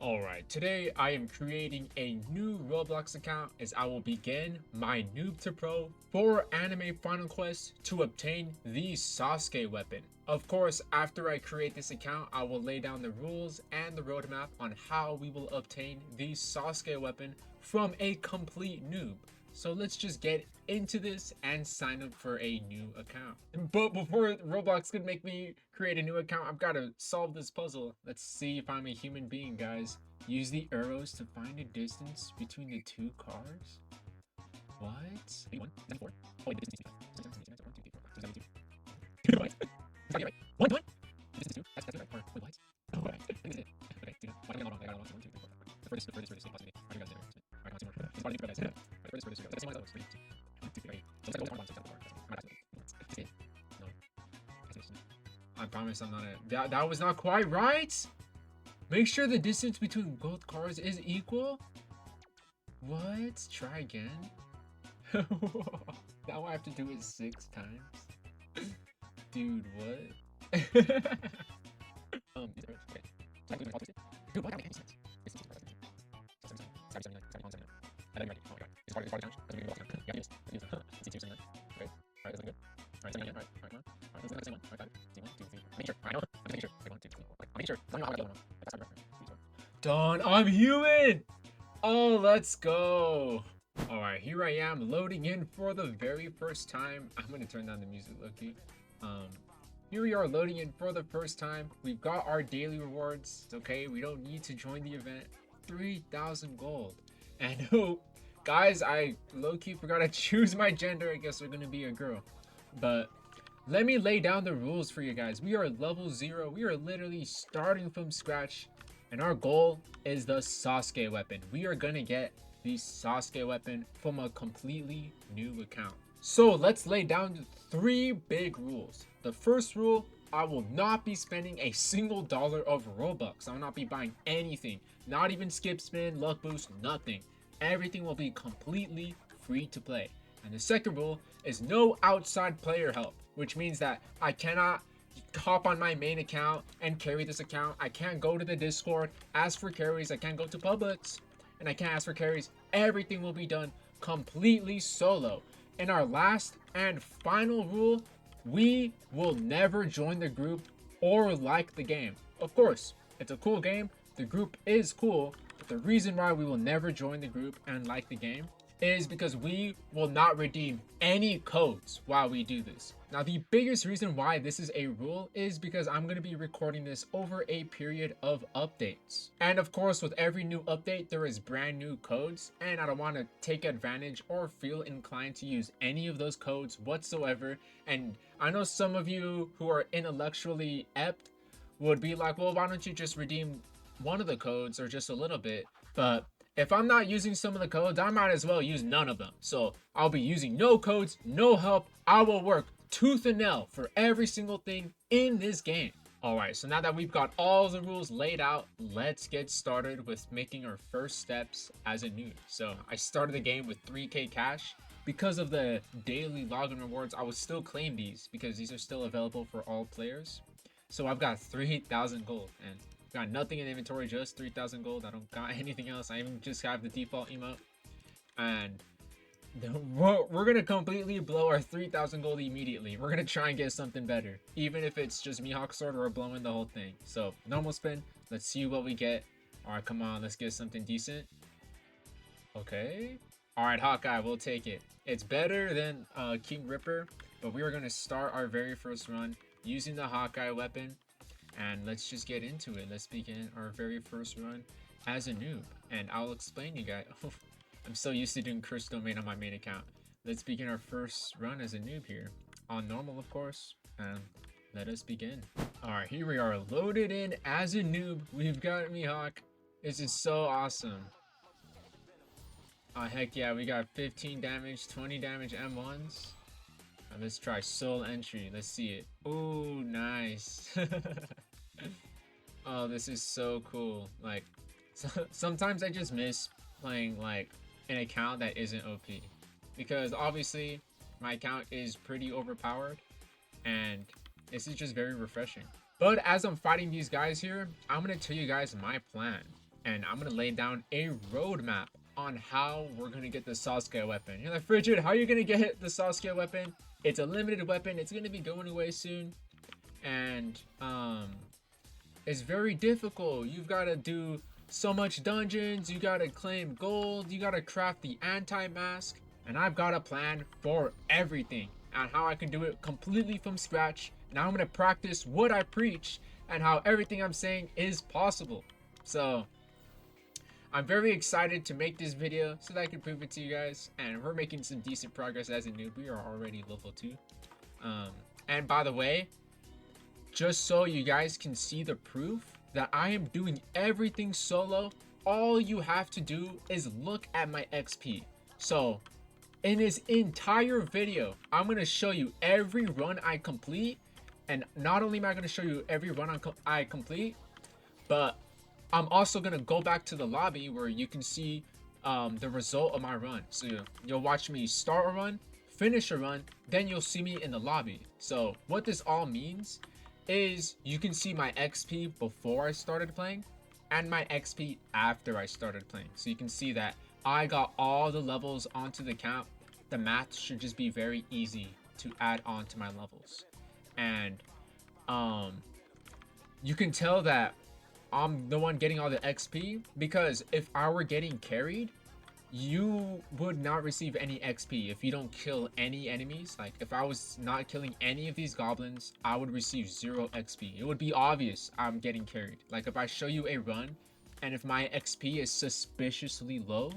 Alright, today I am creating a new Roblox account as I will begin my Noob to Pro for Anime Final Quest to obtain the Sasuke weapon. Of course, after I create this account, I will lay down the rules and the roadmap on how we will obtain the Sasuke weapon from a complete noob. So let's just get into this and sign up for a new account. But before Roblox can make me create a new account, I've got to solve this puzzle. Let's see if I'm a human being, guys. Use the arrows to find a distance between the two cars. What? 81, 94. Oh, wait, the distance is 1, 2, 3, 4. 2, what? Is right? What? Distance 2? That's right. Or, wait, what? Oh, right. I think that's it. Okay, dude. Why do I got it wrong? I got it wrong. 1, 2, 3, 4. The furthest thing possibly. Alright, you guys there. Alright, one, two more. It's part of the guys. Alright, furthest. That's one of those. 3, 2, 1, 2, 3. So let's go 1, 2, 3, 4. That's it. No. I promise I'm not a. That was not quite right. Make sure the distance between both cars is equal. What? Try again. Now I have to do it 6 times. Dude, what? Okay. So dude, what? That makes sense. This is perfect. 79. I think you're right. Oh my god. It's part of the challenge. That's a good one. Yeah, it is. See 2, 79. Okay. Alright, that's good. Alright, 79 again. Alright, come on. Alright, let's go to the same one. Alright, 5. See 1, 2, 3. Make sure. I know. I'm making sure. Okay, 1, 2, 3, 4. I'm making sure. Let me know how I get one. That's how I done. I'm human! Oh, let's go. Alright, here I am loading in for the very first time. I'm gonna turn down the music, Loki. Here we are loading in for the first time. We've got our daily rewards. It's okay, we don't need to join the event. 3,000 gold. And oh, guys, I low-key forgot to choose my gender. I guess we're gonna be a girl. But let me lay down the rules for you guys. We are level 0. We are literally starting from scratch. And our goal is the Sasuke weapon. We are gonna get the Sasuke weapon from a completely new account. So let's lay down 3 big rules. The first rule, I will not be spending a single dollar of Robux. I will not be buying anything. Not even skip spin, luck boost, nothing. Everything will be completely free to play. And the second rule is no outside player help, which means that I cannot hop on my main account and carry this account. I can't go to the Discord, ask for carries. I can't go to Publix, and I can't ask for carries. Everything will be done completely solo. And our last and final rule, we will never join the group or like the game. Of course, it's a cool game. The group is cool, but the reason why we will never join the group and like the game is because we will not redeem any codes while we do this. Now, the biggest reason why this is a rule is because I'm going to be recording this over a period of updates. And of course, with every new update, there is brand new codes, and I don't want to take advantage or feel inclined to use any of those codes whatsoever. And I know some of you who are intellectually apt would be like, well, why don't you just redeem one of the codes or just a little bit? But if I'm not using some of the codes, I might as well use none of them. So I'll be using no codes, no help. I will work tooth and nail for every single thing in this game. Alright, so now that we've got all the rules laid out, let's get started with making our first steps as a noob. So I started the game with 3k cash. Because of the daily login rewards, I will still claim these because these are still available for all players. So I've got 3,000 gold and got nothing in inventory, just 3,000 gold. I don't got anything else. I even just have the default emote. And we're gonna completely blow our 3,000 gold immediately. We're gonna try and get something better, even if it's just Mihawk Sword or blowing the whole thing. So normal spin. Let's see what we get. All right, come on, let's get something decent. Okay. All right, Hawkeye, we'll take it. It's better than King Ripper, but we are gonna start our very first run using the Hawkeye weapon. And let's just get into it. Let's begin our very first run as a noob. And I'll explain you guys. I'm so used to doing curse domain on my main account. Let's begin our first run as a noob here. On normal, of course. And let us begin. Alright, here we are loaded in as a noob. We've got Mihawk. This is so awesome. Oh, heck yeah. We got 15 damage, 20 damage M1s. Let's try soul entry. Let's see it. Oh, nice. Oh, this is so cool. Like, sometimes I just miss playing like an account that isn't OP, because obviously my account is pretty overpowered, and this is just very refreshing. But as I'm fighting these guys here, I'm gonna tell you guys my plan. and I'm gonna lay down a roadmap on how we're gonna get the Sasuke weapon. You're like, Frigid, how are you gonna get the Sasuke weapon? It's a limited weapon. It's gonna be going away soon, and it's very difficult. You've got to do so much dungeons. You got to claim gold. You got to craft the anti-mask, and I've got a plan for everything and how I can do it completely from scratch. Now I'm gonna practice what I preach and how everything I'm saying is possible. So I'm very excited to make this video so that I can prove it to you guys. And we're making some decent progress as a noob. We are already level 2. And by the way, just so you guys can see the proof that I am doing everything solo, all you have to do is look at my XP. So in this entire video, I'm going to show you every run I complete. And not only am I going to show you every run I complete, but I'm also going to go back to the lobby where you can see the result of my run. So you'll watch me start a run, finish a run, then you'll see me in the lobby. So what this all means is you can see my XP before I started playing and my XP after I started playing. So you can see that I got all the levels onto the count. The math should just be very easy to add on to my levels. And you can tell that I'm the one getting all the XP because if I were getting carried, you would not receive any XP if you don't kill any enemies. Like if I was not killing any of these goblins, I would receive 0 XP. It would be obvious I'm getting carried. Like if I show you a run and if my XP is suspiciously low,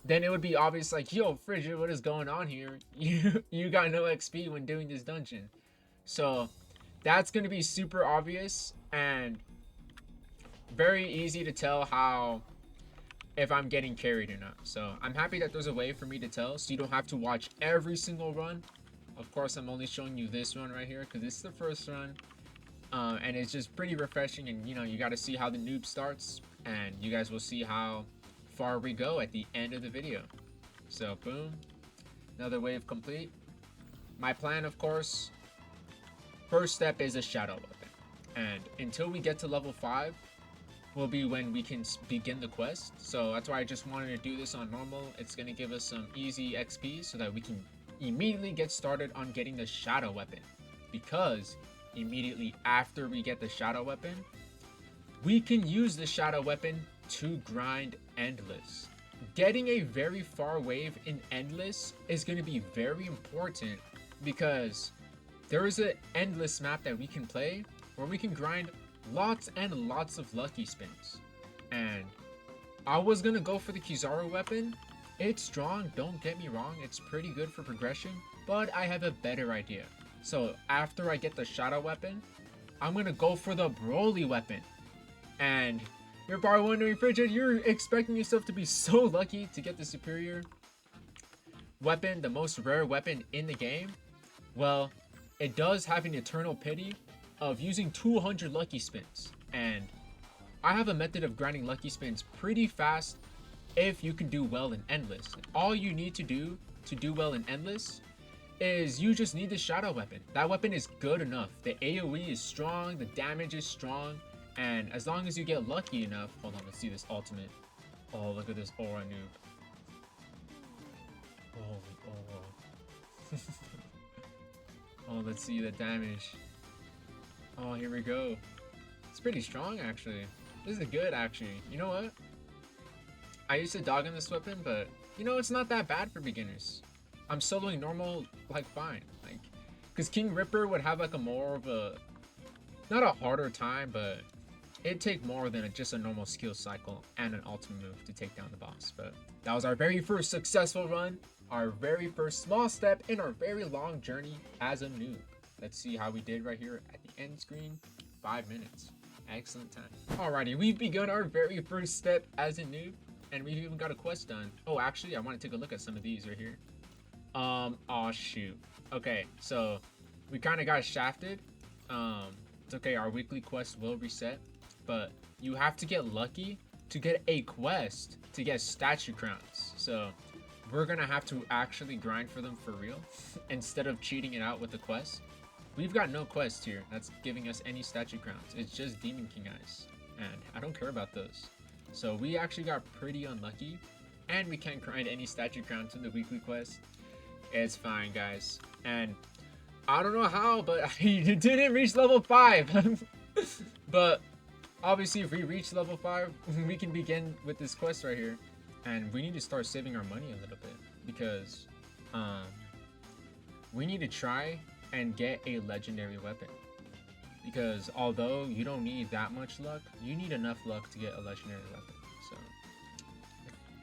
then it would be obvious like, yo, Frigid, what is going on here? You got no XP when doing this dungeon. So that's going to be super obvious and very easy to tell how if I'm getting carried or not. So I'm happy that there's a way for me to tell so you don't have to watch every single run. Of course, I'm only showing you this run right here because it's the first run. And it's just pretty refreshing, and you got to see how the noob starts, and you guys will see how far we go at the end of the video. So boom, another wave complete. My plan, of course, first step is a shadow weapon, and until we get to level 5 will be when we can begin the quest. So that's why I just wanted to do this on normal. It's going to give us some easy XP so that we can immediately get started on getting the shadow weapon, because immediately after we get the shadow weapon, we can use the shadow weapon to grind endless. Getting a very far wave in endless is going to be very important because there is an endless map that we can play where we can grind lots and lots of lucky spins. And I was gonna go for the Kizaru weapon. It's strong, don't get me wrong, it's pretty good for progression, but I have a better idea. So after I get the shadow weapon, I'm gonna go for the Broly weapon. And you're probably wondering, Frigid, you're expecting yourself to be so lucky to get the superior weapon, the most rare weapon in the game. Well, it does have an eternal pity of using 200 lucky spins, and I have a method of grinding lucky spins pretty fast if you can do well in endless. All you need to do well in endless is you just need the shadow weapon. That weapon is good enough. The AoE is strong, the damage is strong, and as long as you get lucky enough. Hold on, let's see this ultimate. Oh, look at this aura, noob. Oh, oh, let's see the damage. Oh, here we go. It's pretty strong, actually. This is good, actually. You know what? I used to dog on this weapon, but it's not that bad for beginners. I'm soloing normal, like, fine. Like, because King Ripper would have, like, a more of a, not a harder time, but it'd take more than just a normal skill cycle and an ultimate move to take down the boss. But that was our very first successful run, our very first small step in our very long journey as a noob. Let's see how we did right here at the end screen. 5 minutes. Excellent time. Alrighty, we've begun our very first step as a noob, and we've even got a quest done. Oh, actually, I want to take a look at some of these right here. Oh shoot. Okay, so we kind of got shafted. It's okay, our weekly quest will reset, but you have to get lucky to get a quest to get statue crowns. So we're gonna have to actually grind for them for real instead of cheating it out with the quest. We've got no quest here that's giving us any statue crowns. It's just Demon King eyes, and I don't care about those. So we actually got pretty unlucky, and we can't grind any statue crowns in the weekly quest. It's fine, guys. And I don't know how, but I didn't reach level 5. But obviously, if we reach level 5, we can begin with this quest right here. And we need to start saving our money a little bit, because we need to try and get a legendary weapon. Because although you don't need that much luck, you need enough luck to get a legendary weapon. So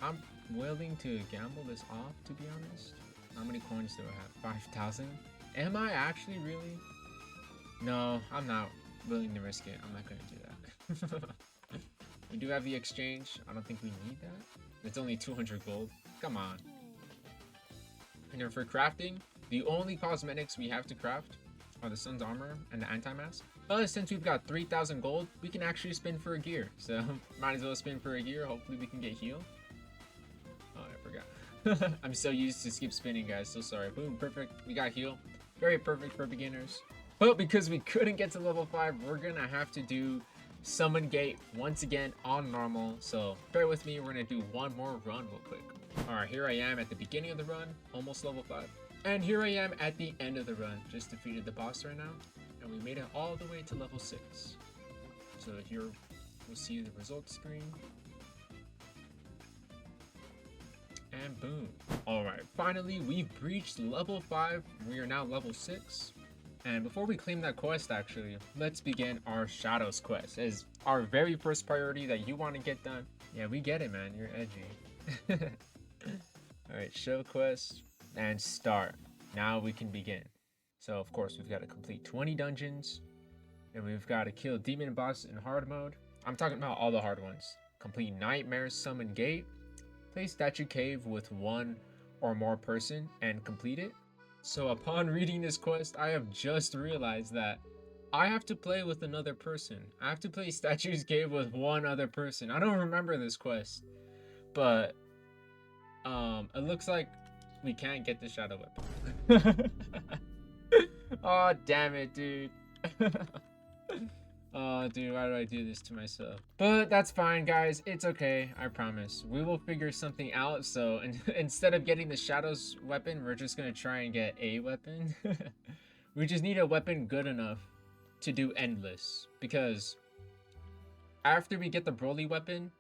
I'm willing to gamble this off, to be honest. How many coins do I have? 5,000? Am I actually really? No, I'm not willing to risk it. I'm not going to do that. We do have the exchange. I don't think we need that. It's only 200 gold. Come on. And then for crafting, the only cosmetics we have to craft are the sun's armor and the anti-mask. But since we've got 3,000 gold, we can actually spin for a gear. So might as well spin for a gear. Hopefully we can get heal. Oh, I forgot. I'm so used to skip spinning, guys. So sorry. Boom, perfect. We got heal. Very perfect for beginners. But because we couldn't get to level 5, we're gonna have to do summon gate once again on normal. So bear with me. We're gonna do one more run real quick. All right, here I am at the beginning of the run, almost level 5. And here I am at the end of the run. Just defeated the boss right now. And we made it all the way to level 6. So here we'll see the results screen. And boom. Alright, finally we've reached level 5. We are now level 6. And before we claim that quest, actually, let's begin our Shadows quest. As our very first priority that you want to get done. Yeah, we get it, man. You're edgy. Alright, show quest and start. Now we can begin. So of course we've got to complete 20 dungeons, and we've got to kill demon boss in hard mode. I'm talking about all the hard ones. Complete nightmare summon gate, play statue cave with one or more person and complete it. So upon reading this quest, I have just realized that I have to play with another person. I have to play statues cave with one other person. I don't remember this quest, but it looks like we can't get the shadow weapon. Oh, damn it, dude. Oh, dude, why do I do this to myself? But that's fine, guys. It's okay. I promise. We will figure something out. So instead of getting the shadows weapon, we're just going to try and get a weapon. We just need a weapon good enough to do endless. Because after we get the Broly weapon,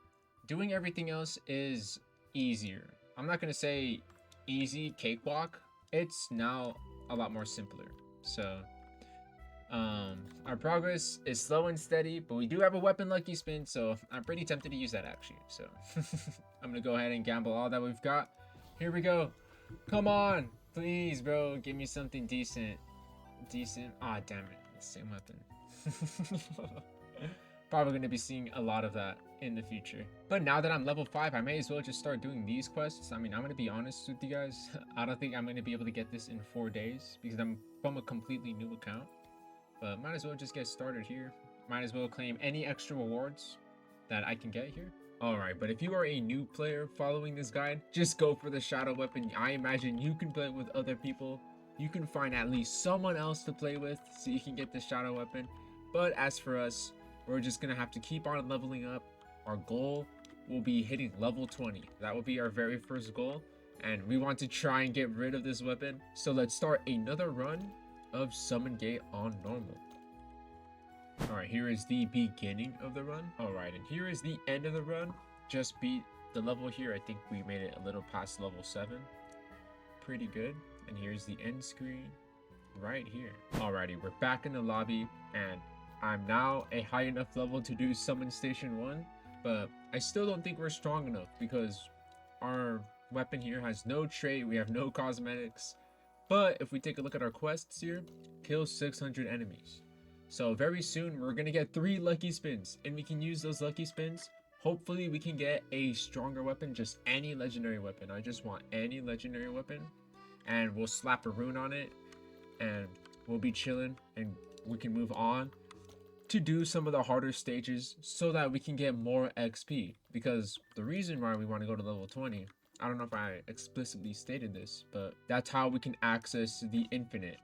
doing everything else is easier. I'm not going to say easy cakewalk. It's now a lot more simpler. So our progress is slow and steady, but we do have a weapon lucky spin, so I'm pretty tempted to use that actually. So I'm gonna go ahead and gamble all that we've got. Here we go. Come on, please, bro, give me something decent. Ah, damn it, same weapon. Probably gonna be seeing a lot of that in the future. But now that I'm level 5, I may as well just start doing these quests. I mean, I'm gonna be honest with you guys. I don't think I'm gonna be able to get this in 4 days because I'm from a completely new account. But might as well just get started here. Might as well claim any extra rewards that I can get here. Alright, but if you are a new player following this guide, just go for the shadow weapon. I imagine you can play with other people. You can find at least someone else to play with so you can get the shadow weapon. But as for us, we're just gonna have to keep on leveling up. Our goal will be hitting level 20. That will be our very first goal. And we want to try and get rid of this weapon. So let's start another run of Summon Gate on normal. Alright, here is the beginning of the run. Alright, and here is the end of the run. Just beat the level here. I think we made it a little past level 7. Pretty good. And here's the end screen right here. Alrighty, we're back in the lobby, and I'm now a high enough level to do Summon Station 1, but I still don't think we're strong enough because our weapon here has no trait, we have no cosmetics. But if we take a look at our quests here, kill 600 enemies. So very soon we're gonna get 3 lucky spins, and we can use those lucky spins. Hopefully we can get a stronger weapon, just any legendary weapon. I just want any legendary weapon, and we'll slap a rune on it, and we'll be chilling, and we can move on to do some of the harder stages so that we can get more XP. Because the reason why we want to go to level 20, I don't know if I explicitly stated this, but that's how we can access the infinite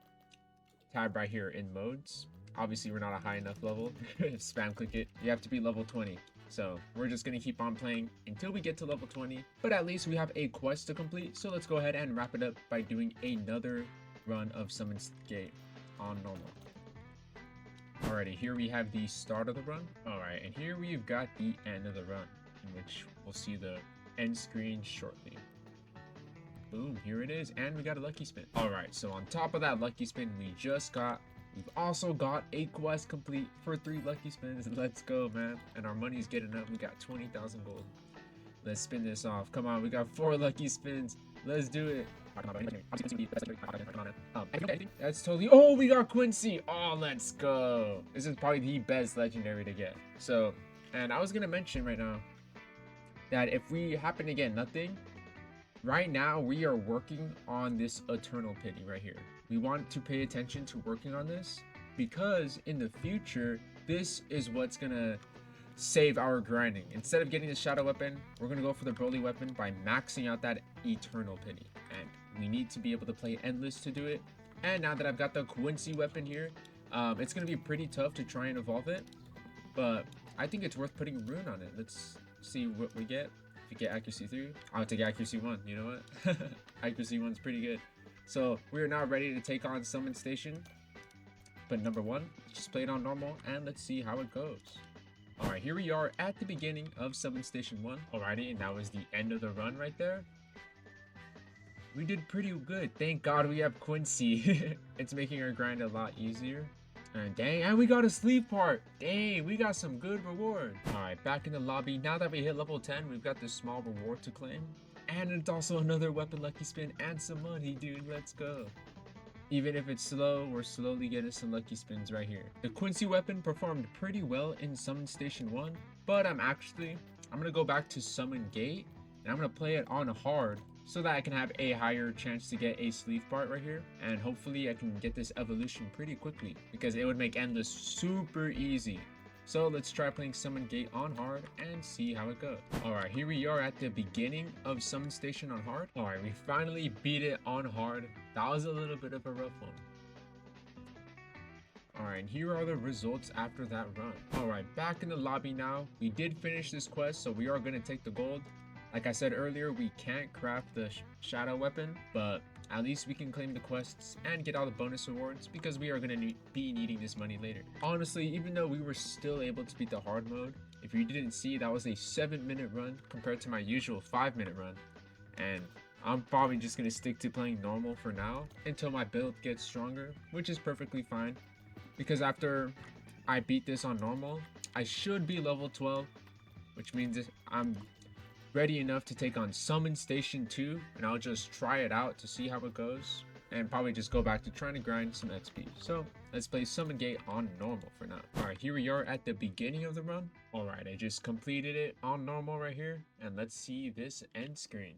tab right here in modes. Obviously we're not a high enough level. Spam click it. You have to be level 20 So we're just gonna keep on playing until we get to level 20, but at least we have a quest to complete. So let's go ahead and wrap it up by doing another run of Summon's Gate on normal. Alrighty, here we have the start of the run. Alright, and here we've got the end of the run, in which we'll see the end screen shortly. Boom, here it is, and we got a lucky spin. Alright, so on top of that lucky spin we've also got a quest complete for 3 lucky spins. Let's go, man. And our money's getting up. We got 20,000 gold. Let's spin this off. Come on, we got 4 lucky spins. Let's do it. That's totally. Oh, we got Quincy. Oh, let's go. This is probably the best legendary to get. So, and I was gonna mention right now that if we happen to get nothing, right now we are working on this eternal pity right here. We want to pay attention to working on this because in the future, this is what's gonna save our grinding. Instead of getting the shadow weapon, we're gonna go for the Broly weapon by maxing out that eternal pity. And we need to be able to play endless to do it. And now that I've got the Quincy weapon here, it's gonna be pretty tough to try and evolve it, but I think it's worth putting a rune on it. Let's see what we get. If you get accuracy 3, I'll take accuracy 1. You know what? Accuracy 1's pretty good. So we are now ready to take on Summon Station. But number 1, let's just play it on normal and let's see how it goes. Alright, here we are at the beginning of Summon Station 1. Alrighty, and that was the end of the run right there. We did pretty good. Thank God we have Quincy. It's making our grind a lot easier. And dang, and we got a sleep part. Dang, we got some good reward. Alright, back in the lobby. Now that we hit level 10, we've got this small reward to claim. And it's also another weapon lucky spin and some money, dude. Let's go. Even if it's slow, we're slowly getting some lucky spins right here. The Quincy weapon performed pretty well in Summon Station 1, but I'm gonna go back to Summon Gate, and I'm gonna play it on hard so that I can have a higher chance to get a sleeve part right here. And hopefully I can get this evolution pretty quickly because it would make endless super easy. So let's try playing Summon Gate on hard and see how it goes. Alright, here we are at the beginning of Summon Station on hard. Alright, we finally beat it on hard. That was a little bit of a rough one. Alright, and here are the results after that run. Alright, back in the lobby now. We did finish this quest, so we are going to take the gold. Like I said earlier, we can't craft the shadow weapon, but at least we can claim the quests and get all the bonus rewards because we are going to be needing this money later. Honestly, even though we were still able to beat the hard mode, if you didn't see, that was a 7-minute run compared to my usual 5-minute run. And I'm probably just going to stick to playing normal for now until my build gets stronger, which is perfectly fine. Because after I beat this on normal, I should be level 12, which means I'm ready enough to take on Summon Station 2, and I'll just try it out to see how it goes and probably just go back to trying to grind some XP. So let's play Summon Gate on normal for now. Alright, here we are at the beginning of the run. Alright, I just completed it on normal right here, and let's see this end screen.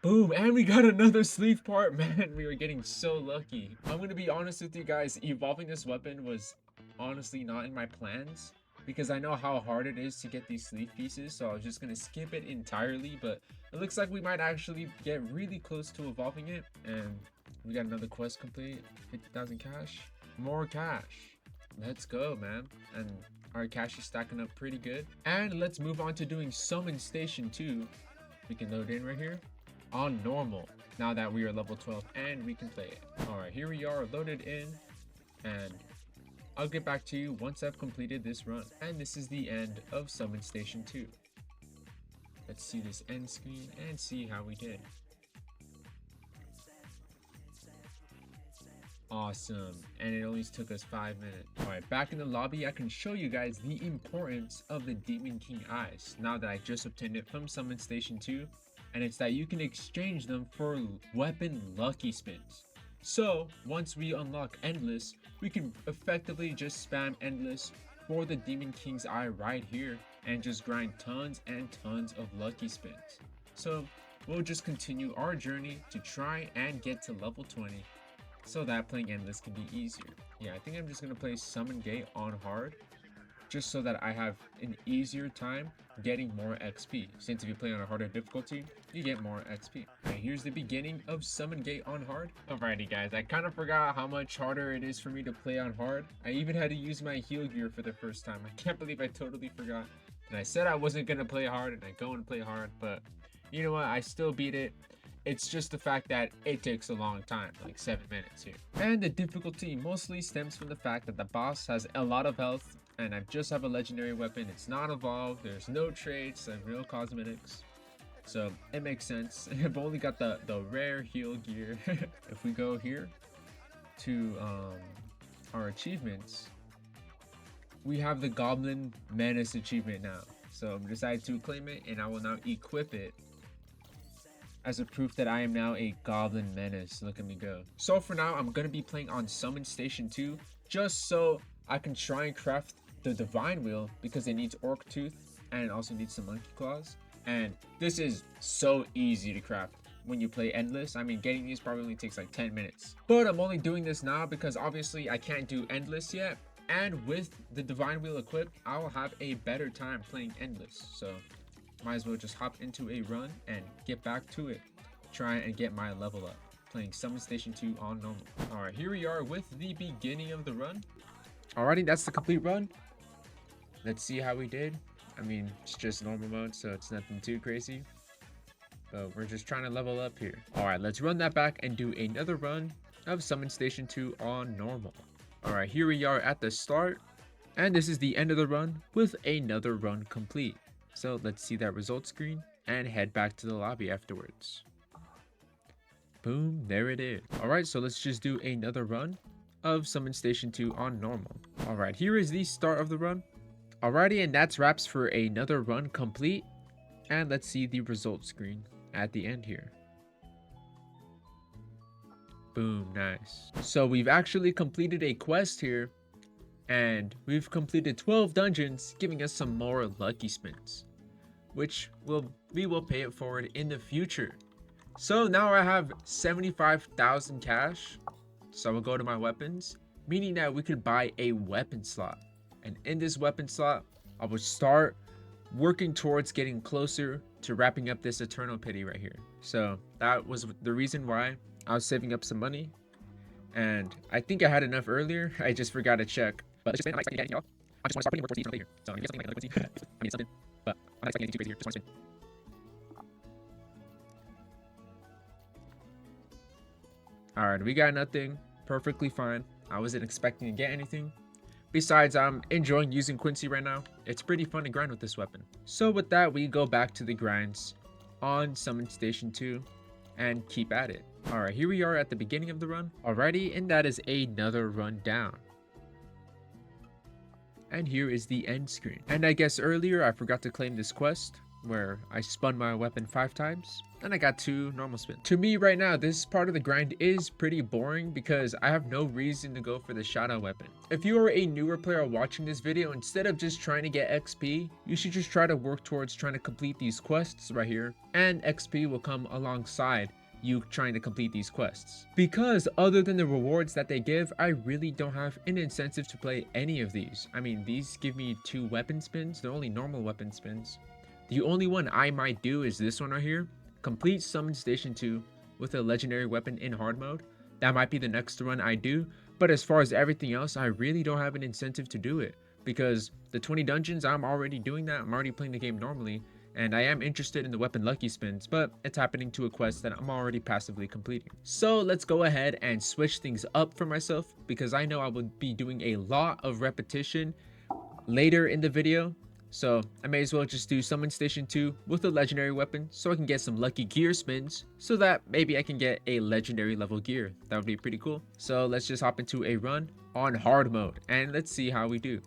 Boom, and we got another sleeve part. Man, we were getting so lucky. I'm gonna be honest with you guys, evolving this weapon was honestly not in my plans, because I know how hard it is to get these sleeve pieces, so I was just gonna skip it entirely. But it looks like we might actually get really close to evolving it, and we got another quest complete. 50,000 cash, more cash. Let's go, man. And our cash is stacking up pretty good. And let's move on to doing Summon Station 2. We can load in right here on normal now that we are level 12 and we can play it. All right, here we are loaded in, and I'll get back to you once I've completed this run. And this is the end of Summon Station 2. Let's see this end screen and see how we did. Awesome, and it only took us 5 minutes. Alright, back in the lobby, I can show you guys the importance of the Demon King eyes now that I just obtained it from Summon Station 2. And it's that you can exchange them for weapon lucky spins. So once we unlock endless, we can effectively just spam endless for the Demon King's eye right here and just grind tons and tons of lucky spins. So we'll just continue our journey to try and get to level 20 so that playing endless can be easier. Yeah, I think I'm just gonna play Summon Gate on hard just so that I have an easier time getting more XP. Since if you play on a harder difficulty, you get more XP. And here's the beginning of Summon Gate on hard. Alrighty guys, I kind of forgot how much harder it is for me to play on hard. I even had to use my heal gear for the first time. I can't believe I totally forgot. And I said I wasn't gonna play hard, and I go and play hard, but you know what, I still beat it. It's just the fact that it takes a long time, like 7 minutes here. And the difficulty mostly stems from the fact that the boss has a lot of health, and I just have a legendary weapon. It's not evolved, there's no traits, and no cosmetics. So it makes sense. I've only got the rare heal gear. If we go here to our achievements, we have the Goblin Menace achievement now. So I'm decided to claim it, and I will now equip it as a proof that I am now a Goblin Menace. Look at me go. So for now, I'm going to be playing on Summon Station 2, just so I can try and craft the Divine Wheel, because it needs Orc Tooth, and it also needs some Monkey Claws. And this is so easy to craft when you play Endless. I mean, getting these probably only takes like 10 minutes. But I'm only doing this now because obviously I can't do Endless yet. And with the Divine Wheel equipped, I will have a better time playing Endless. So might as well just hop into a run and get back to it. Try and get my level up. Playing Summon Station 2 on normal. Alright, here we are with the beginning of the run. Alrighty, that's the complete run. Let's see how we did. I mean, it's just normal mode, so it's nothing too crazy. But we're just trying to level up here. Alright, let's run that back and do another run of Summon Station 2 on normal. Alright, here we are at the start. And this is the end of the run with another run complete. So let's see that result screen and head back to the lobby afterwards. Boom, there it is. Alright, so let's just do another run of Summon Station 2 on normal. Alright, here is the start of the run. Alrighty, and that's wraps for another run complete. And let's see the result screen at the end here. Boom, nice. So we've actually completed a quest here. And we've completed 12 dungeons, giving us some more lucky spins, which we will pay it forward in the future. So now I have 75,000 cash. So I'll go to my weapons, meaning that we could buy a weapon slot. And in this weapon slot, I will start working towards getting closer to wrapping up this Eternal Pity right here. So that was the reason why I was saving up some money. And I think I had enough earlier. I just forgot to check. But let's just spin. I'm not expecting to get anything else. I just want to start putting more towards the Eternal Pity here. So I'm going to get something like another quincy. I mean, something. But I'm not expecting anything too crazy here. Just want to spin. Alright, we got nothing. Perfectly fine. I wasn't expecting to get anything. Besides, I'm enjoying using Quincy right now. It's pretty fun to grind with this weapon. So with that, we go back to the grinds on Summon Station 2 and keep at it. Alright, here we are at the beginning of the run. Alrighty, and that is another run down. And here is the end screen. And I guess earlier I forgot to claim this quest where I spun my weapon 5 times and I got 2 normal spins. To me right now, this part of the grind is pretty boring because I have no reason to go for the shadow weapon. If you are a newer player watching this video, instead of just trying to get XP, you should just try to work towards trying to complete these quests right here, and XP will come alongside you trying to complete these quests. Because other than the rewards that they give, I really don't have an incentive to play any of these. I mean, these give me 2 weapon spins. They're only normal weapon spins. The only one I might do is this one right here. Complete Summon Station 2 with a legendary weapon in hard mode. That might be the next run I do. But as far as everything else, I really don't have an incentive to do it. Because the 20 dungeons, I'm already doing that. I'm already playing the game normally. And I am interested in the weapon lucky spins, but it's happening to a quest that I'm already passively completing. So let's go ahead and switch things up for myself, because I know I will be doing a lot of repetition later in the video. So I may as well just do Summon Station 2 with a legendary weapon so I can get some lucky gear spins, so that maybe I can get a legendary level gear. That would be pretty cool. So let's just hop into a run on hard mode and let's see how we do.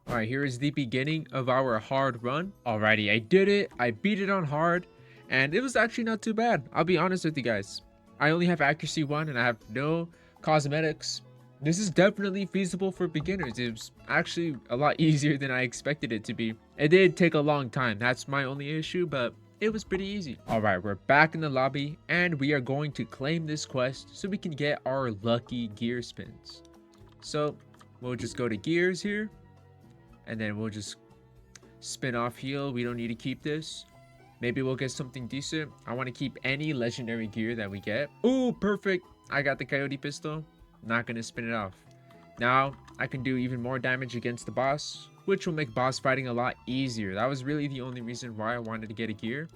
Alright, here is the beginning of our hard run. Alrighty, I did it. I beat it on hard, and it was actually not too bad. I'll be honest with you guys. I only have accuracy 1 and I have no cosmetics. This is definitely feasible for beginners. It was actually a lot easier than I expected it to be. It did take a long time. That's my only issue, but it was pretty easy. Alright, we're back in the lobby, and we are going to claim this quest so we can get our lucky gear spins. So we'll just go to gears here. And then we'll just spin off heal. We don't need to keep this. Maybe we'll get something decent. I want to keep any legendary gear that we get. Oh, perfect. I got the coyote pistol. Not going to spin it off. Now I can do even more damage against the boss, which will make boss fighting a lot easier. That was really the only reason why I wanted to get a gear.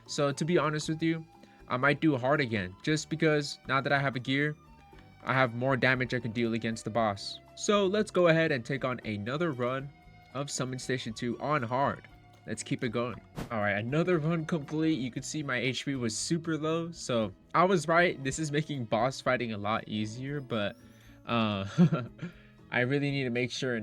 So to be honest with you, I might do hard again, just because now that I have a gear, I have more damage I can deal against the boss. So let's go ahead and take on another run of Summon Station 2 on hard. Let's keep it going. All right, another run complete. You could see my HP was super low, so I was right. This is making boss fighting a lot easier, but I really need to make sure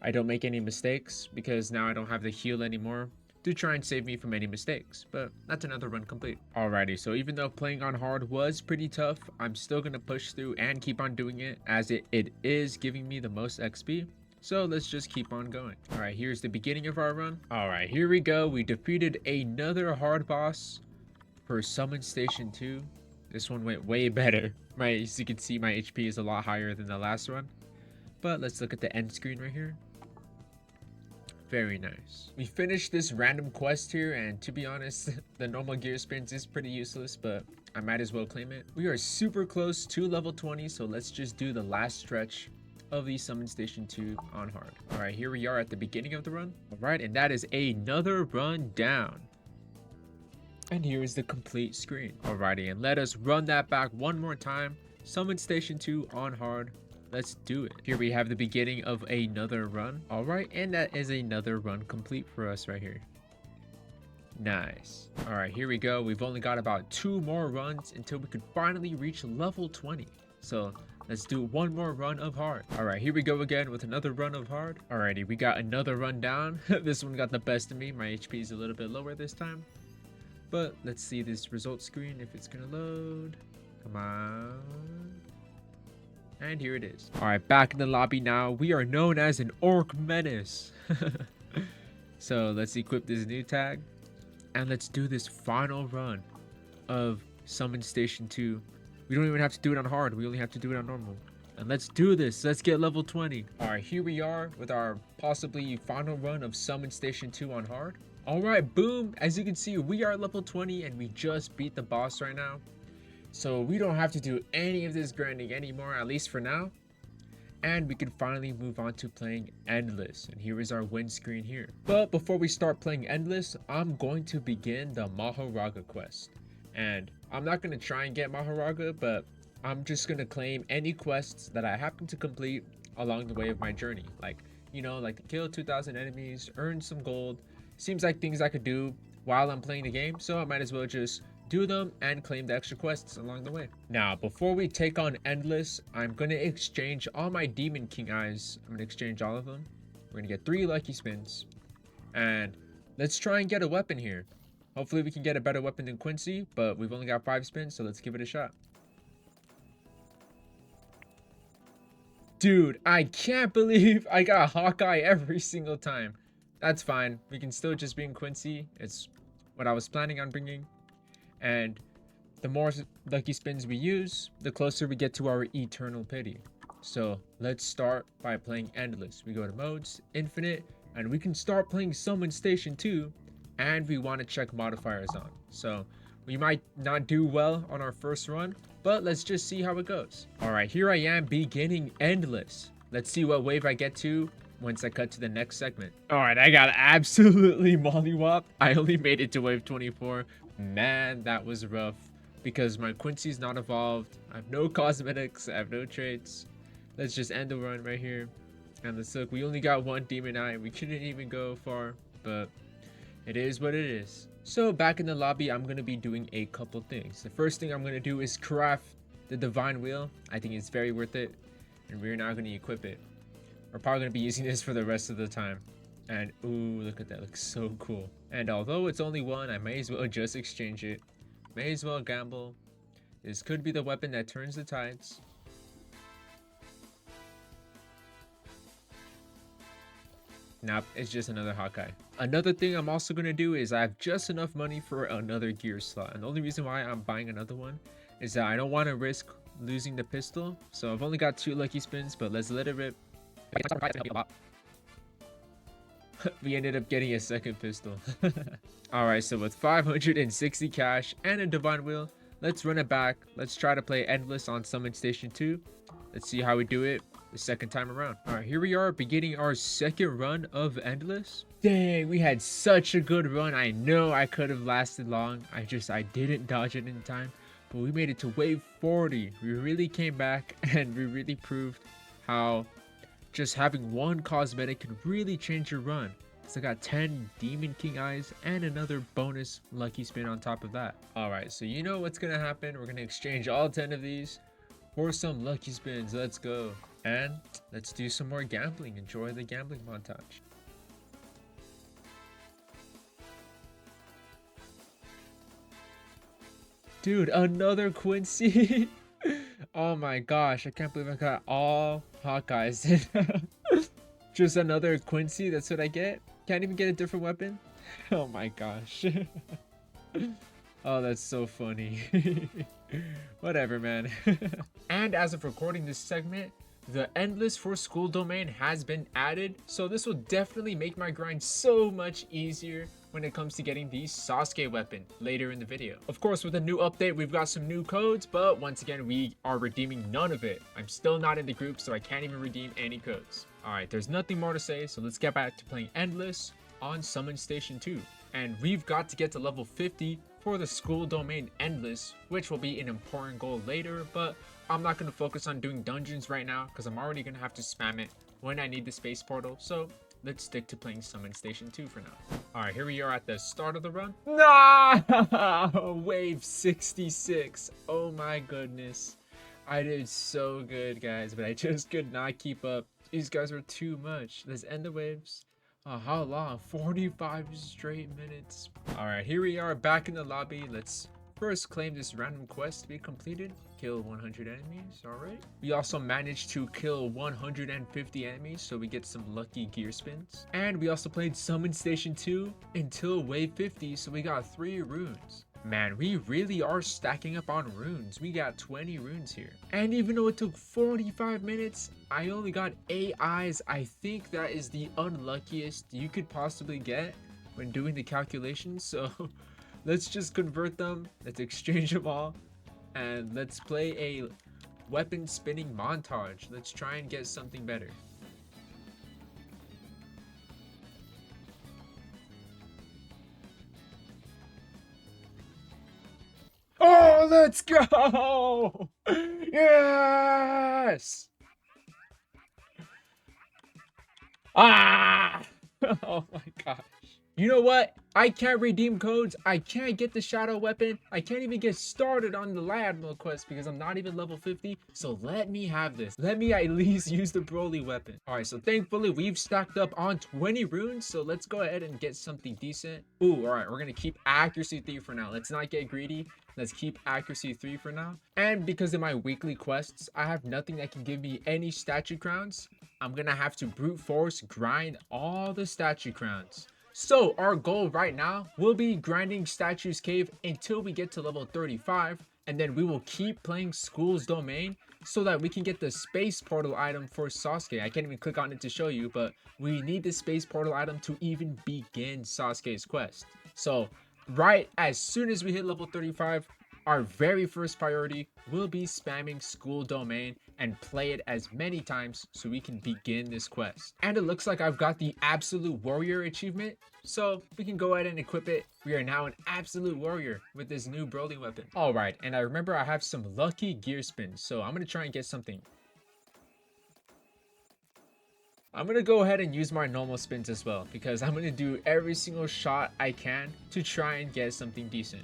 I don't make any mistakes, because now I don't have the heal anymore to try and save me from any mistakes. But that's another run complete. Alrighty, so even though playing on hard was pretty tough, I'm still gonna push through and keep on doing it, as it is giving me the most XP. So let's just keep on going. All right, here's the beginning of our run. All right, here we go. We defeated another hard boss for Summon Station 2. This one went way better. As you can see, my HP is a lot higher than the last run. But let's look at the end screen right here. Very nice. We finished this random quest here, and to be honest, the normal gear spins is pretty useless, but I might as well claim it. We are super close to level 20, so let's just do the last stretch of the Summon Station 2 on hard. All right, here we are at the beginning of the run. All right, and that is another run down. And here is the complete screen. Alrighty, and let us run that back one more time. Summon Station 2 on hard. Let's do it. Here we have the beginning of another run. All right, and that is another run complete for us right here. Nice. All right, here we go. We've only got about 2 more runs until we could finally reach level 20. So let's do one more run of hard. All right, here we go again with another run of hard. Alrighty, we got another run down. This one got the best of me. My HP is a little bit lower this time. But let's see this results screen if it's gonna load. Come on. And here it is. All right, back in the lobby now. We are known as an Orc Menace. So let's equip this new tag. And let's do this final run of Summon Station 2. We don't even have to do it on hard. We only have to do it on normal. And let's do this. Let's get level 20. All right, here we are with our possibly final run of Summon Station 2 on hard. All right, boom. As you can see, we are level 20 and we just beat the boss right now. So we don't have to do any of this grinding anymore, at least for now. And we can finally move on to playing Endless. And here is our win screen here. But before we start playing Endless, I'm going to begin the Maharaga quest. And I'm not going to try and get Maharaga, but I'm just going to claim any quests that I happen to complete along the way of my journey. Like, you know, like to kill 2,000 enemies, earn some gold. Seems like things I could do while I'm playing the game, so I might as well just do them and claim the extra quests along the way. Now, before we take on Endless, I'm going to exchange all my Demon King eyes. I'm going to exchange all of them. We're going to get 3 lucky spins. And let's try and get a weapon here. Hopefully we can get a better weapon than Quincy, but we've only got 5 spins, so let's give it a shot. Dude, I can't believe I got Hawkeye every single time. That's fine. We can still just bring Quincy. It's what I was planning on bringing. And the more lucky spins we use, the closer we get to our eternal pity. So let's start by playing Endless. We go to modes, infinite, and we can start playing Summon Station 2. And we want to check modifiers on. So we might not do well on our first run, but let's just see how it goes. All right, here I am beginning Endless. Let's see what wave I get to once I cut to the next segment. All right, I got absolutely mollywopped. I only made it to wave 24. Man, that was rough because my Quincy's not evolved. I have no cosmetics. I have no traits. Let's just end the run right here. And let's look. We only got 1 demon eye. We couldn't even go far, but it is what it is. So back in the lobby, I'm going to be doing a couple things. The first thing I'm going to do is craft the divine wheel. I think it's very worth it. And we're now going to equip it. We're probably going to be using this for the rest of the time. And ooh, look at that. Looks so cool. And although it's only 1, I may as well just exchange it. May as well gamble. This could be the weapon that turns the tides. Nope, it's just another Hawkeye. Another thing I'm also going to do is I have just enough money for another gear slot. And the only reason why I'm buying another one is that I don't want to risk losing the pistol. So I've only got 2 lucky spins, but let's let it rip. We ended up getting a second pistol. Alright, so with 560 cash and a divine wheel, let's run it back. Let's try to play endless on Summon Station 2. Let's see how we do it the second time around. Alright, here we are beginning our second run of endless. Dang, we had such a good run. I know I could have lasted long. I didn't dodge it in time. But we made it to wave 40. We really came back and we really proved how just having one cosmetic can really change your run. So I got 10 Demon King eyes and another bonus lucky spin on top of that. Alright, so you know what's gonna happen. We're gonna exchange all 10 of these for some lucky spins. Let's go. And let's do some more gambling. Enjoy the gambling montage. Dude, another Quincy. Oh my gosh, I can't believe I got all Hawkeyes. Just another Quincy, that's what I get? Can't even get a different weapon? Oh my gosh. Oh, that's so funny. Whatever, man. And as of recording this segment, the endless for school domain has been added, so this will definitely make my grind so much easier when it comes to getting the Sasuke weapon later in the video. Of course, with a new update, we've got some new codes, but once again, we are redeeming none of it. I'm still not in the group, so I can't even redeem any codes. Alright, there's nothing more to say, so let's get back to playing endless on Summon Station 2. And we've got to get to level 50 for the school domain endless, which will be an important goal later, but I'm not going to focus on doing dungeons right now because I'm already going to have to spam it when I need the space portal. So let's stick to playing Summon Station 2 for now. Alright, here we are at the start of the run. No! Wave 66. Oh my goodness. I did so good, guys, but I just could not keep up. These guys were too much. Let's end the waves. Oh, how long? 45 straight minutes. Alright, here we are back in the lobby. Let's first claim this random quest to be completed. Kill 100 enemies. Alright. We also managed to kill 150 enemies, so we get some lucky gear spins. And we also played Summon Station 2 until wave 50, so we got 3 runes. Man, we really are stacking up on runes. We got 20 runes here. And even though it took 45 minutes, I only got 8 eyes. I think that is the unluckiest you could possibly get when doing the calculations. So let's just convert them. Let's exchange them all. And let's play a weapon spinning montage. Let's try and get something better. Oh, let's go! Yes! Ah! Oh my gosh. You know what? I can't redeem codes. I can't get the shadow weapon. I can't even get started on the lab mode quest because I'm not even level 50. So let me have this. Let me at least use the Broly weapon. Alright, so thankfully we've stacked up on 20 runes. So let's go ahead and get something decent. Ooh, alright, we're gonna keep accuracy 3 for now. Let's not get greedy. Let's keep accuracy 3 for now. And because of my weekly quests, I have nothing that can give me any statue crowns. I'm gonna have to brute force grind all the statue crowns. So our goal right now will be grinding Statue's Cave until we get to level 35, and then we will keep playing School's Domain so that we can get the space portal item for Sasuke. I can't even click on it to show you, but we need the space portal item to even begin Sasuke's quest. So right as soon as we hit level 35, our very first priority will be spamming School Domain and play it as many times so we can begin this quest. And it looks like I've got the Absolute Warrior achievement, so we can go ahead and equip it. We are now an Absolute Warrior with this new Broly weapon. Alright, and I remember I have some lucky gear spins, so I'm going to try and get something. I'm going to go ahead and use my normal spins as well, because I'm going to do every single shot I can to try and get something decent.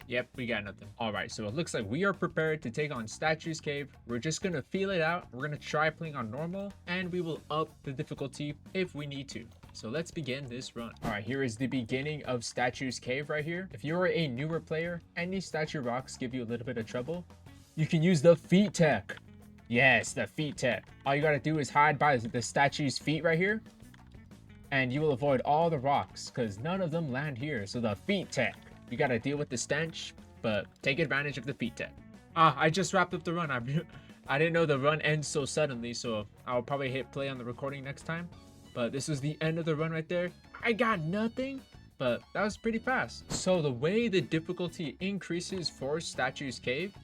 Yep, we got nothing. Alright, so it looks like we are prepared to take on Statue's Cave. We're just gonna feel it out. We're gonna try playing on normal, and we will up the difficulty if we need to. So let's begin this run. Alright, here is the beginning of Statue's Cave right here. If you're a newer player and these statue rocks give you a little bit of trouble, you can use the feet tech. Yes, the feet tech. All you gotta do is hide by the statue's feet right here, and you will avoid all the rocks because none of them land here. So the feet tech. You gotta deal with the stench, but take advantage of the feat tech. I just wrapped up the run. I didn't know the run ends so suddenly, so I'll probably hit play on the recording next time. But this was the end of the run right there. I got nothing, but that was pretty fast. So the way the difficulty increases for Statue's Cave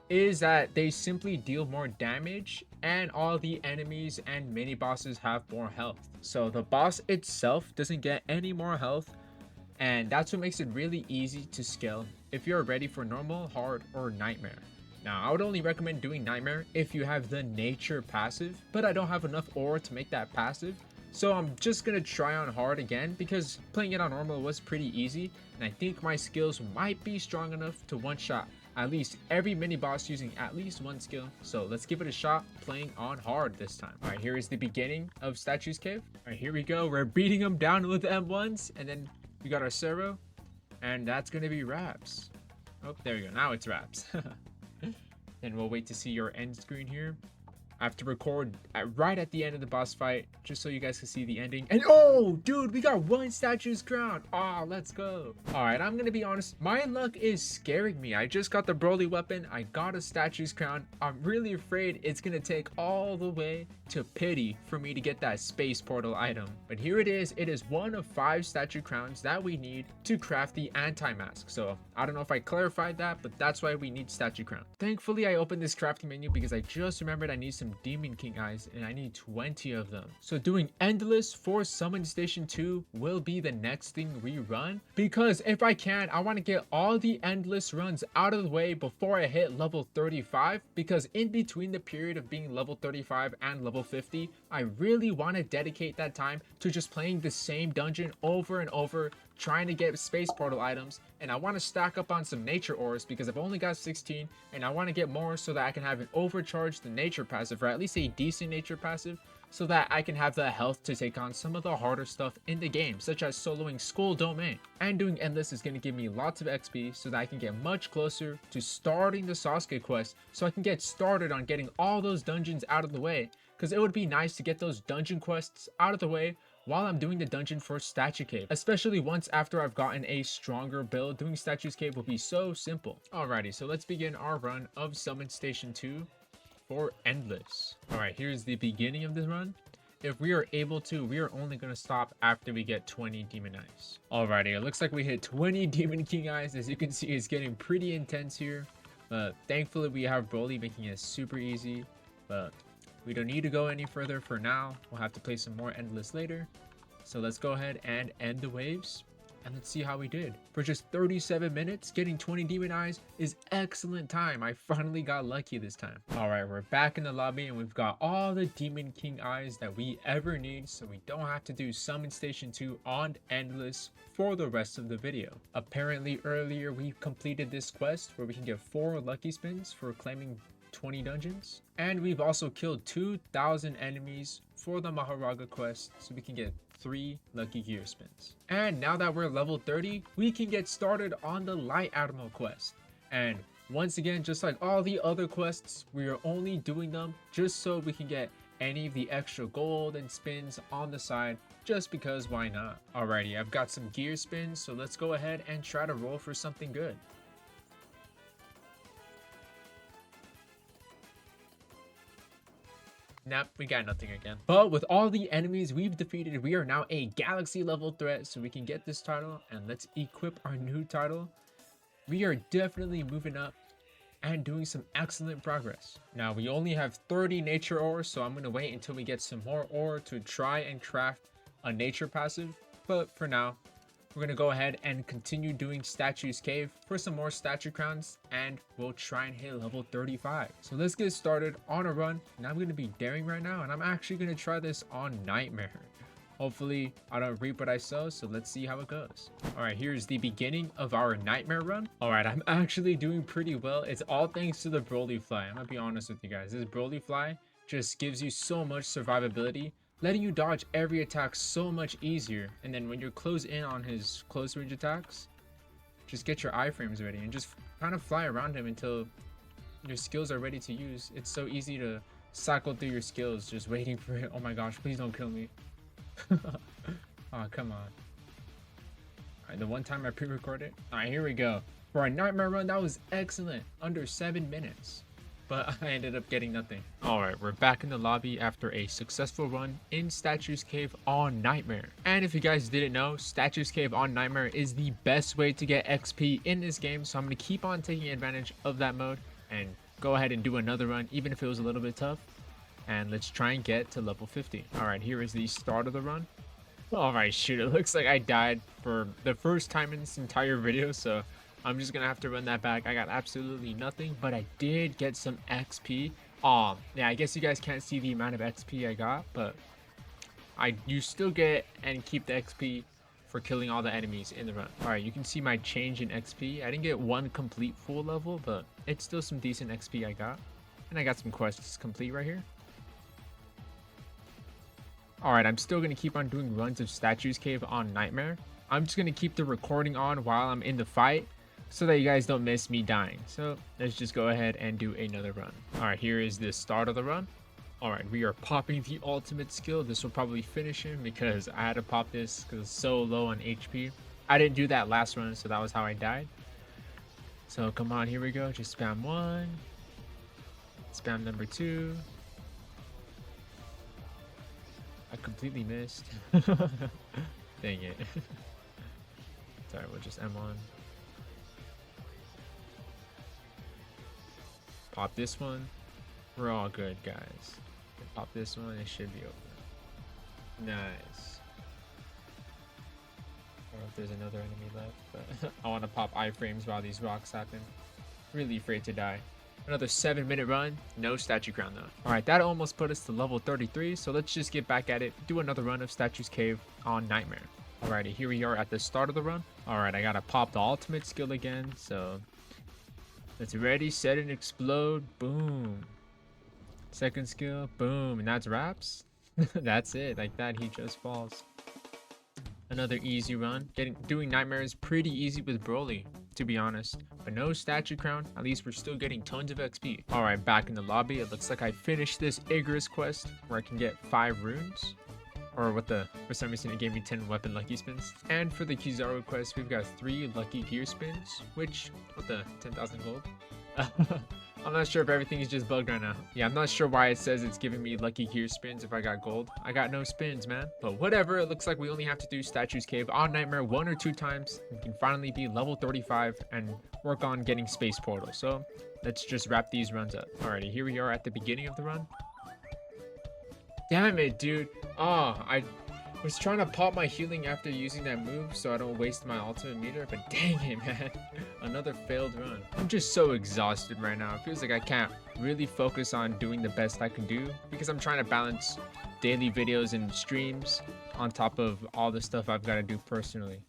is that they simply deal more damage and all the enemies and mini bosses have more health. So the boss itself doesn't get any more health, and that's what makes it really easy to scale if you're ready for normal, hard, or nightmare. Now, I would only recommend doing nightmare if you have the nature passive, but I don't have enough ore to make that passive. So I'm just gonna try on hard again because playing it on normal was pretty easy, and I think my skills might be strong enough to one-shot at least every mini boss using at least one skill. So let's give it a shot playing on hard this time. All right, here is the beginning of Statue's Cave. All right, here we go. We're beating them down with M1s, and then we got our Cerro, and that's gonna be Raps. Oh, there we go. Now it's Raps. And we'll wait to see your end screen here. I have to record right at the end of the boss fight just so you guys can see the ending. And oh, dude, we got one Statue's Crown. Ah, let's go. All right, I'm gonna be honest. My luck is scaring me. I just got the Broly weapon. I got a Statue's Crown. I'm really afraid it's gonna take all the way to Pity for me to get that space portal item. But here it is. It is one of 5 statue crowns that we need to craft the anti-mask. So I don't know if I clarified that, but that's why we need statue crown. Thankfully, I opened this crafting menu because I just remembered I need some Demon King eyes and I need 20 of them. So doing endless for Summon Station 2 will be the next thing we run, because if I can, I want to get all the endless runs out of the way before I hit level 35, because in between the period of being level 35 and level 50, I really want to dedicate that time to just playing the same dungeon over and over, trying to get space portal items, and I want to stack up on some nature ores because I've only got 16 and I want to get more so that I can have an overcharged nature passive, or at least a decent nature passive, so that I can have the health to take on some of the harder stuff in the game, such as soloing Skull Domain. And doing endless is going to give me lots of XP so that I can get much closer to starting the Sasuke quest, so I can get started on getting all those dungeons out of the way, because it would be nice to get those dungeon quests out of the way while I'm doing the dungeon for Statue Cave, especially once after I've gotten a stronger build. Doing Statue's Cave will be so simple. Alrighty, so let's begin our run of Summon Station 2 for Endless. Alright, here's the beginning of this run. If we are able to, we are only going to stop after we get 20 Demon Eyes. Alrighty, it looks like we hit 20 Demon King Eyes. As you can see, it's getting pretty intense here. But thankfully, we have Broly making it super easy. But we don't need to go any further for now. We'll have to play some more Endless later. So let's go ahead and end the waves. And let's see how we did. For just 37 minutes, getting 20 Demon Eyes is excellent time. I finally got lucky this time. Alright, we're back in the lobby and we've got all the Demon King Eyes that we ever need, so we don't have to do Summon Station 2 on Endless for the rest of the video. Apparently earlier we completed this quest where we can get 4 lucky spins for claiming 20 dungeons, and we've also killed 2,000 enemies for the Maharaga quest, so we can get 3 lucky gear spins. And now that we're level 30, we can get started on the Light Admiral quest. And once again, just like all the other quests, we are only doing them just so we can get any of the extra gold and spins on the side, just because why not? Alrighty, I've got some gear spins, so let's go ahead and try to roll for something good. Nope, we got nothing again. But with all the enemies we've defeated, we are now a galaxy level threat, so we can get this title, and let's equip our new title. We are definitely moving up and doing some excellent progress. Now we only have 30 nature ore, so I'm gonna wait until we get some more ore to try and craft a nature passive. But for now, we're gonna go ahead and continue doing Statue's Cave for some more statue crowns, and we'll try and hit level 35. So let's get started on a run. And I'm gonna be daring right now, and I'm actually gonna try this on Nightmare. Hopefully I don't reap what I sow, so let's see how it goes. Alright, here's the beginning of our Nightmare run. Alright, I'm actually doing pretty well. It's all thanks to the Broly Fly. I'm gonna be honest with you guys. This Broly Fly just gives you so much survivability, letting you dodge every attack so much easier. And then when you're close in on his close range attacks, just get your iframes ready and just kind of fly around him until your skills are ready to use. It's so easy to cycle through your skills just waiting for it. Oh my gosh, please don't kill me. Oh, come on. Alright, the one time I pre-recorded. Alright, here we go. For a nightmare run, that was excellent. Under 7 minutes. But I ended up getting nothing. Alright, we're back in the lobby after a successful run in Statue's Cave on Nightmare. And if you guys didn't know, Statue's Cave on Nightmare is the best way to get XP in this game. So I'm going to keep on taking advantage of that mode and go ahead and do another run, even if it was a little bit tough. And let's try and get to level 50. Alright, here is the start of the run. Alright, shoot, it looks like I died for the first time in this entire video, so I'm just gonna have to run that back. I got absolutely nothing, but I did get some XP. Yeah, I guess you guys can't see the amount of XP I got, but you still get and keep the XP for killing all the enemies in the run. Alright, you can see my change in XP. I didn't get one complete full level, but it's still some decent XP I got. And I got some quests complete right here. Alright, I'm still gonna keep on doing runs of Statue's Cave on Nightmare. I'm just gonna keep the recording on while I'm in the fight, so that you guys don't miss me dying. So let's just go ahead and do another run. Alright, here is the start of the run. Alright, we are popping the ultimate skill. This will probably finish him because I had to pop this because it's so low on HP. I didn't do that last run, so that was how I died. So come on, here we go. Just spam 1. Spam number 2. I completely missed. Dang it. Sorry, we'll just M1. Pop this one. We're all good, guys. Pop this one, it should be over. Nice. I don't know if there's another enemy left, but I want to pop iframes while these rocks happen. Really afraid to die. Another 7-minute run, no statue crown though. Alright, that almost put us to level 33, so let's just get back at it, do another run of Statue's Cave on Nightmare. Alrighty, here we are at the start of the run. Alright, I gotta pop the ultimate skill again, so let's ready, set, and explode. Boom. Second skill, boom, and that's wraps. That's it, like that, he just falls. Another easy run. Doing Nightmare is pretty easy with Broly, to be honest. But no statue crown, at least we're still getting tons of XP. Alright, back in the lobby. It looks like I finished this Icarus quest where I can get 5 runes. Or for some reason it gave me 10 weapon lucky spins. And for the Kizaru quest, we've got 3 lucky gear spins, which, what the, 10,000 gold? I'm not sure if everything is just bugged right now. Yeah, I'm not sure why it says it's giving me lucky gear spins if I got gold. I got no spins, man. But whatever, it looks like we only have to do Statue's Cave on Nightmare 1 or 2 times. We can finally be level 35 and work on getting space portal. So let's just wrap these runs up. Alrighty, here we are at the beginning of the run. Damn it, dude. Oh, I was trying to pop my healing after using that move so I don't waste my ultimate meter, but dang it, man. Another failed run. I'm just so exhausted right now. It feels like I can't really focus on doing the best I can do because I'm trying to balance daily videos and streams on top of all the stuff I've got to do personally.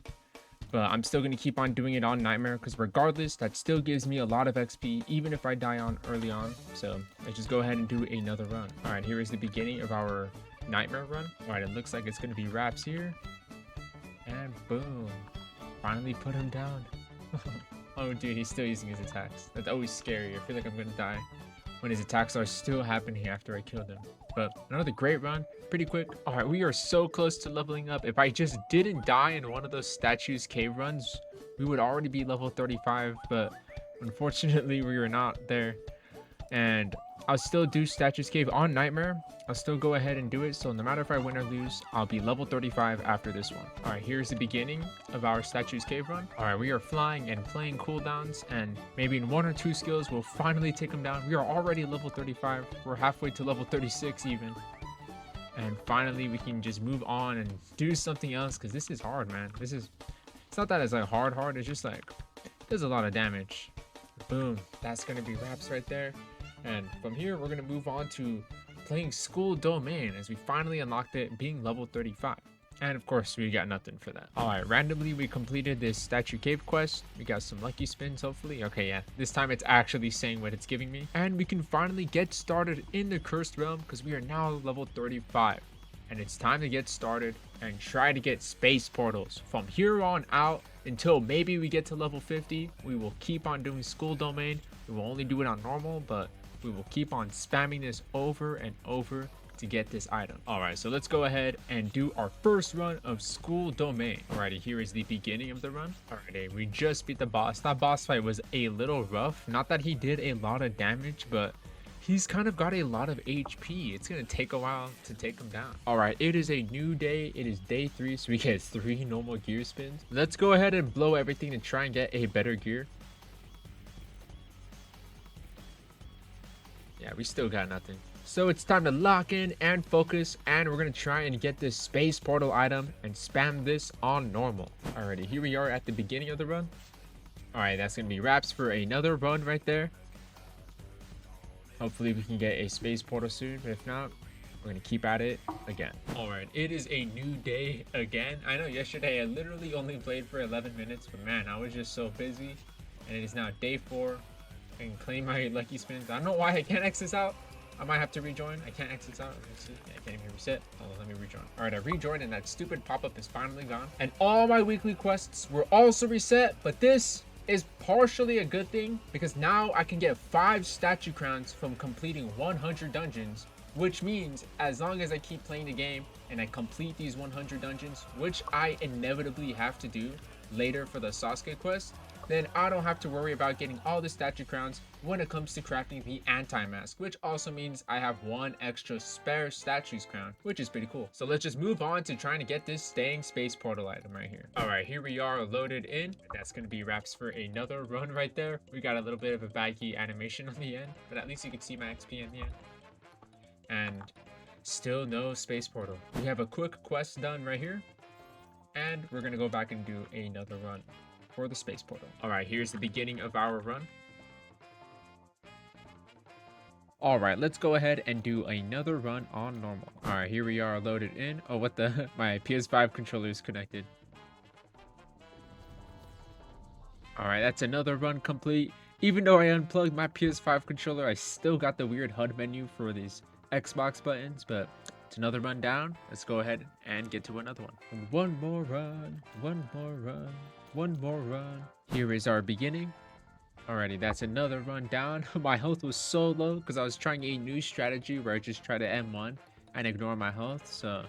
But I'm still going to keep on doing it on Nightmare because regardless, that still gives me a lot of XP even if I die on early on. So let's just go ahead and do another run. Alright, here is the beginning of our Nightmare run. Alright, it looks like it's going to be wraps here. And boom. Finally put him down. Oh dude, he's still using his attacks. That's always scary. I feel like I'm going to die when his attacks are still happening after I kill them. But another great run. Pretty quick. Alright, we are so close to leveling up. If I just didn't die in one of those Statue's Cave runs, we would already be level 35. But unfortunately, we were not there. And I'll still do Statue's Cave on Nightmare. I'll still go ahead and do it. So no matter if I win or lose, I'll be level 35 after this one. Alright, here's the beginning of our Statue's Cave run. Alright, we are flying and playing cooldowns. And maybe in 1 or 2 skills, we'll finally take them down. We are already level 35. We're halfway to level 36 even. And finally, we can just move on and do something else because this is hard, man. It's not that it's like hard. It's just like, there's a lot of damage. Boom. That's going to be wraps right there. And from here, we're going to move on to playing School Domain as we finally unlocked it being level 35. And of course, we got nothing for that. Alright, randomly we completed this Statue Cave quest. We got some lucky spins, hopefully. Okay, yeah. This time it's actually saying what it's giving me. And we can finally get started in the Cursed Realm because we are now level 35. And it's time to get started and try to get space portals. From here on out until maybe we get to level 50, we will keep on doing School Domain. We will only do it on normal, but we will keep on spamming this over and over to get this item. All right, so let's go ahead and do our first run of school domain. Alrighty, here is the beginning of the run. Alrighty, we just beat the boss. That boss fight was a little rough. Not that he did a lot of damage, but he's kind of got a lot of HP. It's gonna take a while to take him down. All right, it is a new day. It is day 3, so we get 3 normal gear spins. Let's go ahead and blow everything and try and get a better gear. Yeah, we still got nothing. So it's time to lock in and focus, and we're gonna try and get this space portal item and spam this on normal. Alrighty, here we are at the beginning of the run. All right, that's gonna be wraps for another run right there. Hopefully we can get a space portal soon, but if not, we're gonna keep at it again. All right, it is a new day again. I know yesterday I literally only played for 11 minutes, but man, I was just so busy. And it is now day 4. I can claim my lucky spins. I don't know why I can't exit out. I might have to rejoin. I can't exit out. Let me see. Yeah, I can't even reset. Hold on, let me rejoin. All right, I rejoined and that stupid pop-up is finally gone. And all my weekly quests were also reset, but this is partially a good thing because now I can get 5 statue crowns from completing 100 dungeons, which means as long as I keep playing the game and I complete these 100 dungeons, which I inevitably have to do later for the Sasuke quest, then I don't have to worry about getting all the statue crowns when it comes to crafting the anti-mask, which also means I have 1 extra spare statues crown, which is pretty cool. So let's just move on to trying to get this staying space portal item right here. All right, here we are loaded in. That's gonna be wraps for another run right there. We got a little bit of a baggy animation on the end, but at least you can see my XP in the end. And still no space portal. We have a quick quest done right here, and we're gonna go back and do another run for the space portal. All right, here's the beginning of our run. All right, let's go ahead and do another run on normal. All right, here we are loaded in. Oh, what the? My PS5 controller is connected. All right, that's another run complete. Even though I unplugged my PS5 controller, I still got the weird HUD menu for these Xbox buttons, but it's another run down. Let's go ahead and get to another one. One more run, one more run, one more run. Here is our beginning. Alrighty, that's another run down. My health was so low because I was trying a new strategy where I just try to M1 and ignore my health. So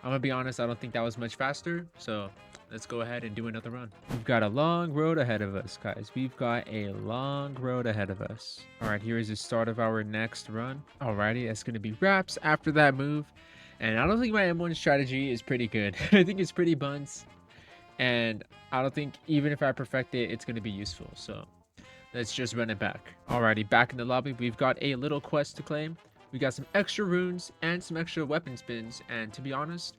I'm gonna be honest, I don't think that was much faster. So let's go ahead and do another run. We've got a long road ahead of us, guys. We've got a long road ahead of us. All right, here is the start of our next run. Alrighty, that's gonna be wraps after that move. And I don't think my M1 strategy is pretty good. I think it's pretty buns. And I don't think even if I perfect it, it's gonna be useful. So let's just run it back. Alrighty, back in the lobby, we've got a little quest to claim. We got some extra runes and some extra weapon spins. And to be honest,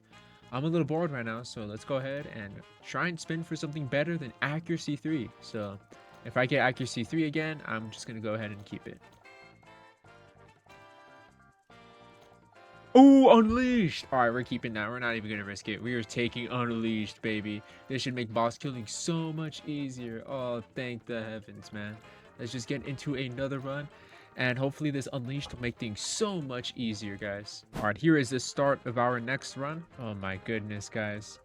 I'm a little bored right now. So let's go ahead and try and spin for something better than accuracy 3. So if I get accuracy 3 again, I'm just going to go ahead and keep it. Oh, unleashed. All right, we're keeping that. We're not even going to risk it. We are taking unleashed, baby. This should make boss killing so much easier. Oh, thank the heavens, man. Let's just get into another run. And hopefully this unleashed will make things so much easier, guys. All right, here is the start of our next run. Oh my goodness, guys.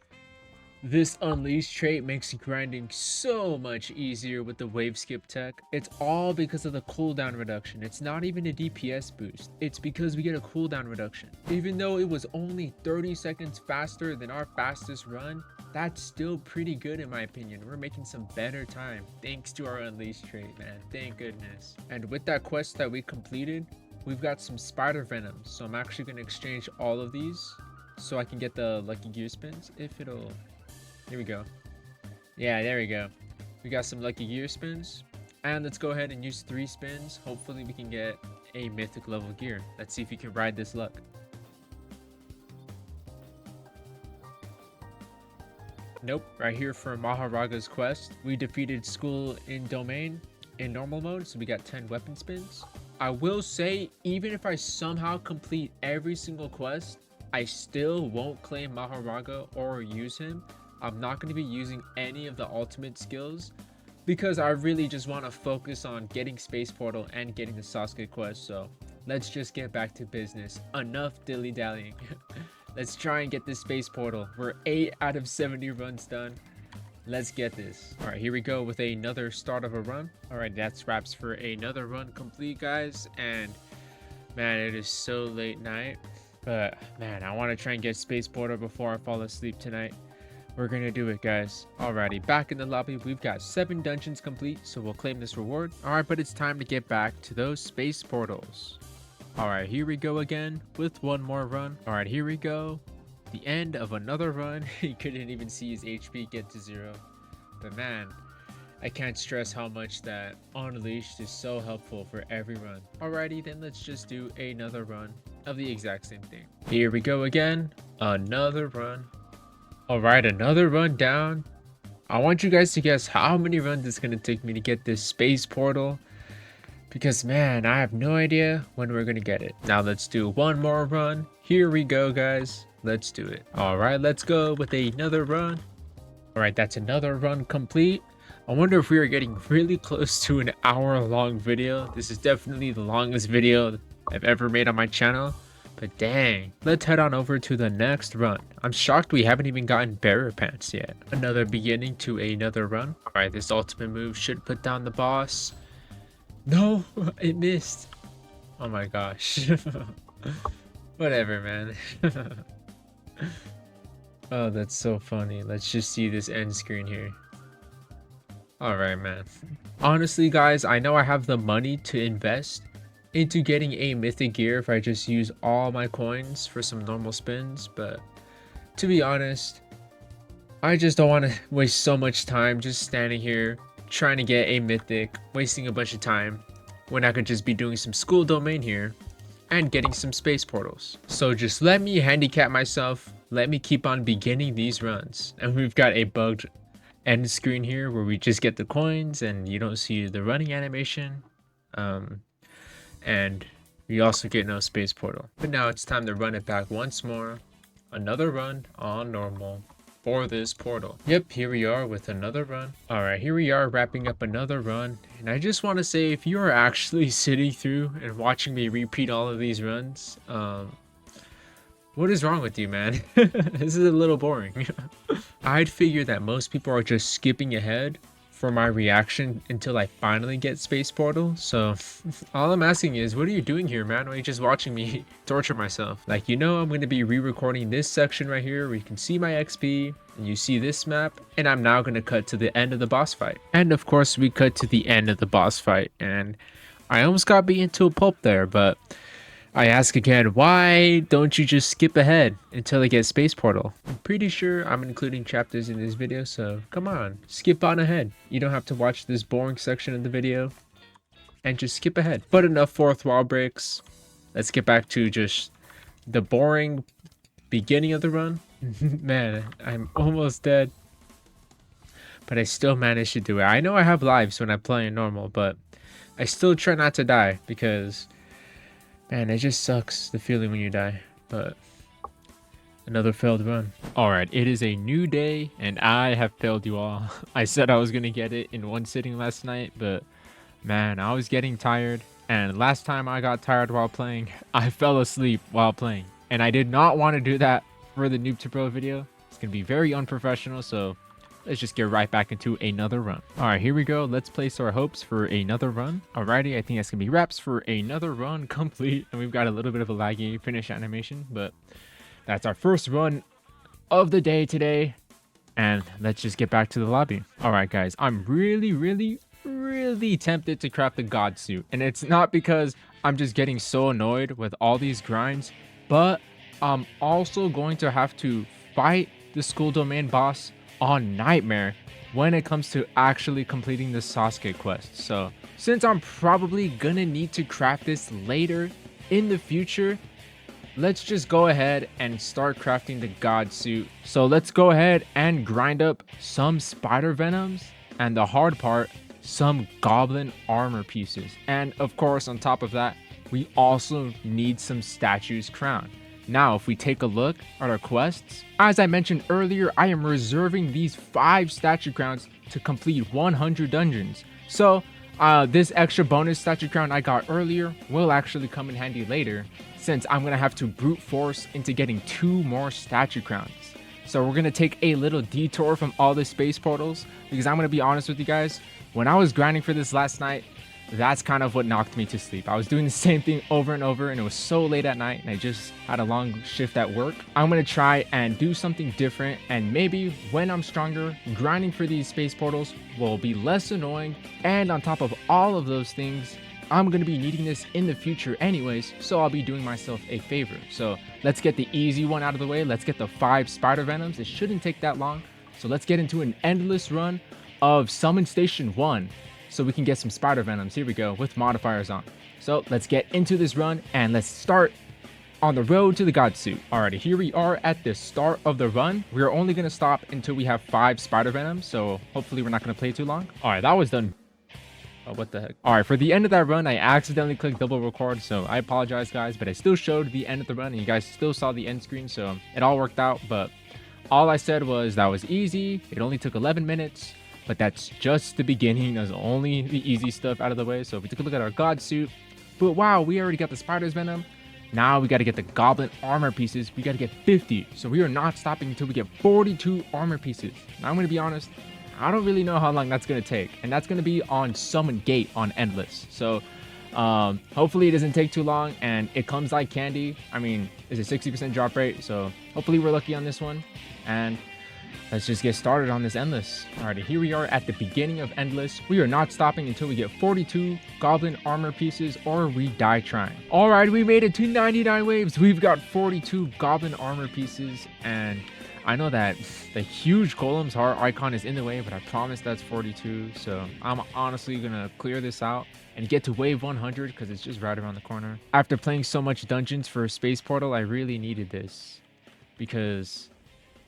This unleashed trait makes grinding so much easier with the wave skip tech. It's all because of the cooldown reduction. It's not even a DPS boost. It's because we get a cooldown reduction. Even though it was only 30 seconds faster than our fastest run, that's still pretty good in my opinion. We're making some better time thanks to our unleashed trait, man. Thank goodness. And with that quest that we completed, we've got some spider venoms. So I'm actually going to exchange all of these so I can get the lucky gear spins if it'll... Here we go. Yeah, there we go. We got some lucky gear spins. And let's go ahead and use 3 spins. Hopefully we can get a mythic level gear. Let's see if we can ride this luck. Nope. Right here for Maharaga's quest, we defeated school in domain in normal mode. So we got 10 weapon spins. I will say, even if I somehow complete every single quest, I still won't claim Maharaga or use him. I'm not going to be using any of the ultimate skills because I really just want to focus on getting Space Portal and getting the Sasuke quest. So let's just get back to business. Enough dilly-dallying. Let's try and get this Space Portal. We're 8 out of 70 runs done. Let's get this. All right, here we go with another start of a run. All right, that's wraps for another run complete, guys. And man, it is so late night. But man, I want to try and get Space Portal before I fall asleep tonight. We're gonna do it, guys. Alrighty, back in the lobby. We've got 7 dungeons complete, so we'll claim this reward. Alright, but it's time to get back to those space portals. Alright, here we go again with one more run. Alright, here we go. The end of another run. He couldn't even see his HP get to 0. But man, I can't stress how much that Unleashed is so helpful for every run. Alrighty, then let's just do another run of the exact same thing. Here we go again. Another run. Alright, another run down. I want you guys to guess how many runs it's going to take me to get this space portal. Because man, I have no idea when we're going to get it. Now let's do one more run. Here we go, guys. Let's do it. Alright, let's go with another run. Alright, that's another run complete. I wonder if we are getting really close to an hour-long video. This is definitely the longest video I've ever made on my channel. But dang, let's head on over to the next run. I'm shocked we haven't even gotten bearer pants yet. Another beginning to another run. Alright, this ultimate move should put down the boss. No, it missed. Oh my gosh. Whatever, man. Oh, that's so funny. Let's just see this end screen here. Alright, man. Honestly, guys, I know I have the money to invest into getting a mythic gear if I just use all my coins for some normal spins, but to be honest, I just don't want to waste so much time just standing here trying to get a mythic, wasting a bunch of time when I could just be doing some school domain here and getting some space portals. So just let me handicap myself, let me keep on beginning these runs. And we've got a bugged end screen here where we just get the coins and you don't see the running animation. And we also get no space portal. But now it's time to run it back once more. Another run on normal for this portal. Yep, here we are with another run. Alright, here we are wrapping up another run. And I just want to say, if you are actually sitting through and watching me repeat all of these runs, what is wrong with you, man? This is a little boring. I'd figure that most people are just skipping ahead for my reaction until I finally get space portal. So all I'm asking is, what are you doing here, man? Why are you just watching me torture myself? Like, you know, I'm going to be re-recording this section right here where you can see my XP and you see this map, and I'm now going to cut to the end of the boss fight. And of course we cut to the end of the boss fight, and I almost got beaten to a pulp there, but I ask again, why don't you just skip ahead until I get space portal? I'm pretty sure I'm including chapters in this video, so come on, skip on ahead. You don't have to watch this boring section of the video and just skip ahead. But enough fourth wall breaks. Let's get back to just the boring beginning of the run. Man, I'm almost dead, but I still managed to do it. I know I have lives when I play in normal, but I still try not to die because man, it just sucks, the feeling when you die. But another failed run. Alright, it is a new day, and I have failed you all. I said I was going to get it in one sitting last night, but man, I was getting tired. And last time I got tired while playing, I fell asleep while playing. And I did not want to do that for the Noob to Pro video. It's going to be very unprofessional, so let's just get right back into another run. Alright, here we go. Let's place our hopes for another run. Alrighty, I think that's gonna be wraps for another run complete. And we've got a little bit of a laggy finish animation, but that's our first run of the day today. And let's just get back to the lobby. Alright guys, I'm really tempted to craft the god suit. And it's not because I'm just getting so annoyed with all these grinds, but I'm also going to have to fight the school domain boss on Nightmare when it comes to actually completing the Sasuke quest. So since I'm probably gonna need to craft this later in the future, let's just go ahead and start crafting the god suit. So let's go ahead and grind up some spider venoms, and the hard part, some goblin armor pieces. And of course, on top of that, we also need some statues crown. Now, if we take a look at our quests, as I mentioned earlier, I am reserving these 5 statue crowns to complete 100 dungeons. So, this extra bonus statue crown I got earlier will actually come in handy later, since I'm going to have to brute force into getting 2 more statue crowns. So we're going to take a little detour from all the space portals, because I'm going to be honest with you guys, when I was grinding for this last night, that's kind of what knocked me to sleep. I was doing the same thing over and over, and it was so late at night, and I just had a long shift at work. I'm gonna try and do something different, and maybe when I'm stronger, grinding for these space portals will be less annoying. And on top of all of those things, I'm gonna be needing this in the future anyways, so I'll be doing myself a favor. So let's get the easy one out of the way. Let's get the 5 spider venoms. It shouldn't take that long. So let's get into an endless run of Summon Station 1 so we can get some spider venoms. Here we go, with modifiers on. So let's get into this run and let's start on the road to the god suit. Alrighty, here we are at the start of the run. We're only gonna stop until we have 5 spider venoms, so hopefully we're not gonna play too long. Alright, that was done. Oh, what the heck. Alright, for the end of that run, I accidentally clicked double record, so I apologize guys, but I still showed the end of the run and you guys still saw the end screen, so it all worked out. But all I said was that was easy. It only took 11 minutes. But that's just the beginning. That's only the easy stuff out of the way. So if we take a look at our god suit, but wow, we already got the spider's venom. Now we got to get the goblin armor pieces. We got to get 50. So we are not stopping until we get 42 armor pieces. Now I'm going to be honest, I don't really know how long that's going to take. And that's going to be on Summon Gate on Endless. So hopefully it doesn't take too long and it comes like candy. I mean, it's a 60% drop rate. So hopefully we're lucky on this one. And let's just get started on this Endless. Alrighty, here we are at the beginning of Endless. We are not stopping until we get 42 goblin armor pieces or we die trying. Alright, we made it to 99 waves. We've got 42 goblin armor pieces, and I know that the huge golem's heart icon is in the way, but I promise that's 42. So I'm honestly gonna clear this out and get to wave 100 because it's just right around the corner. After playing so much dungeons for a space portal, I really needed this because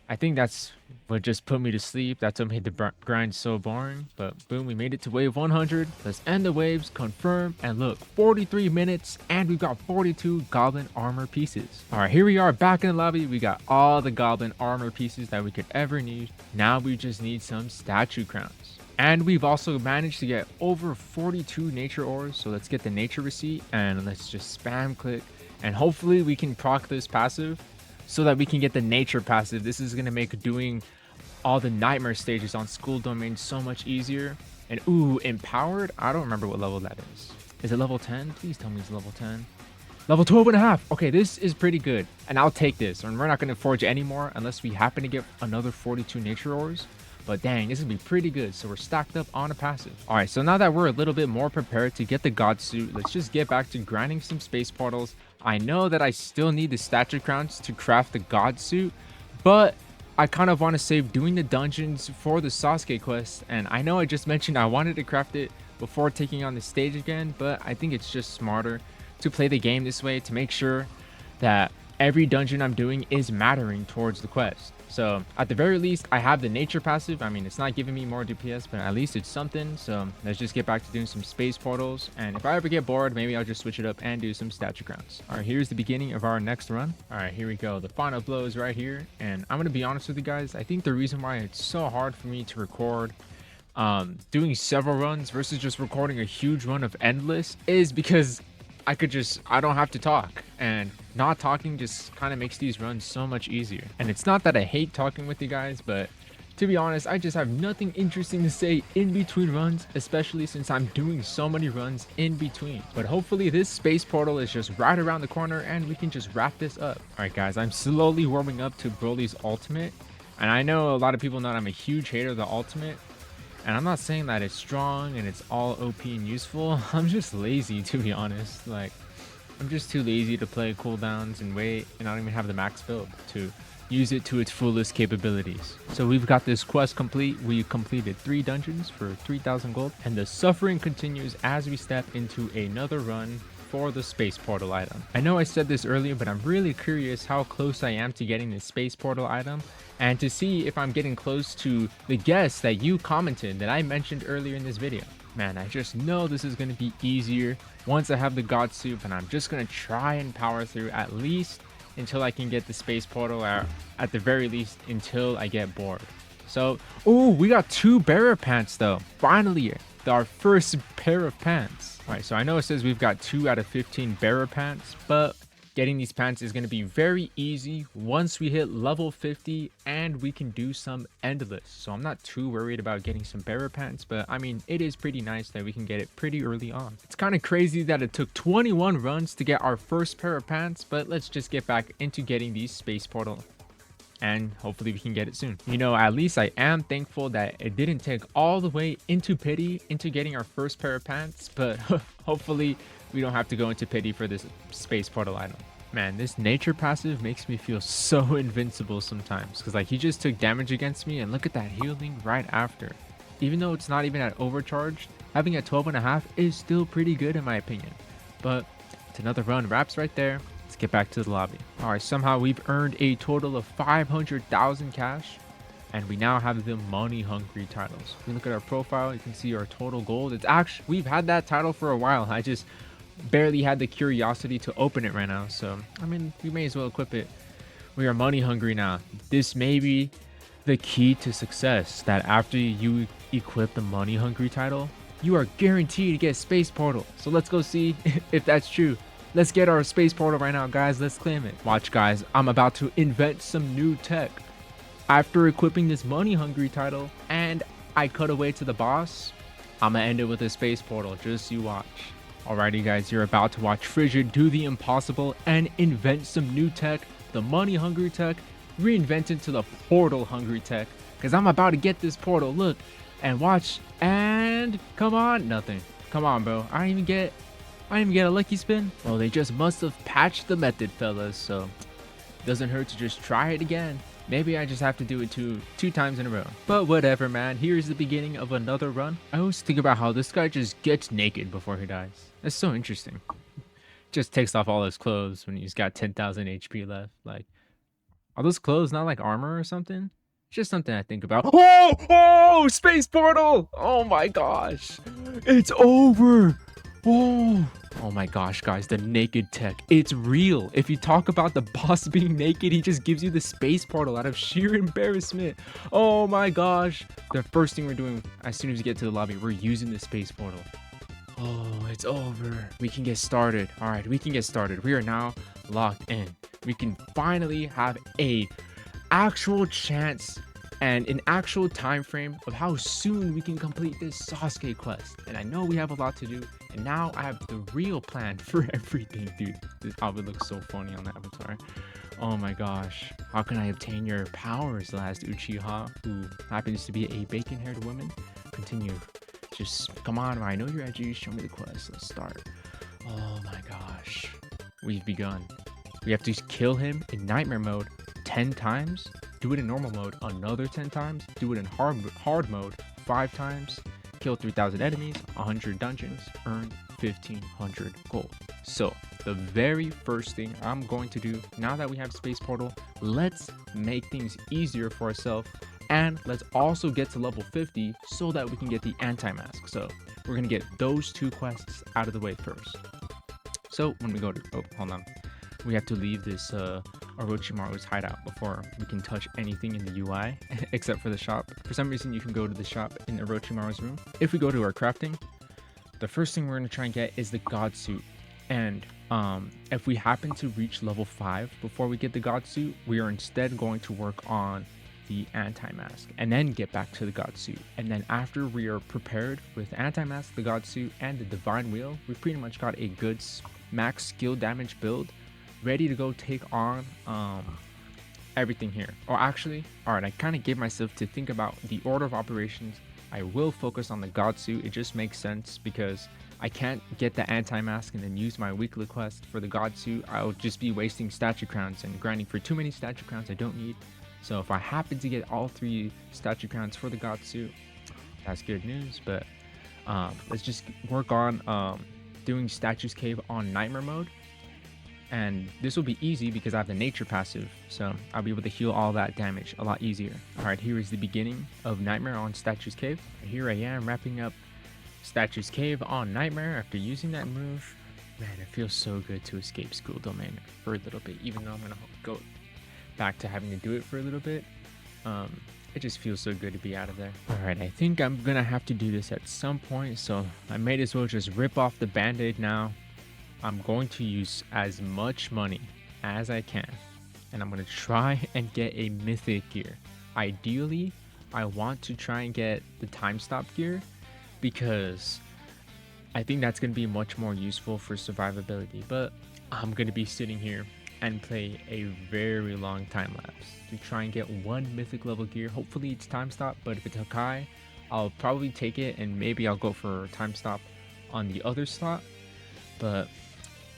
I think that's what just put me to sleep. That's what made the grind so boring. But boom, we made it to wave 100. Let's end the waves, confirm, and look, 43 minutes, and we've got 42 goblin armor pieces. All right, here we are back in the lobby. We got all the goblin armor pieces that we could ever need. Now we just need some statue crowns. And we've also managed to get over 42 nature ores. So let's get the nature receipt and let's just spam click. And hopefully we can proc this passive so that we can get the nature passive. This is going to make doing all the nightmare stages on school domain so much easier. And ooh, empowered? I don't remember what level that is. Is it level 10? Please tell me it's level 10. Level 12 and a half. Okay, this is pretty good. And I'll take this. And we're not going to forge anymore unless we happen to get another 42 nature ores. But dang, this is going to be pretty good. So we're stacked up on a passive. All right, so now that we're a little bit more prepared to get the god suit, let's just get back to grinding some space portals. I know that I still need the statue crowns to craft the god suit, but I kind of want to save doing the dungeons for the Sasuke quest. And I know I just mentioned I wanted to craft it before taking on the stage again, but I think it's just smarter to play the game this way to make sure that every dungeon I'm doing is mattering towards the quest. So at the very least, I have the nature passive. I mean, it's not giving me more DPS, but at least it's something. So let's just get back to doing some space portals. And if I ever get bored, maybe I'll just switch it up and do some statue crowns. All right, here's the beginning of our next run. All right, here we go. The final blow is right here. And I'm going to be honest with you guys. I think the reason why it's so hard for me to record doing several runs versus just recording a huge run of Endless is because I don't have to talk, and not talking just kind of makes these runs so much easier. And it's not that I hate talking with you guys, but to be honest, I just have nothing interesting to say in between runs, especially since I'm doing so many runs in between. But hopefully this space portal is just right around the corner and we can just wrap this up. All right guys, I'm slowly warming up to Broly's ultimate, and I know a lot of people know I'm a huge hater of the ultimate. And I'm not saying that it's strong and it's all OP and useful. I'm just lazy, to be honest. Like, I'm just too lazy to play cooldowns and wait, and I don't even have the max build to use it to its fullest capabilities. So we've got this quest complete. We completed 3 dungeons for 3,000 gold, and the suffering continues as we step into another run for the space portal item. I know I said this earlier, but I'm really curious how close I am to getting the space portal item, and to see if I'm getting close to the guess that you commented that I mentioned earlier in this video. Man, I just know this is going to be easier once I have the god suit, and I'm just going to try and power through at least until I can get the space portal, or at the very least until I get bored. So, oh, we got 2 bearer pants though. Finally, our first pair of pants. All right, so I know it says we've got 2 out of 15 bearer pants, but getting these pants is going to be very easy once we hit level 50 and we can do some endless. So I'm not too worried about getting some bearer pants, but I mean, it is pretty nice that we can get it pretty early on. It's kind of crazy that it took 21 runs to get our first pair of pants, but let's just get back into getting these space portal, and hopefully we can get it soon. You know, at least I am thankful that it didn't take all the way into pity into getting our first pair of pants, but hopefully we don't have to go into pity for this space portal item. Man, this nature passive makes me feel so invincible sometimes, because like he just took damage against me and look at that healing right after. Even though it's not even at overcharge, having a 12.5 is still pretty good in my opinion. But it's another run wraps right there. Let's get back to the lobby. All right, somehow we've earned a total of 500,000 cash, and we now have the money hungry titles. If we look at our profile, you can see our total gold. It's actually, we've had that title for a while. I just barely had the curiosity to open it right now. So, I mean, we may as well equip it. We are money hungry now. This may be the key to success, that after you equip the money hungry title, you are guaranteed to get space portal. So let's go see if that's true. Let's get our space portal right now, guys. Let's claim it. Watch, guys. I'm about to invent some new tech. After equipping this money hungry title and I cut away to the boss, I'm gonna end it with a space portal. Just you watch. Alrighty, guys. You're about to watch Frigid do the impossible and invent some new tech. The money hungry tech reinvent into the portal hungry tech. Because I'm about to get this portal. Look. And watch. And come on. Nothing. Come on, bro. I didn't even get a lucky spin. Well, they just must have patched the method, fellas, so it doesn't hurt to just try it again. Maybe I just have to do it two times in a row. But whatever, man. Here's the beginning of another run. I always think about how this guy just gets naked before he dies. That's so interesting. Just takes off all his clothes when he's got 10,000 HP left. Like, are those clothes not like armor or something? Just something I think about. Oh, space portal! Oh my gosh. It's over. Oh my gosh, guys, the naked tech, it's real. If you talk about the boss being naked, he just gives you the space portal out of sheer embarrassment. Oh my gosh. The first thing we're doing as soon as we get to the lobby, we're using the space portal. Oh, it's over. We can get started. All right, we can get started. We are now locked in. We can finally have a actual chance and an actual time frame of how soon we can complete this Sasuke quest. And I know we have a lot to do, and now I have the real plan for everything, dude. This outfit looks so funny on the avatar. Oh my gosh. How can I obtain your powers, last Uchiha, who happens to be a bacon-haired woman? Continue. Just come on, I know you're edgy. Show me the quest. Let's start. Oh my gosh. We've begun. We have to kill him in nightmare mode 10 times. Do it in normal mode another 10 times. Do it in hard mode 5 times. Kill 3,000 enemies, 100 dungeons, earn 1,500 gold. So the very first thing I'm going to do now that we have space portal, let's make things easier for ourselves, and let's also get to level 50 so that we can get the anti-mask. So we're gonna get those 2 quests out of the way first. So when we go to, oh, hold on. We have to leave this Orochimaru's hideout before we can touch anything in the UI except for the shop. For some reason, you can go to the shop in Orochimaru's room. If we go to our crafting, the first thing we're going to try and get is the god suit. And if we happen to reach level 5 before we get the god suit, we are instead going to work on the anti-mask and then get back to the god suit. And then after we are prepared with anti-mask, the god suit, and the divine wheel, we've pretty much got a good max skill damage build ready to go take on everything here. Or actually, all right, I kind of gave myself to think about the order of operations. I will focus on the god suit. It just makes sense because I can't get the anti-mask and then use my weekly quest for the god suit. I'll just be wasting statue crowns and grinding for too many statue crowns I don't need. So if I happen to get all 3 statue crowns for the god suit, that's good news. But let's just work on doing Statue's Cave on nightmare mode. And this will be easy because I have the nature passive, so I'll be able to heal all that damage a lot easier. All right, here is the beginning of Nightmare on Statue's Cave. Here I am wrapping up Statue's Cave on Nightmare after using that move. Man, it feels so good to escape school domain for a little bit, even though I'm gonna go back to having to do it for a little bit. It just feels so good to be out of there. All right, I think I'm gonna have to do this at some point, so I might as well just rip off the band-aid now. I'm going to use as much money as I can, and I'm going to try and get a mythic gear. Ideally, I want to try and get the time stop gear because I think that's going to be much more useful for survivability, but I'm going to be sitting here and play a very long time lapse to try and get one mythic level gear. Hopefully it's time stop, but if it's Hakai, I'll probably take it and maybe I'll go for time stop on the other slot, but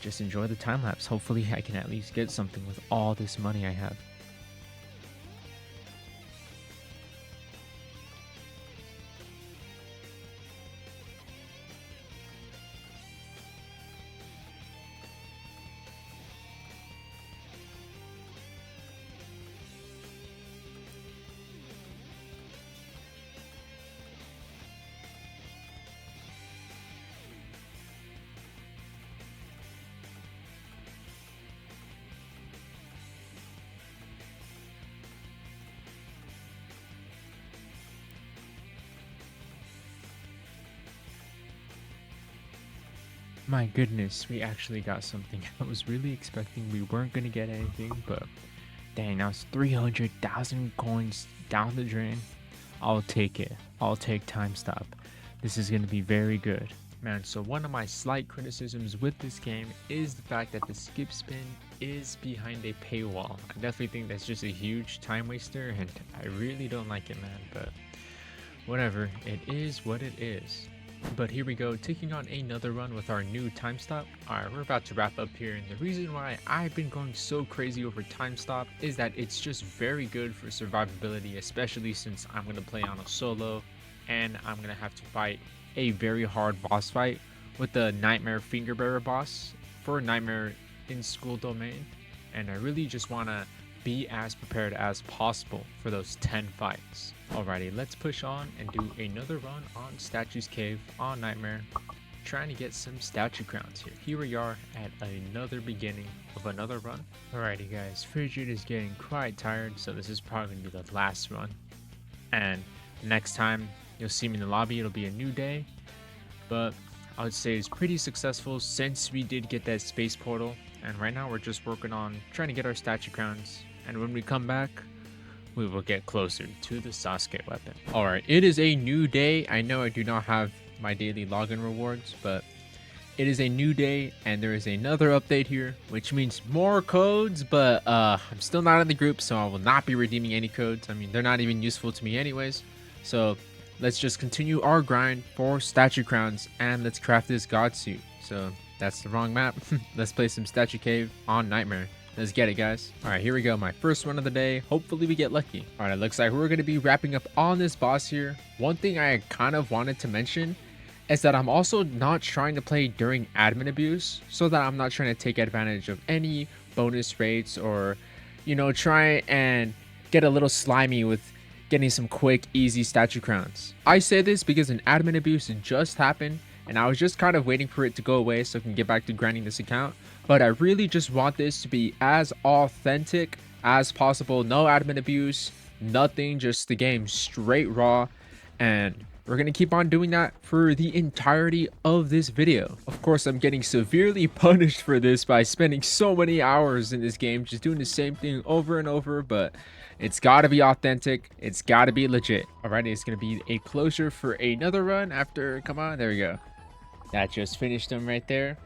just enjoy the time lapse. Hopefully I can at least get something with all this money I have. My goodness, we actually got something. I was really expecting we weren't going to get anything, but dang, now it's 300,000 coins down the drain. I'll take it. I'll take time stop. This is going to be very good. Man, so one of my slight criticisms with this game is the fact that the skip spin is behind a paywall. I definitely think that's just a huge time waster, and I really don't like it, man, but whatever. It is what it is. But here we go, taking on another run with our new time stop. Alright, we're about to wrap up here, and the reason why I've been going so crazy over time stop is that it's just very good for survivability, especially since I'm going to play on a solo and I'm going to have to fight a very hard boss fight with the Nightmare Finger Bearer boss for Nightmare in School Domain, and I really just want to be as prepared as possible for those 10 fights. Alrighty, let's push on and do another run on Statue's Cave on Nightmare, trying to get some statue crowns here. Here we are at another beginning of another run. Alrighty guys, Frigid is getting quite tired, so this is probably going to be the last run. And next time you'll see me in the lobby, it'll be a new day. But I would say it's pretty successful since we did get that space portal. And right now we're just working on trying to get our statue crowns. And when we come back, we will get closer to the Sasuke weapon. Alright, it is a new day. I know I do not have my daily login rewards, but it is a new day and there is another update here, which means more codes, but I'm still not in the group, so I will not be redeeming any codes. I mean, they're not even useful to me anyways. So let's just continue our grind for statue crowns and let's craft this god suit. So that's the wrong map. Let's play some Statue Cave on Nightmare. Let's get it, guys. All right, here we go. My first run of the day. Hopefully we get lucky. All right, it looks like we're going to be wrapping up on this boss here. One thing I kind of wanted to mention is that I'm also not trying to play during admin abuse, so that I'm not trying to take advantage of any bonus rates or, you know, try and get a little slimy with getting some quick, easy statue crowns. I say this because an admin abuse just happened, and I was just kind of waiting for it to go away so I can get back to grinding this account. But I really just want this to be as authentic as possible. No admin abuse, nothing, just the game straight raw. And we're going to keep on doing that for the entirety of this video. Of course, I'm getting severely punished for this by spending so many hours in this game, just doing the same thing over and over. But it's got to be authentic. It's got to be legit. Alrighty, it's going to be a closure for another run after, come on, there we go. That just finished them right there.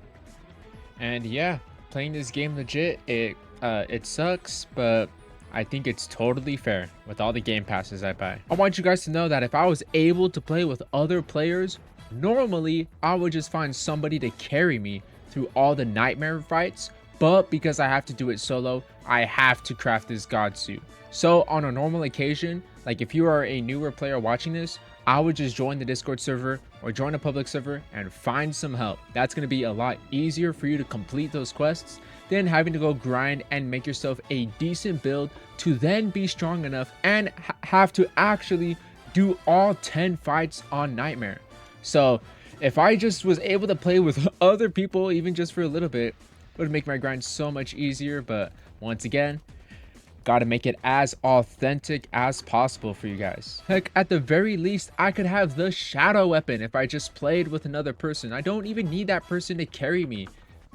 And yeah, playing this game legit, it sucks, but I think it's totally fair with all the game passes I buy. I want you guys to know that if I was able to play with other players, normally I would just find somebody to carry me through all the nightmare fights, but because I have to do it solo, I have to craft this god suit. So on a normal occasion, like if you are a newer player watching this, I would just join the Discord server or join a public server and find some help. That's going to be a lot easier for you to complete those quests than having to go grind and make yourself a decent build to then be strong enough and have to actually do all 10 fights on Nightmare. So if I just was able to play with other people, even just for a little bit, it would make my grind so much easier. But once again, got to make it as authentic as possible for you guys. Heck, at the very least, I could have the shadow weapon if I just played with another person. I don't even need that person to carry me.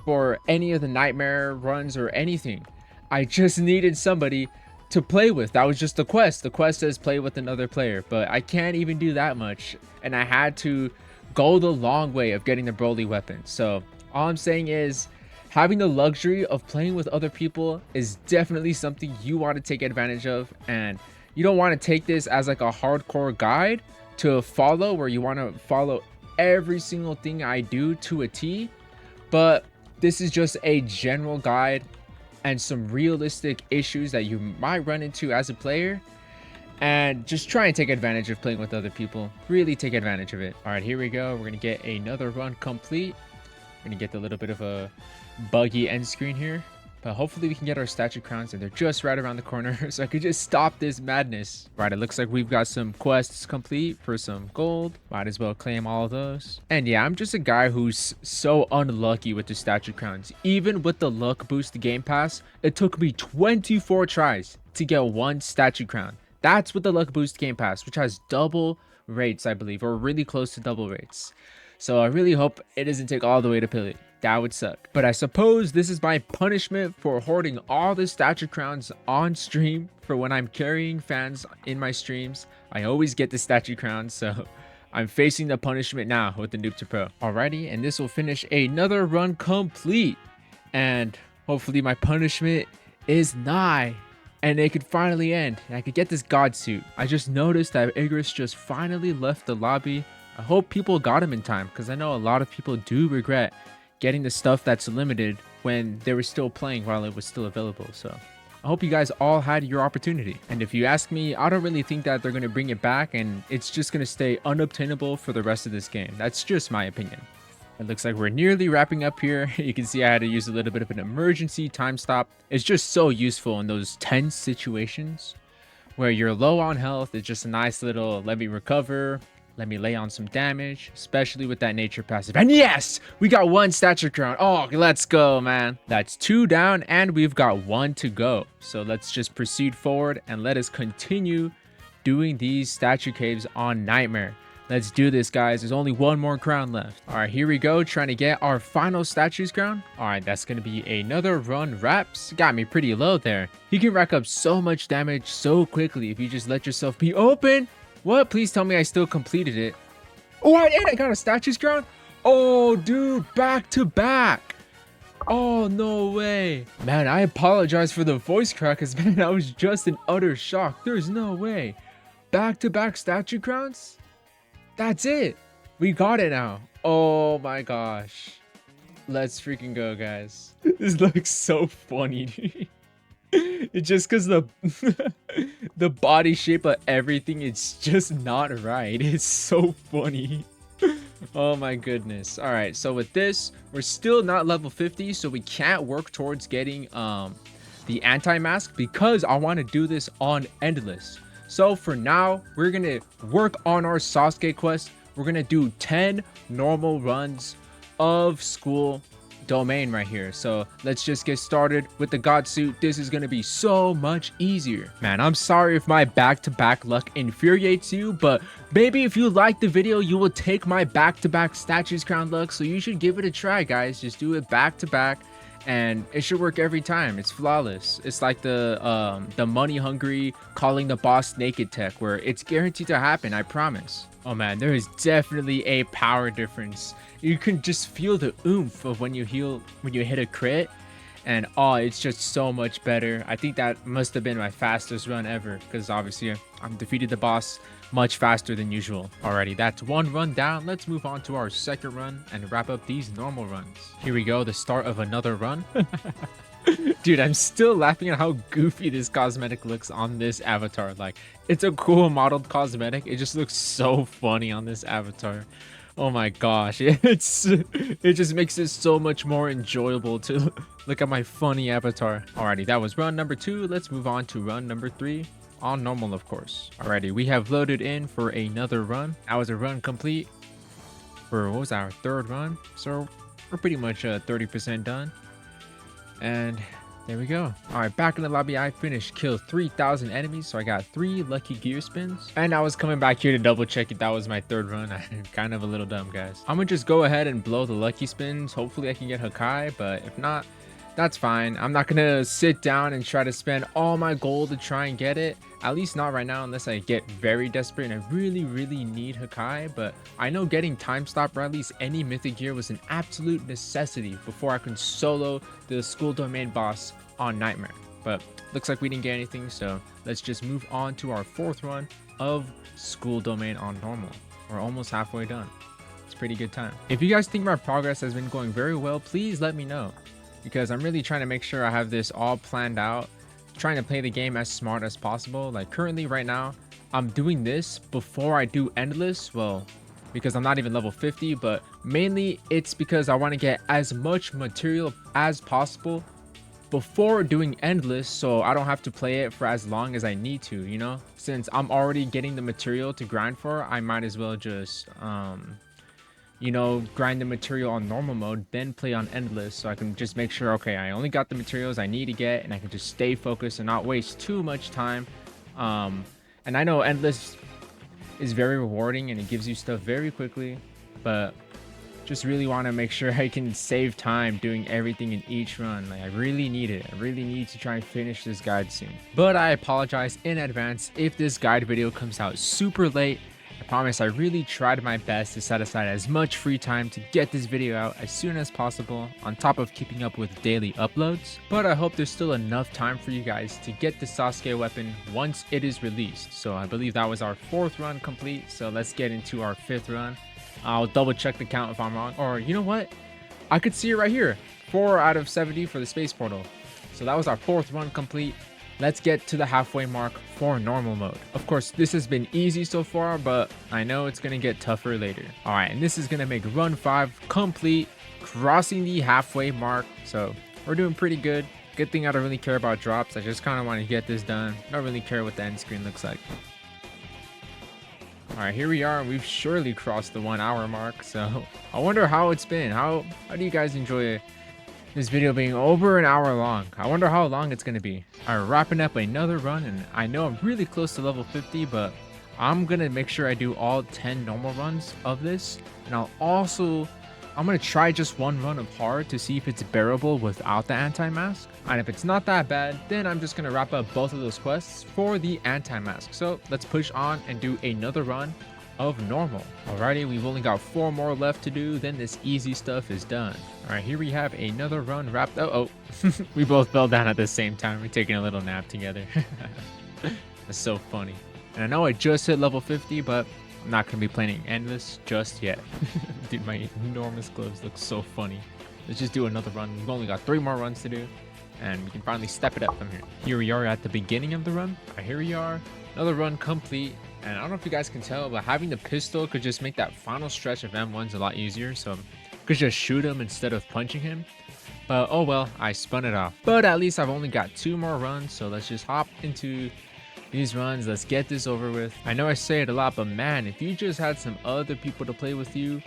for any of the nightmare runs or anything. I just needed somebody to play with. That was just the quest. The quest says play with another player, but I can't even do that much. And I had to go the long way of getting the Broly weapon. So all I'm saying is having the luxury of playing with other people is definitely something you want to take advantage of. And you don't want to take this as like a hardcore guide to follow where you want to follow every single thing I do to a T. But this is just a general guide and some realistic issues that you might run into as a player, and just try and take advantage of playing with other people. Really take advantage of it. All right, here we go. We're gonna get another run complete. We're gonna get a little bit of a buggy end screen here, but hopefully we can get our statue crowns, and they're just right around the corner so I could just stop this madness. Right, it looks like we've got some quests complete for some gold. Might as well claim all of those. And yeah, I'm just a guy who's so unlucky with the statue crowns. Even with the luck boost game pass, it took me 24 tries to get one statue crown. That's with the luck boost game pass, which has double rates, I believe, or really close to double rates. So I really hope it doesn't take all the way to Pili. That would suck. But I suppose this is my punishment for hoarding all the statue crowns on stream. For when I'm carrying fans in my streams, I always get the statue crowns. So I'm facing the punishment now with the Noob to Pro. Alrighty, and this will finish another run complete. And hopefully my punishment is nigh, and it could finally end, and I could get this god suit. I just noticed that Igris just finally left the lobby. I hope people got him in time, because I know a lot of people do regret getting the stuff that's limited when they were still playing while it was still available. So I hope you guys all had your opportunity. And if you ask me, I don't really think that they're going to bring it back, and it's just going to stay unobtainable for the rest of this game. That's just my opinion. It looks like we're nearly wrapping up here. You can see I had to use a little bit of an emergency time stop. It's just so useful in those tense situations where you're low on health. It's just a nice little let me recover, let me lay on some damage, especially with that nature passive. And yes, we got one statue crown. Oh, let's go, man. That's 2 down, and we've got 1 to go. So let's just proceed forward and let us continue doing these statue caves on Nightmare. Let's do this, guys. There's only 1 more crown left. All right, here we go, trying to get our final statues crown. All right, that's going to be another run. Wraps got me pretty low there. You can rack up so much damage so quickly if you just let yourself be open. What? Please tell me I still completed it. Oh, I got a statues crown. Oh, dude, back to back. Oh, no way. Man, I apologize for the voice crack, because, man, I was just in utter shock. There's no way. Back to back statue crowns? That's it. We got it now. Oh my gosh. Let's freaking go, guys. This looks so funny. It's just because the body shape of everything, it's just not right. It's so funny. Oh my goodness. All right, so with this, we're still not level 50, so we can't work towards getting the anti-mask, because I want to do this on endless. So for now, we're gonna work on our Sasuke quest. We're gonna do 10 normal runs of school domain right here. So let's just get started with the god suit. This is gonna be so much easier. Man, I'm sorry if my back-to-back luck infuriates you, but maybe if you like the video, you will take my back-to-back statues crown luck. So you should give it a try, guys. Just do it back-to-back, and it should work every time. It's flawless. It's like the money hungry calling the boss naked tech, where it's guaranteed to happen, I promise. Oh man, there is definitely a power difference. You can just feel the oomph of when you hit a crit, and oh, it's just so much better. I think that must have been my fastest run ever, because obviously I'm defeated the boss much faster than usual. Alrighty, that's 1 run down. Let's move on to our second run and wrap up these normal runs. Here we go, the start of another run. Dude, I'm still laughing at how goofy this cosmetic looks on this avatar. Like, it's a cool modeled cosmetic. It just looks so funny on this avatar. Oh my gosh, it just makes it so much more enjoyable to look at my funny avatar. Alrighty, that was run number 2. Let's move on to run number 3. On normal, of course. Alrighty, we have loaded in for another run. That was a run complete for, what was our 3rd run? So we're pretty much 30% done. And There we go. All right, back in the lobby, I finished kill 3,000 enemies, so I got 3 lucky gear spins. And I was coming back here to double check if that was my 3rd run. I'm kind of a little dumb, guys. I'm gonna just go ahead and blow the lucky spins. Hopefully I can get Hakai, but if not, that's fine. I'm not gonna sit down and try to spend all my gold to try and get it. At least not right now, unless I get very desperate and I really need Hakai. But I know getting time stop or at least any mythic gear was an absolute necessity before I can solo the school domain boss on Nightmare. But looks like we didn't get anything, so let's just move on to our 4th run of school domain on normal. We're almost halfway done. It's a pretty good time. If you guys think my progress has been going very well, please let me know, because I'm really trying to make sure I have this all planned out, trying to play the game as smart as possible. Like currently right now, I'm doing this before I do endless. Well, because I'm not even level 50, but mainly it's because I want to get as much material as possible before doing endless, so I don't have to play it for as long as I need to, you know. Since I'm already getting the material to grind for, I might as well just you know, grind the material on normal mode, then play on endless, so I can just make sure, okay, I only got the materials I need to get, and I can just stay focused and not waste too much time. And I know endless is very rewarding and it gives you stuff very quickly, but just really want to make sure I can save time doing everything in each run. Like I really need it. I really need to try and finish this guide soon. But I apologize in advance if this guide video comes out super late. I promise I really tried my best to set aside as much free time to get this video out as soon as possible, on top of keeping up with daily uploads. But I hope there's still enough time for you guys to get the Sasuke weapon once it is released. So I believe that was our 4th run complete, so let's get into our 5th run. I'll double check the count if I'm wrong, or you know what? I could see it right here. 4 out of 70 for the space portal. So that was our 4th run complete. Let's get to the halfway mark for normal mode. Of course, this has been easy so far, but I know it's gonna get tougher later. All right, and this is gonna make run 5 complete, crossing the halfway mark. So we're doing pretty good. Good thing I don't really care about drops. I just kind of want to get this done. Don't really care what the end screen looks like. All right, here we are. We've surely crossed the 1 hour mark. So I wonder how it's been. How do you guys enjoy this video being over an hour long? I wonder how long it's going to be. All right, wrapping up another run. And I know I'm really close to level 50, but I'm going to make sure I do all 10 normal runs of this. And I'm going to try just 1 run of hard to see if it's bearable without the anti-mask. And if it's not that bad, then I'm just going to wrap up both of those quests for the anti-mask. So let's push on and do another run of normal. Alrighty, we've only got 4 more left to do, then this easy stuff is done. Alright, here we have another run wrapped. Oh, we both fell down at the same time. We're taking a little nap together. That's so funny. And I know I just hit level 50, but I'm not going to be playing endless just yet. Dude, my enormous gloves look so funny. Let's just do another run. We've only got 3 more runs to do, and we can finally step it up from here. Here we are at the beginning of the run. Right, here we are. Another run complete. And I don't know if you guys can tell, but having the pistol could just make that final stretch of M1s a lot easier. So I could just shoot him instead of punching him. But oh well, I spun it off. But at least I've only got 2 more runs. So let's just hop into these runs. Let's get this over with. I know I say it a lot, but man, if you just had some other people to play with you,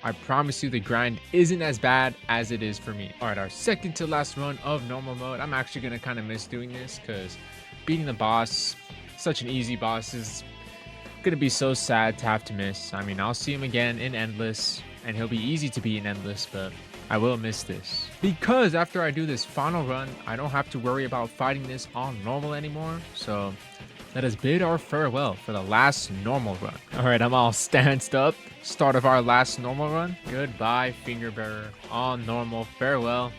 I promise you the grind isn't as bad as it is for me. All right, our second to last run of normal mode. I'm actually going to kind of miss doing this because beating the boss, such an easy boss, is going to be so sad to have to miss. I mean, I'll see him again in endless and he'll be easy to beat in endless, but I will miss this because after I do this final run, I don't have to worry about fighting this on normal anymore. So let us bid our farewell for the last normal run. All right, I'm all stanced up. Start of our last normal run. Goodbye, finger bearer. On normal, farewell.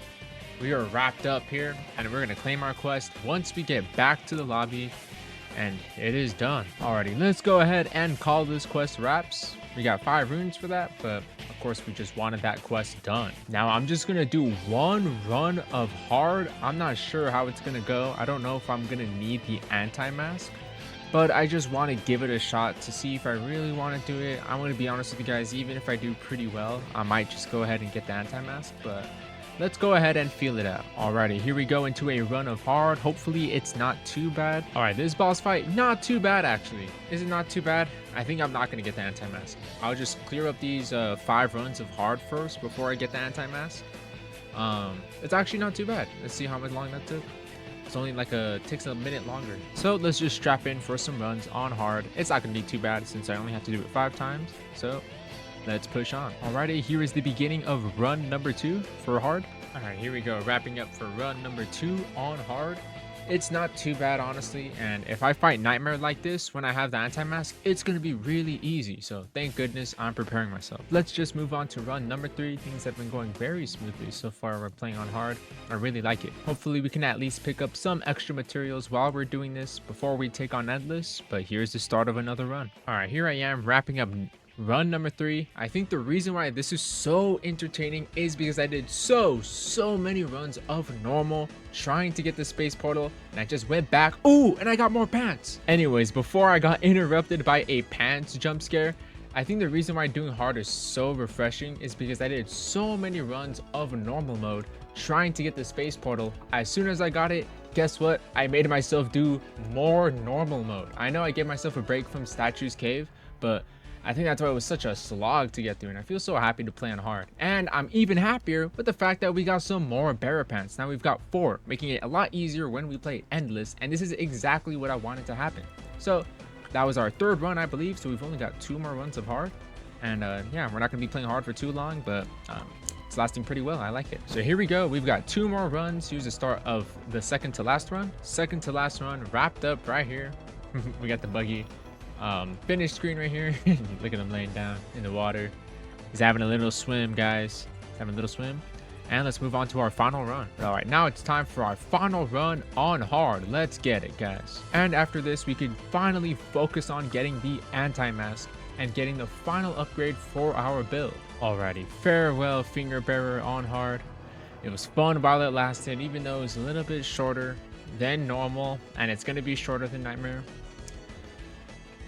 We are wrapped up here, and we're gonna claim our quest once we get back to the lobby, and it is done. Alrighty, let's go ahead and call this quest wraps. We got 5 runes for that, but of course we just wanted that quest done. Now I'm just gonna do 1 run of hard. I'm not sure how it's gonna go. I don't know if I'm gonna need the anti-mask, but I just want to give it a shot to see if I really want to do it. I'm going to be honest with you guys, even if I do pretty well, I might just go ahead and get the anti-mask, but let's go ahead and feel it out. Alrighty, here we go into a run of hard. Hopefully it's not too bad. Alright, this boss fight, not too bad actually. Is it not too bad? I think I'm not going to get the anti-mask. I'll just clear up these 5 runs of hard first before I get the anti-mask. It's actually not too bad. Let's see how much long that took. It's only like takes a minute longer. So let's just strap in for some runs on hard. It's not gonna be too bad since I only have to do it 5 times. So let's push on. Alrighty, here is the beginning of run number 2 for hard. Alright, here we go. Wrapping up for run number 2 on hard. It's not too bad, honestly, and if I fight Nightmare like this when I have the anti-mask, it's going to be really easy, so thank goodness I'm preparing myself. Let's just move on to run number 3. Things have been going very smoothly so far. We're playing on hard. I really like it. Hopefully we can at least pick up some extra materials while we're doing this before we take on Endless, but here's the start of another run. Alright, here I am wrapping up run number 3. I think the reason why this is so entertaining is because I did so many runs of normal trying to get the space portal, and I just went back. Ooh, and I got more pants. Anyways, before I got interrupted by a pants jump scare, I think the reason why doing hard is so refreshing is because I did so many runs of normal mode trying to get the space portal. As soon as I got it, guess what? I made myself do more normal mode. I know I gave myself a break from Statue's Cave, but I think that's why it was such a slog to get through, and I feel so happy to play on hard. And I'm even happier with the fact that we got some more bearer pants. Now we've got 4, making it a lot easier when we play Endless, and this is exactly what I wanted to happen. So that was our 3rd run, I believe, so we've only got 2 more runs of hard. And yeah, we're not going to be playing hard for too long, but it's lasting pretty well. I like it. So here we go. We've got 2 more runs. Here's the start of the second to last run wrapped up right here. We got the buggy finish screen right here. Look at him laying down in the water. He's having a little swim, guys. Having a little swim. And let's move on to our final run. All right, now it's time for our final run on hard. Let's get it, guys. And after this, we can finally focus on getting the anti-mask and getting the final upgrade for our build. Alrighty, farewell finger bearer on hard. It was fun while it lasted, even though it was a little bit shorter than normal, and it's gonna be shorter than Nightmare.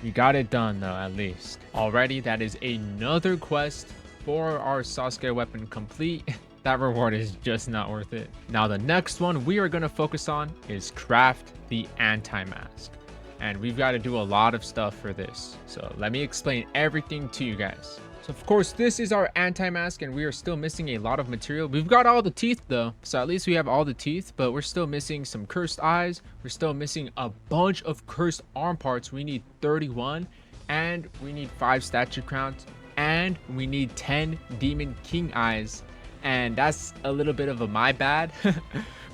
You got it done though, at least. Alrighty, that is another quest for our Sasuke weapon complete. That reward is just not worth it. Now the next one we are going to focus on is craft the anti-mask. And we've got to do a lot of stuff for this. So let me explain everything to you guys. So of course this is our anti-mask, and we are still missing a lot of material. We've got all the teeth though, so at least we have all the teeth, but we're still missing some cursed eyes. We're still missing a bunch of cursed arm parts. We need 31, and we need 5 statue crowns, and we need 10 demon king eyes. And that's a little bit of a my bad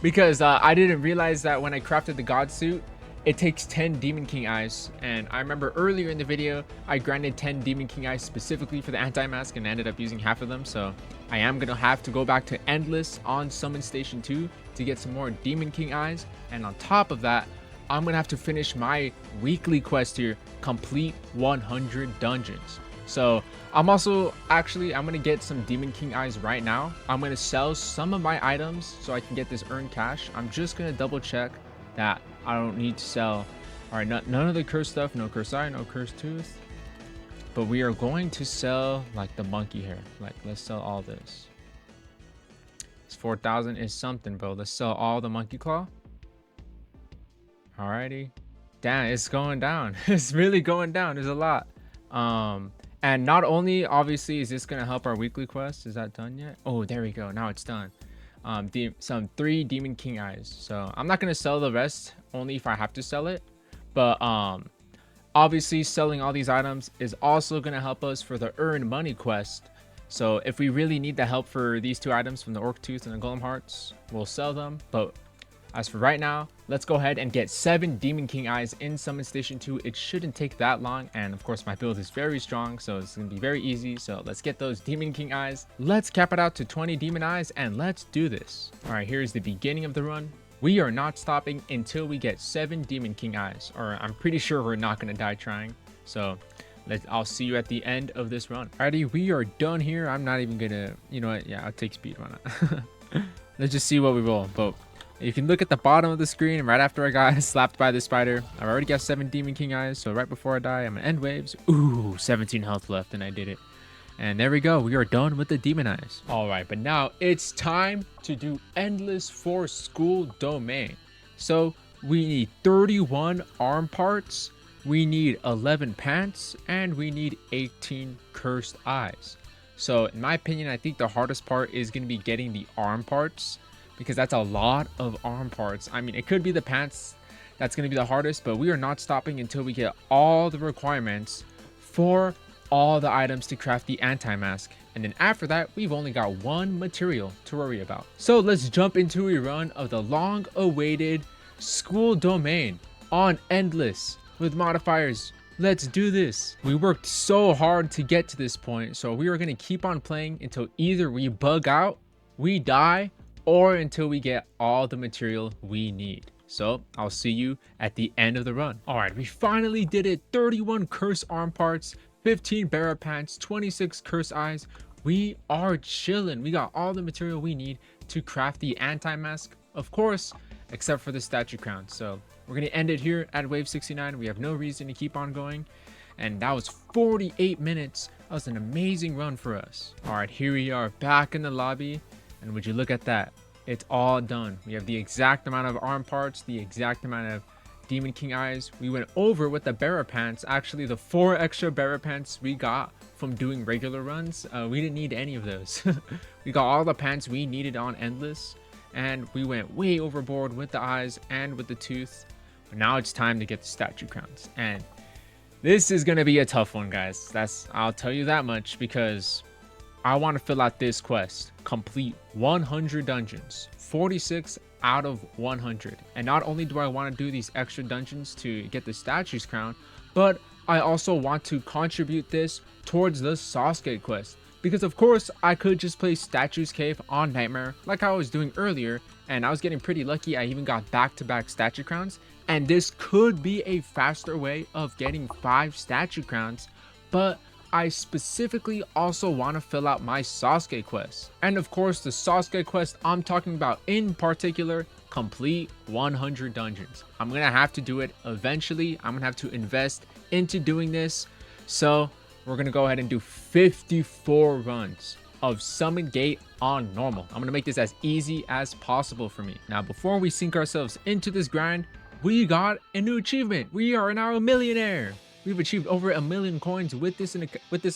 because I didn't realize that when I crafted the god suit, it takes 10 Demon King eyes. And I remember earlier in the video, I granted 10 Demon King eyes specifically for the anti-mask, and I ended up using half of them. So I am going to have to go back to Endless on Summon Station 2 to get some more Demon King eyes. And on top of that, I'm going to have to finish my weekly quest here, complete 100 dungeons. So I'm also I'm going to get some Demon King eyes right now. I'm going to sell some of my items so I can get this earned cash. I'm just going to double check that I don't need to sell. All right, none of the cursed stuff, no cursed eye, no cursed tooth. But we are going to sell like the monkey hair. Like, let's sell all this. It's 4,000 is something, bro. Let's sell all the monkey claw. Alrighty. Damn, it's going down. It's really going down. There's a lot. And not only obviously is this gonna help our weekly quest. Is that done yet? Oh, there we go. Now it's done. Some 3 Demon King eyes. So I'm not gonna sell the rest, only if I have to sell it. But obviously selling all these items is also gonna help us for the earn money quest. So if we really need the help for these 2 items from the Orc Tooth and the Golem Hearts, we'll sell them. But as for right now, let's go ahead and get 7 Demon King eyes in Summon Station 2. It shouldn't take that long, and of course my build is very strong, so it's gonna be very easy. So let's get those Demon King eyes. Let's cap it out to 20 demon eyes, and let's do this. All right, here's the beginning of the run. We are not stopping until we get 7 Demon King eyes, or I'm pretty sure we're not gonna die trying. So I'll see you at the end of this run. Alrighty, we are done here. I'm not even gonna, you know what? Yeah, I'll take speed. Why not? Let's just see what we roll. But you can look at the bottom of the screen. Right after I got slapped by the spider, I've already got 7 Demon King eyes. So right before I die, I'm gonna end waves. Ooh, 17 health left, and I did it. And there we go. We are done with the demon eyes. All right, but now it's time to do Endless for School Domain. So we need 31 arm parts. We need 11 pants, and we need 18 cursed eyes. So in my opinion, I think the hardest part is going to be getting the arm parts, because that's a lot of arm parts. I mean, it could be the pants that's going to be the hardest, but we are not stopping until we get all the requirements for all the items to craft the anti-mask. And then after that, we've only got one material to worry about. So let's jump into a run of the long awaited school domain on endless with modifiers. Let's do this. We worked so hard to get to this point, so we are going to keep on playing until either we bug out, we die, or until we get all the material we need. So I'll see you at the end of the run. All right, we finally did it. 31 curse arm parts, 15 barra pants, 26 curse eyes. We are chilling. We got all the material we need to craft the anti-mask, of course, except for the statue crown. So we're going to end it here at wave 69. We have no reason to keep on going. And that was 48 minutes. That was an amazing run for us. All right, here we are back in the lobby. And would you look at that? It's all done. We have the exact amount of arm parts, the exact amount of Demon King eyes. We went over with the barra pants. Actually, the 4 extra barra pants we got from doing regular runs, we didn't need any of those. We got all the pants we needed on endless, and we went way overboard with the eyes and with the tooth. But now it's time to get the statue crowns, and this is gonna be a tough one, guys. I'll tell you that much, because I want to fill out this quest, complete 100 dungeons, 46 out of 100. And not only do I want to do these extra dungeons to get the statue's crown, but I also want to contribute this towards the Sasuke quest. Because of course, I could just play Statue's Cave on Nightmare like I was doing earlier, and I was getting pretty lucky. I even got back-to-back statue crowns, and this could be a faster way of getting 5 statue crowns, but I specifically also want to fill out my Sasuke quest. And of course, the Sasuke quest I'm talking about in particular, complete 100 dungeons. I'm going to have to do it eventually. I'm going to have to invest into doing this. So we're going to go ahead and do 54 runs of Summon Gate on normal. I'm going to make this as easy as possible for me. Now, before we sink ourselves into this grind, we got a new achievement. We are now a millionaire. We've achieved over 1 million coins with this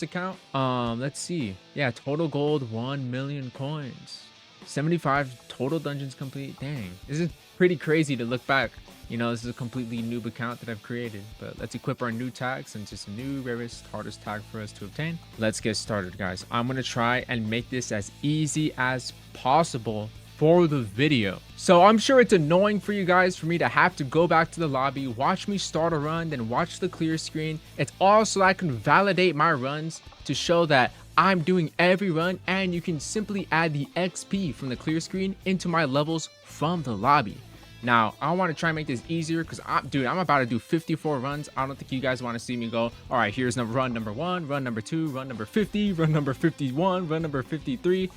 account. Let's see. Yeah, total gold, 1 million coins. 75 total dungeons complete. Dang, this is pretty crazy to look back. You know, this is a completely noob account that I've created. But let's equip our new tag, since it's a new, rarest, hardest tag for us to obtain. Let's get started, guys. I'm gonna try and make this as easy as possible for the video. So I'm sure it's annoying for you guys for me to have to go back to the lobby, watch me start a run, then watch the clear screen. It's all so I can validate my runs to show that I'm doing every run, and you can simply add the XP from the clear screen into my levels from the lobby. Now, I want to try and make this easier, because I'm about to do 54 runs. I don't think you guys want to see me go, all right, here's run number 1, run number 2, run number 50, run number 51, run number 53.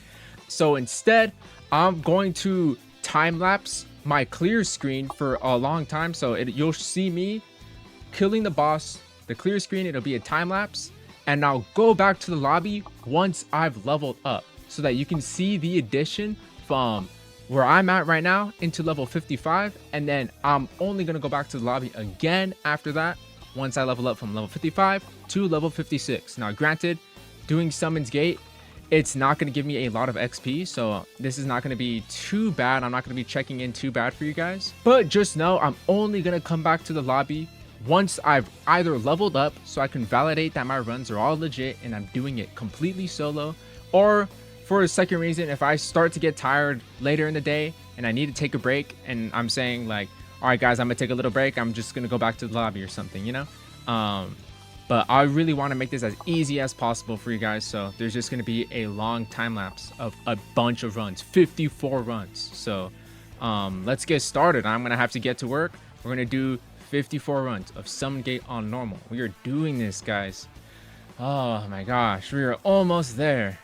So instead, I'm going to time lapse my clear screen for a long time. So you'll see me killing the boss, the clear screen, it'll be a time lapse, and I'll go back to the lobby once I've leveled up, so that you can see the addition from where I'm at right now into level 55. And then I'm only going to go back to the lobby again after that, once I level up from level 55 to level 56. Now, granted, doing Summon's Gate, it's not going to give me a lot of XP, so this is not going to be too bad. I'm not going to be checking in too bad for you guys. But just know I'm only going to come back to the lobby once I've either leveled up, so I can validate that my runs are all legit and I'm doing it completely solo, or for a second reason, if I start to get tired later in the day and I need to take a break, and I'm saying like, all right guys, I'm gonna take a little break, I'm just gonna go back to the lobby or something, you know. But I really want to make this as easy as possible for you guys, so there's just going to be a long time lapse of a bunch of runs, 54 runs. So let's get started. I'm going to have to get to work. We're going to do 54 runs of Summon Gate on normal. We are doing this, guys. Oh my gosh, we are almost there.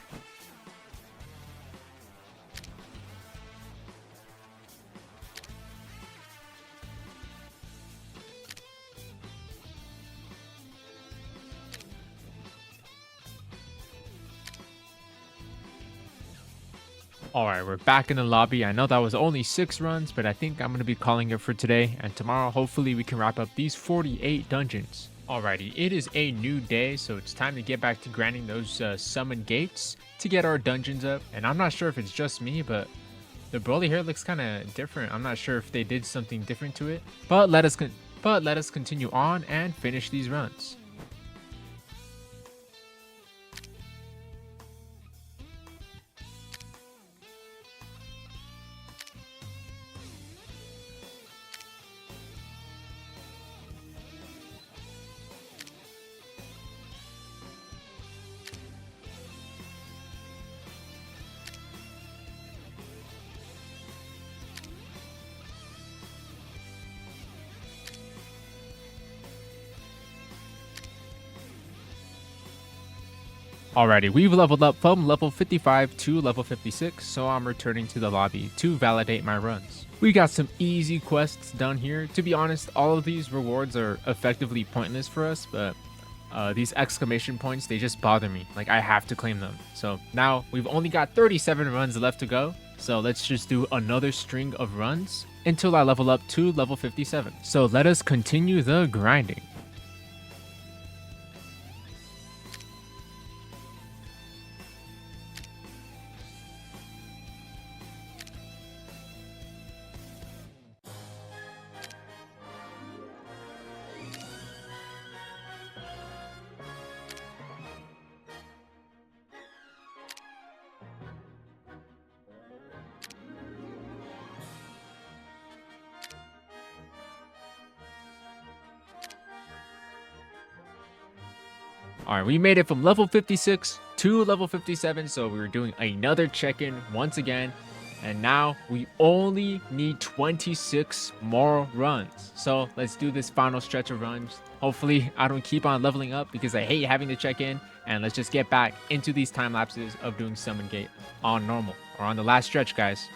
Alright, we're back in the lobby. I know that was only 6 runs, but I think I'm going to be calling it for today. And tomorrow, hopefully, we can wrap up these 48 dungeons. Alrighty, it is a new day, so it's time to get back to grinding those summon gates to get our dungeons up. And I'm not sure if it's just me, but the Broly hair looks kind of different. I'm not sure if they did something different to it, but let us continue on and finish these runs. Alrighty, we've leveled up from level 55 to level 56, so I'm returning to the lobby to validate my runs. We got some easy quests done here. To be honest, all of these rewards are effectively pointless for us, but these exclamation points, they just bother me. Like, I have to claim them. So now we've only got 37 runs left to go, so let's just do another string of runs until I level up to level 57. So let us continue the grinding. Alright, we made it from level 56 to level 57, so we were doing another check-in once again. And now we only need 26 more runs. So let's do this final stretch of runs. Hopefully I don't keep on leveling up because I hate having to check in. And let's just get back into these time lapses of doing Summon Gate on normal or on the last stretch, guys.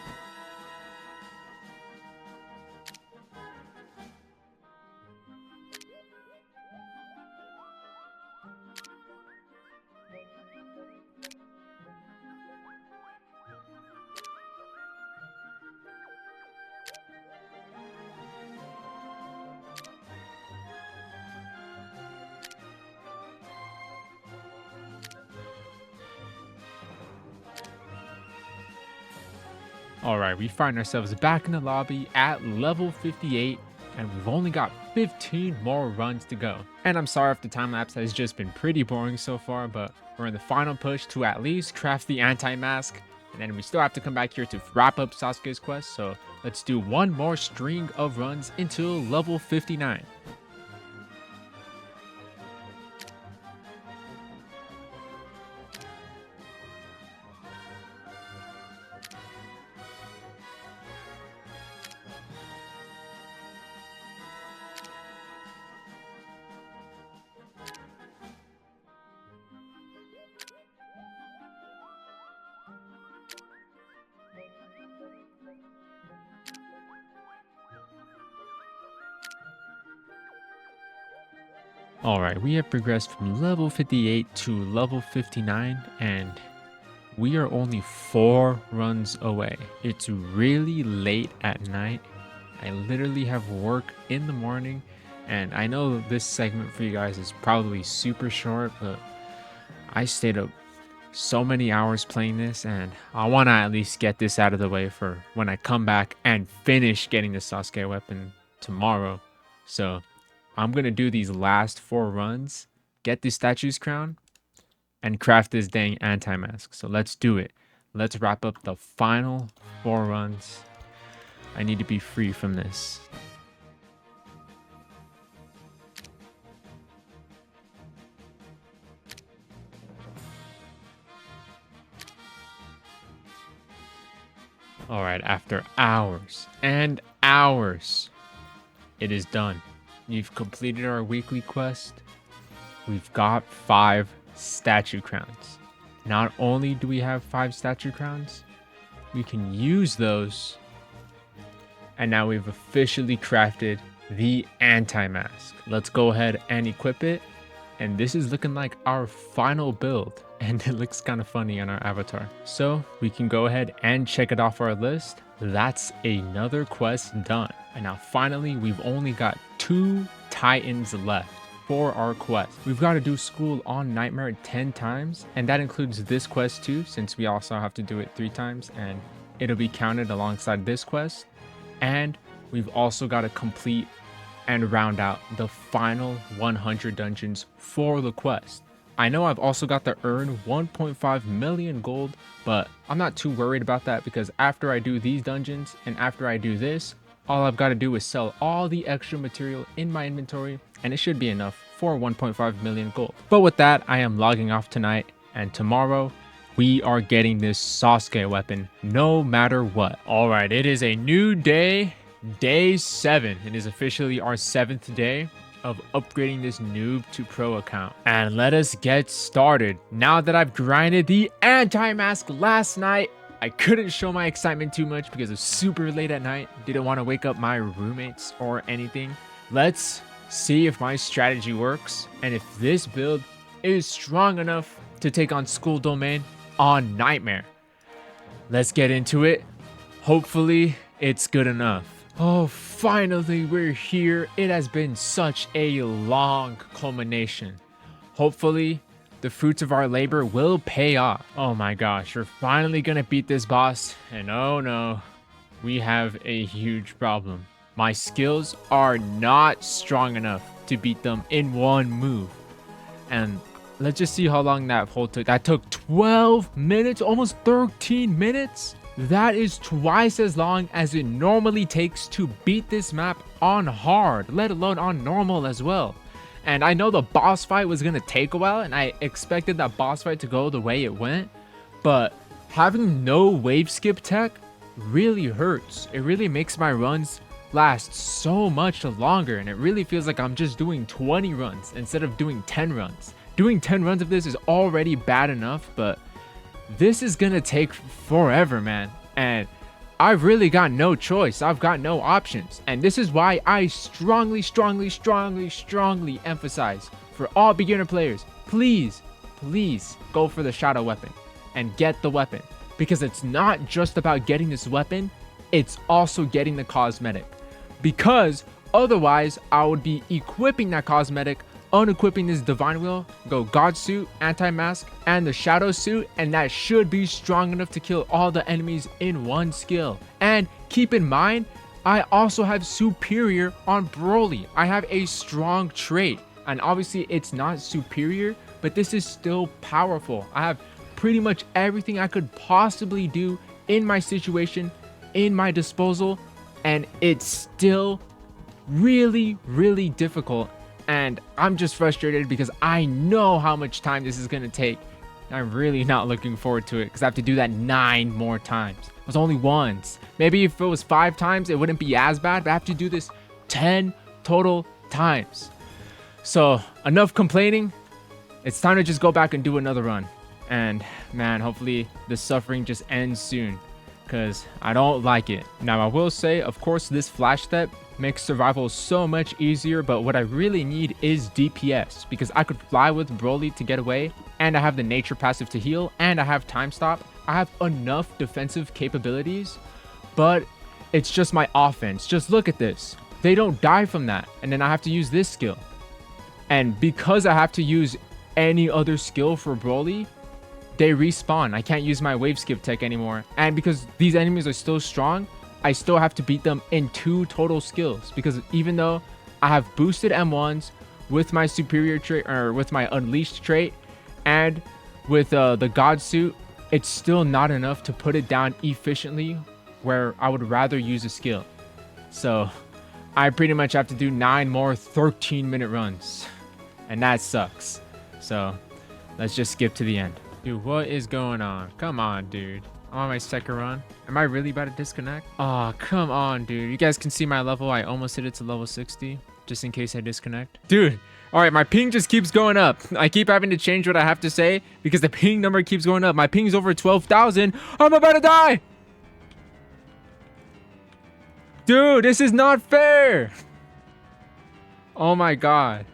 Alright, we find ourselves back in the lobby at level 58, and we've only got 15 more runs to go. And I'm sorry if the time lapse has just been pretty boring so far, but we're in the final push to at least craft the anti-mask, and then we still have to come back here to wrap up Sasuke's quest, so let's do one more string of runs until level 59. Alright, we have progressed from level 58 to level 59, and we are only 4 runs away. It's really late at night. I literally have work in the morning, and I know this segment for you guys is probably super short, but I stayed up so many hours playing this, and I want to at least get this out of the way for when I come back and finish getting the Sasuke weapon tomorrow. So I'm going to do these last 4 runs, get the statue's crown, and craft this dang anti-mask. So let's do it. Let's wrap up the final 4 runs. I need to be free from this. Alright, after hours and hours, it is done. We've completed our weekly quest. We've got 5 statue crowns. Not only do we have 5 statue crowns, we can use those. And now we've officially crafted the anti-mask. Let's go ahead and equip it. And this is looking like our final build. And it looks kind of funny on our avatar. So we can go ahead and check it off our list. That's another quest done. And now finally, we've only got 2 titans left. for our quest. We've got to do school on Nightmare 10 times, and that includes this quest too, since we also have to do it 3 times, and it'll be counted alongside this quest. And we've also got to complete and round out the final 100 dungeons for the quest. I know I've also got to earn 1.5 million gold, but I'm not too worried about that because after I do these dungeons and after I do this, all I've got to do is sell all the extra material in my inventory and it should be enough for 1.5 million gold. But with that, I am logging off tonight, and tomorrow we are getting this Sasuke weapon no matter what. All right, it is a new day, day 7. It is officially our 7th day of upgrading this noob to pro account, and let us get started. Now that I've grinded the anti-mask last night, I couldn't show my excitement too much because it was super late at night. Didn't want to wake up my roommates or anything. Let's see if my strategy works and if this build is strong enough to take on School Domain on Nightmare. Let's get into it. Hopefully it's good enough. Oh, finally we're here. It has been such a long culmination. Hopefully the fruits of our labor will pay off. Oh my gosh, we're finally gonna beat this boss, and oh no, we have a huge problem. My skills are not strong enough to beat them in one move. And let's just see how long that hold took. That took 12 minutes, almost 13 minutes. That is twice as long as it normally takes to beat this map on hard, let alone on normal as well. And I know the boss fight was going to take a while, and I expected that boss fight to go the way it went, but having no wave skip tech really hurts. It really makes my runs last so much longer, and it really feels like I'm just doing 20 runs instead of doing 10 runs. Doing 10 runs of this is already bad enough, but this is gonna take forever, man, and I've really got no choice. I've got no options, and this is why I strongly emphasize for all beginner players, please go for the shadow weapon and get the weapon, because it's not just about getting this weapon, it's also getting the cosmetic, because otherwise I would be equipping that cosmetic, unequipping this divine wheel, go god suit, anti-mask, and the shadow suit, and that should be strong enough to kill all the enemies in one skill. And keep in mind, I also have superior on Broly. I have a strong trait, and obviously it's not superior, but this is still powerful. I have pretty much everything I could possibly do in my situation in my disposal, and it's still really difficult. And I'm just frustrated because I know how much time this is going to take. I'm really not looking forward to it because I have to do that 9 more times. It was only once. Maybe if it was 5 times, it wouldn't be as bad, but I have to do this 10 total times. So enough complaining. It's time to just go back and do another run. And man, hopefully the suffering just ends soon, because I don't like it. Now I will say, of course, this flash step makes survival so much easier, but what I really need is DPS, because I could fly with Broly to get away, and I have the nature passive to heal, and I have time stop. I have enough defensive capabilities, but it's just my offense. Just look at this. They don't die from that, and then I have to use this skill. And because I have to use any other skill for Broly, they respawn. I can't use my wave skip tech anymore, and because these enemies are still strong, I still have to beat them in 2 total skills, because even though I have boosted M1s with my superior trait, or with my unleashed trait, and with the god suit, it's still not enough to put it down efficiently, where I would rather use a skill. So I pretty much have to do 9 more 13-minute runs, and that sucks. So let's just skip to the end. Dude, what is going on? Come on, dude. I'm on my second run. Am I really about to disconnect? Oh, come on, dude. You guys can see my level. I almost hit it to level 60, just in case I disconnect. Dude, all right, my ping just keeps going up. I keep having to change what I have to say because the ping number keeps going up. My ping's over 12,000. I'm about to die. Dude, this is not fair. Oh my God.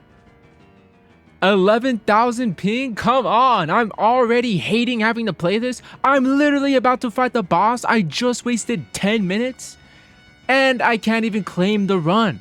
11,000 ping? Come on, I'm already hating having to play this. I'm literally about to fight the boss. I just wasted 10 minutes and I can't even claim the run.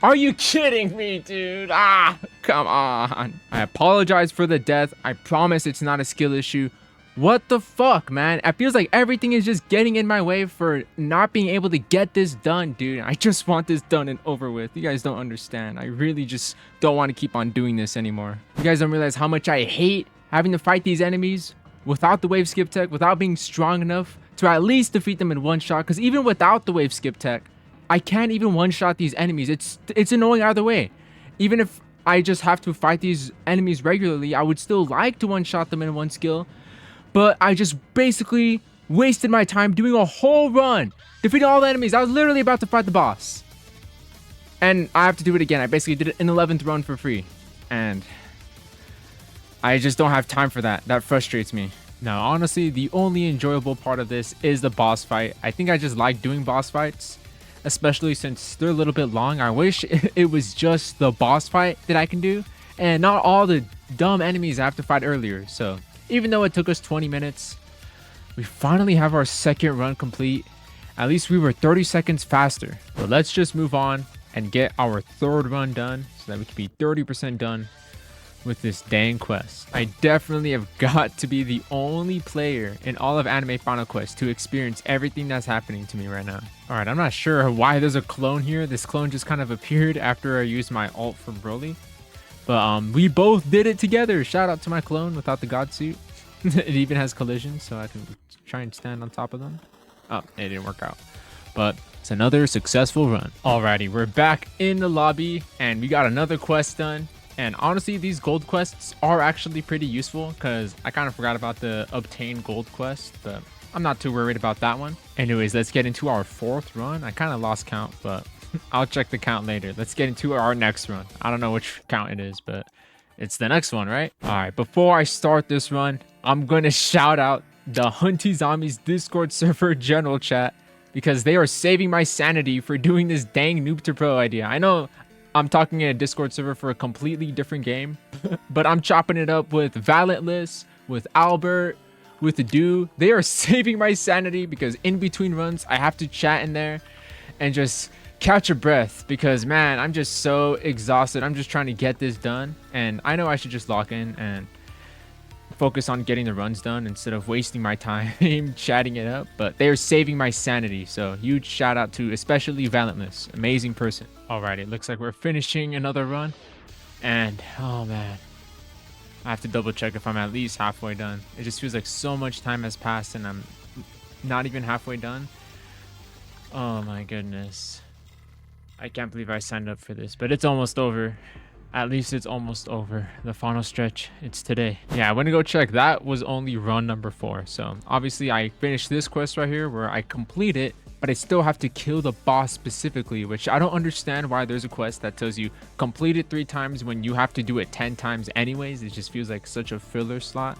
Are you kidding me, dude? Ah, come on. I apologize for the death. I promise it's not a skill issue. What the fuck, man? It feels like everything is just getting in my way for not being able to get this done, dude. I just want this done and over with. You guys don't understand. I really just don't want to keep on doing this anymore. You guys don't realize how much I hate having to fight these enemies without the wave skip tech, without being strong enough to at least defeat them in one shot. Because even without the wave skip tech, I can't even one-shot these enemies. It's annoying either way. Even if I just have to fight these enemies regularly, I would still like to one-shot them in one skill. But I just basically wasted my time doing a whole run, defeating all the enemies. I was literally about to fight the boss. And I have to do it again. I basically did an 11th run for free. And I just don't have time for that. That frustrates me. Now, honestly, the only enjoyable part of this is the boss fight. I think I just like doing boss fights, especially since they're a little bit long. I wish it was just the boss fight that I can do and not all the dumb enemies I have to fight earlier. So even though it took us 20 minutes, we finally have our second run complete. At least we were 30 seconds faster. But let's just move on and get our third run done so that we can be 30% done with this dang quest. I definitely have got to be the only player in all of Anime Final Quest to experience everything that's happening to me right now. All right, I'm not sure why there's a clone here. This clone just kind of appeared after I used my ult for Broly. But we both did it together. Shout out to my clone without the god suit. It even has collision, so I can try and stand on top of them. Oh, it didn't work out. But it's another successful run. Alrighty, we're back in the lobby and we got another quest done. And honestly, these gold quests are actually pretty useful because I kind of forgot about the obtain gold quest, but I'm not too worried about that one. Anyways, let's get into our fourth run. I kind of lost count, but I'll check the count later. Let's get into our next run. I don't know which count it is, but it's the next one, right? All right, before I start this run, I'm going to shout out the Hunty Zombies Discord server general chat because they are saving my sanity for doing this dang noob to pro idea. I know I'm talking in a Discord server for a completely different game, but I'm chopping it up with Valentless, with Albert, with Do. They are saving my sanity because in between runs, I have to chat in there and just catch a breath because, man, I'm just so exhausted. I'm just trying to get this done. And I know I should just lock in and focus on getting the runs done instead of wasting my time chatting it up, but they're saving my sanity. So huge shout out to especially Valentless, amazing person. All right, it looks like we're finishing another run and oh man, I have to double check if I'm at least halfway done. It just feels like so much time has passed and I'm not even halfway done. Oh my goodness, I can't believe I signed up for this, but it's almost over. At least it's almost over. The final stretch, it's today. Yeah, I went to go check. That was only run number 4. So obviously I finished this quest right here where I complete it, but I still have to kill the boss specifically, which I don't understand why there's a quest that tells you complete it 3 times when you have to do it 10 times anyways. It just feels like such a filler slot.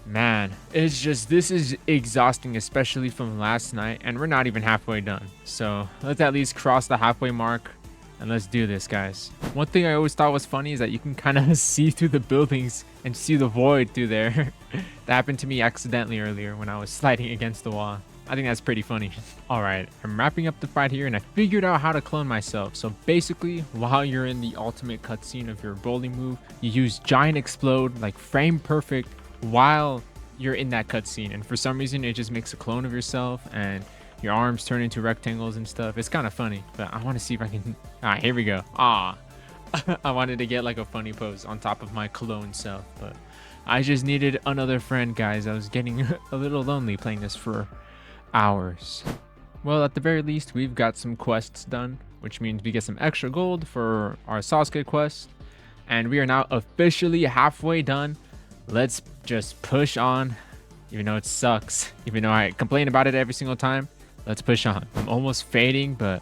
Man, it's just, this is exhausting, especially from last night, and we're not even halfway done. So let's at least cross the halfway mark. And let's do this, guys. One thing I always thought was funny is that you can kind of see through the buildings and see the void through there. That happened to me accidentally earlier when I was sliding against the wall. I think that's pretty funny. All right, I'm wrapping up the fight here and I figured out how to clone myself. So basically, while you're in the ultimate cutscene of your Broly move, you use Giant Explode, like frame perfect, while you're in that cutscene. And for some reason, it just makes a clone of yourself and your arms turn into rectangles and stuff. It's kind of funny, but I want to see if I can. Here we go. I wanted to get like a funny pose on top of my clone self, but I just needed another friend, guys. I was getting a little lonely playing this for hours. Well, at the very least, we've got some quests done, which means we get some extra gold for our Sasuke quest, and we are now officially halfway done. Let's just push on, even though it sucks, even though I complain about it every single time. Let's push on. I'm almost fading, but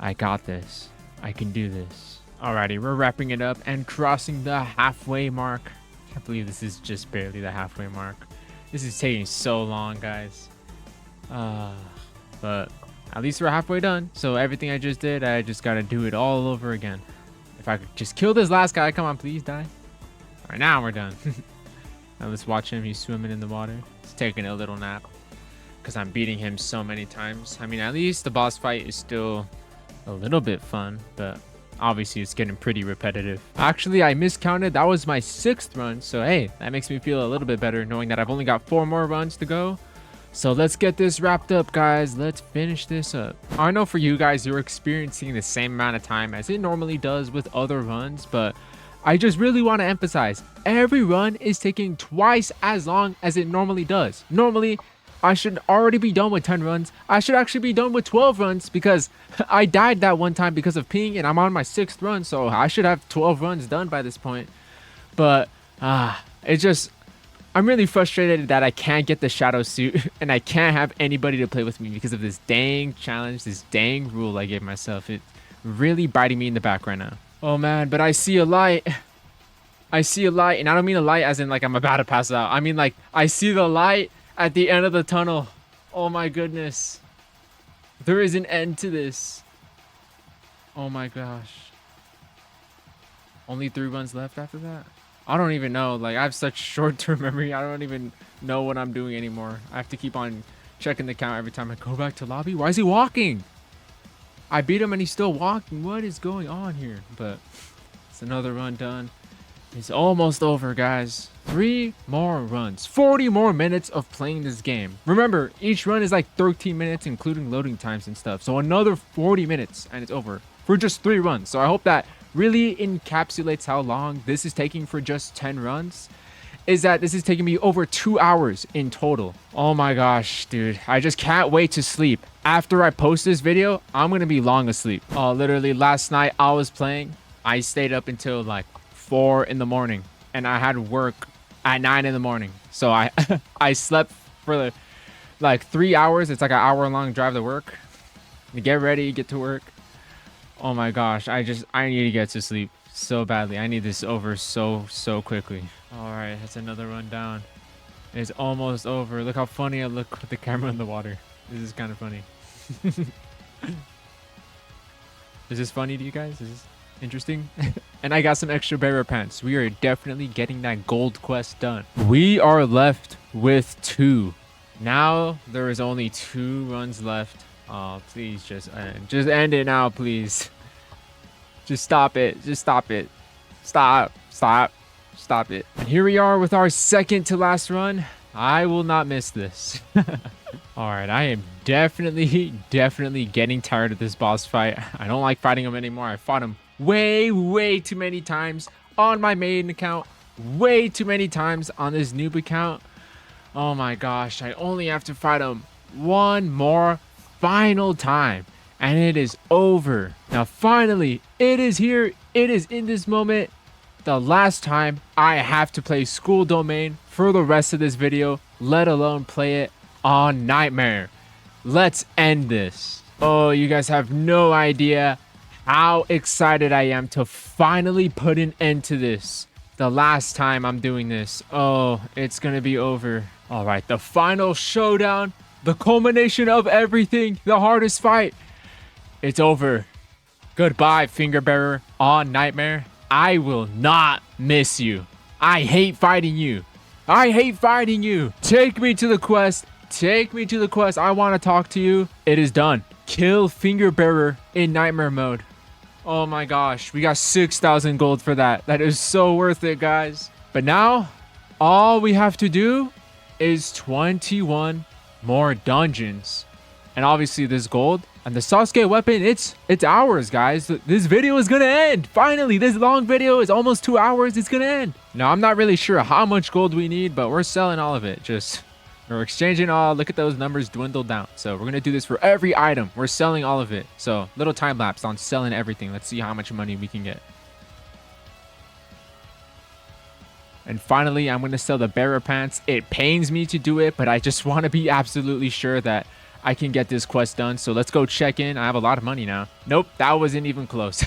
I got this. I can do this. Alrighty, we're wrapping it up and crossing the halfway mark. I can't believe this is just barely the halfway mark. This is taking so long, guys. But at least we're halfway done. So everything I just did, I just gotta do it all over again. If I could just kill this last guy. Come on, please die. Alright, now we're done. Now let's watch him. He's swimming in the water. He's taking a little nap because I'm beating him so many times. I mean, at least the boss fight is still a little bit fun, but obviously it's getting pretty repetitive. Actually, I miscounted. That was my 6th run. So, hey, that makes me feel a little bit better knowing that I've only got 4 more runs to go. So let's get this wrapped up, guys. Let's finish this up. I know for you guys, you're experiencing the same amount of time as it normally does with other runs, but I just really want to emphasize every run is taking twice as long as it normally does. Normally, I should already be done with 10 runs. I should actually be done with 12 runs because I died that one time because of ping and I'm on my 6th run. So I should have 12 runs done by this point. But it's just, I'm really frustrated that I can't get the shadow suit and I can't have anybody to play with me because of this dang challenge, this dang rule I gave myself. It's really biting me in the back right now. Oh man, but I see a light. I see a light, and I don't mean a light as in like I'm about to pass out. I mean like I see the light at the end of the tunnel. Oh my goodness. There is an end to this. Oh my gosh. Only 3 runs left after that? I don't even know. Like, I have such short-term memory. I don't even know what I'm doing anymore. I have to keep on checking the count every time I go back to lobby. Why is he walking? I beat him and he's still walking. What is going on here? But it's another run done. It's almost over, guys. 3 more runs. 40 more minutes of playing this game. Remember, each run is like 13 minutes, including loading times and stuff. So another 40 minutes and it's over for just 3 runs. So I hope that really encapsulates how long this is taking for just 10 runs. Is that this is taking me over 2 hours in total. Oh my gosh, dude. I just can't wait to sleep. After I post this video, I'm gonna be long asleep. Oh, literally last night I was playing. I stayed up until like 4 in the morning and I had work at 9 in the morning. So I I slept for like 3 hours. It's like an hour-long drive to work. To get ready, get to work. Oh my gosh, I need to get to sleep so badly. I need this over so quickly. All right, that's another run down. It's almost over. Look how funny I look with the camera in the water. This is kind of funny. Is this funny to you guys? Is this interesting? And I got some extra bearer pants. We are definitely getting that gold quest done. We are left with 2. Now there is only 2 runs left. Oh, please just end it now, please. Just stop it. Just stop it. Stop it. And here we are with our 2nd to last run. I will not miss this. All right, I am definitely getting tired of this boss fight. I don't like fighting him anymore. I fought him way too many times on my main account, way too many times on this noob account. Oh my gosh, I only have to fight him one more final time and it is over. Now finally, it is here. It is in this moment. The last time I have to play school domain for the rest of this video, let alone play it on Nightmare. Let's end this. Oh, you guys have no idea how excited I am to finally put an end to this. The last time I'm doing this. Oh, it's gonna be over. All right, the final showdown, the culmination of everything, the hardest fight. It's over. Goodbye, finger bearer on Nightmare. I will not miss you. I hate fighting you. I hate fighting you. Take me to the quest. Take me to the quest. I want to talk to you. It is done. Kill finger bearer in Nightmare mode. Oh my gosh. We got 6,000 gold for that. That is so worth it, guys. But now, all we have to do is 21 more dungeons. And obviously this gold and the Sasuke weapon, it's ours, guys. This video is gonna end. Finally, this long video is almost 2 hours. It's gonna end. Now, I'm not really sure how much gold we need, but we're selling all of it. We're exchanging all. Look at those numbers dwindle down. So we're gonna do this for every item. We're selling all of it. So little time lapse on selling everything. Let's see how much money we can get. And finally, I'm gonna sell the bearer pants. It pains me to do it, but I just want to be absolutely sure that I can get this quest done. So let's go check in. I have a lot of money now. Nope, that wasn't even close.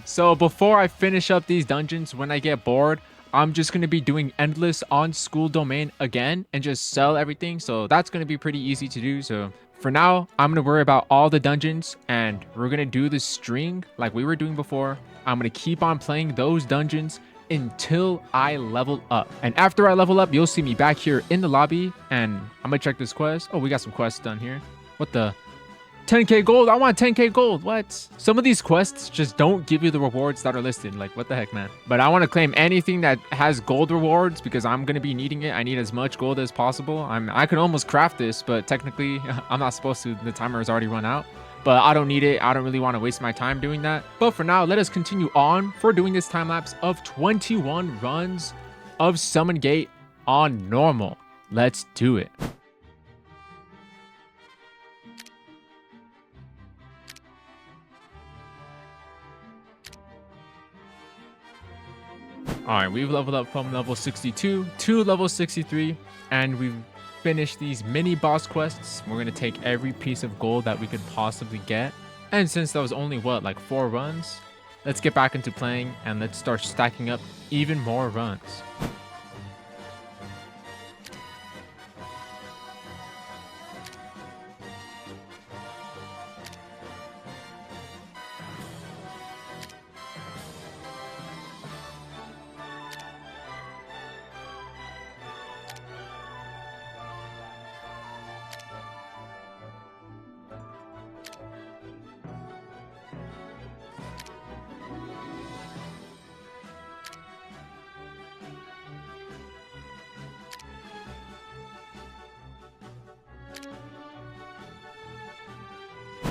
So before I finish up these dungeons, when I get bored, I'm just going to be doing endless on school domain again and just sell everything. So that's going to be pretty easy to do. So for now, I'm going to worry about all the dungeons and we're going to do the string like we were doing before. I'm going to keep on playing those dungeons until I level up. And after I level up, you'll see me back here in the lobby and I'm gonna check this quest. Oh, we got some quests done here. What the? 10k gold. I want 10k gold. What? Some of these quests just don't give you the rewards that are listed. Like, what the heck, man? But I want to claim anything that has gold rewards because I'm going to be needing it. I need as much gold as possible. I could almost craft this, but technically I'm not supposed to. The timer has already run out. But I don't need it. I don't really want to waste my time doing that. But for now, let us continue on for doing this time lapse of 21 runs of Summon Gate on normal. Let's do it. All right, we've leveled up from level 62 to level 63, and we've finished these mini boss quests. We're going to take every piece of gold that we could possibly get. And since that was only, what, like 4 runs? Let's get back into playing and let's start stacking up even more runs.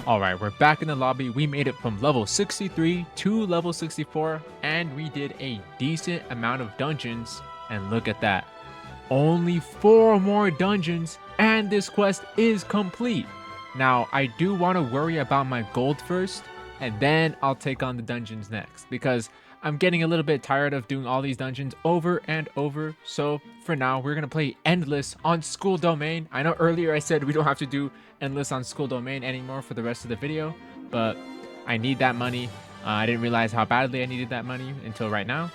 All right, we're back in the lobby. We made it from level 63 to level 64, and we did a decent amount of dungeons. And look at that. Only 4 more dungeons, and this quest is complete. Now, I do want to worry about my gold first, and then I'll take on the dungeons next, because I'm getting a little bit tired of doing all these dungeons over and over. So for now, we're going to play Endless on School Domain. I know earlier I said we don't have to do Endless on School Domain anymore for the rest of the video, but I need that money. I didn't realize how badly I needed that money until right now.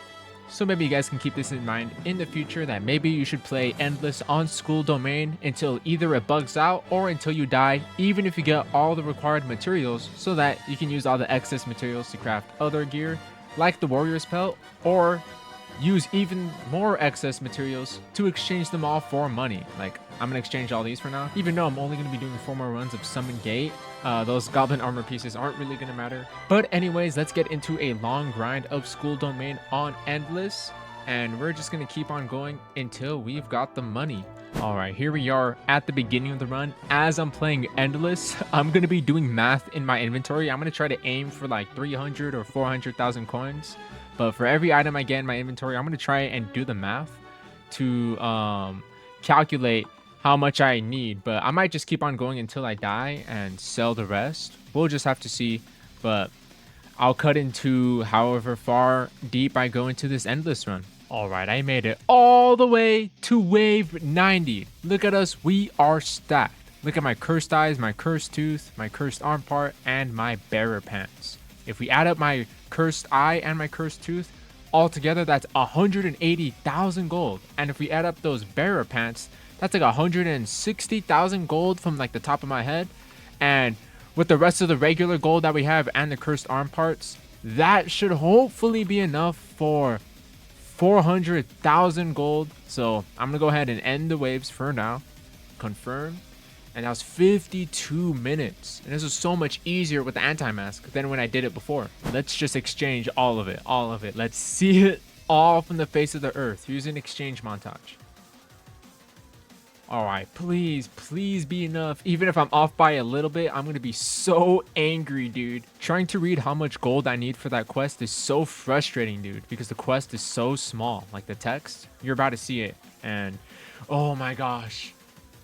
So maybe you guys can keep this in mind in the future, that maybe you should play Endless on School Domain until either it bugs out or until you die, even if you get all the required materials, so that you can use all the excess materials to craft other gear like the Warrior's Pelt, or use even more excess materials to exchange them all for money. Like, I'm gonna exchange all these for now, even though I'm only gonna be doing 4 more runs of Summon Gate. Those goblin armor pieces aren't really gonna matter. But anyways, let's get into a long grind of School Domain on Endless, and we're just gonna keep on going until we've got the money. All right, here we are at the beginning of the run. As I'm playing Endless, I'm going to be doing math in my inventory. I'm going to try to aim for like 300 or 400,000 coins. But for every item I get in my inventory, I'm going to try and do the math to calculate how much I need. But I might just keep on going until I die and sell the rest. We'll just have to see. But I'll cut into however far deep I go into this Endless run. All right, I made it all the way to wave 90. Look at us, we are stacked. Look at my cursed eyes, my cursed tooth, my cursed arm part, and my bearer pants. If we add up my cursed eye and my cursed tooth, altogether that's 180,000 gold. And if we add up those bearer pants, that's like 160,000 gold from like the top of my head. And with the rest of the regular gold that we have and the cursed arm parts, that should hopefully be enough for 400,000 gold. So I'm gonna go ahead and end the waves for now. Confirm. And that was 52 minutes. And this was so much easier with the anti-mask than when I did it before. Let's just exchange all of it. All of it. Let's see it all from the face of the earth. Here's an exchange montage. All right, please be enough. Even if I'm off by a little bit, I'm gonna be so angry, dude. Trying to read how much gold I need for that quest is so frustrating, dude, because the quest is so small. Like the text, you're about to see it, and oh my gosh,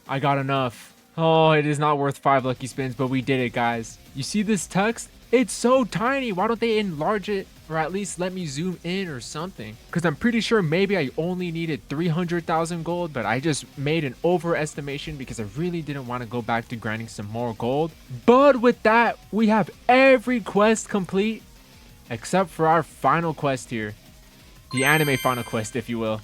I got enough. Oh, it is not worth 5 lucky spins, but we did it, guys. You see this text? It's so tiny. Why don't they enlarge it, or at least let me zoom in or something? Because I'm pretty sure maybe I only needed 300,000 gold, but I just made an overestimation because I really didn't want to go back to grinding some more gold. But with that, we have every quest complete except for our final quest here. The anime final quest, if you will.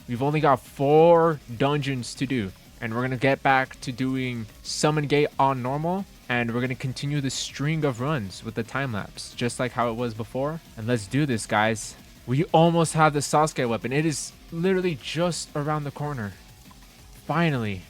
We've only got 4 dungeons to do, and we're going to get back to doing Summon Gate on normal. And we're going to continue the string of runs with the time lapse, just like how it was before. And let's do this, guys. We almost have the Sasuke weapon. It is literally just around the corner. Finally.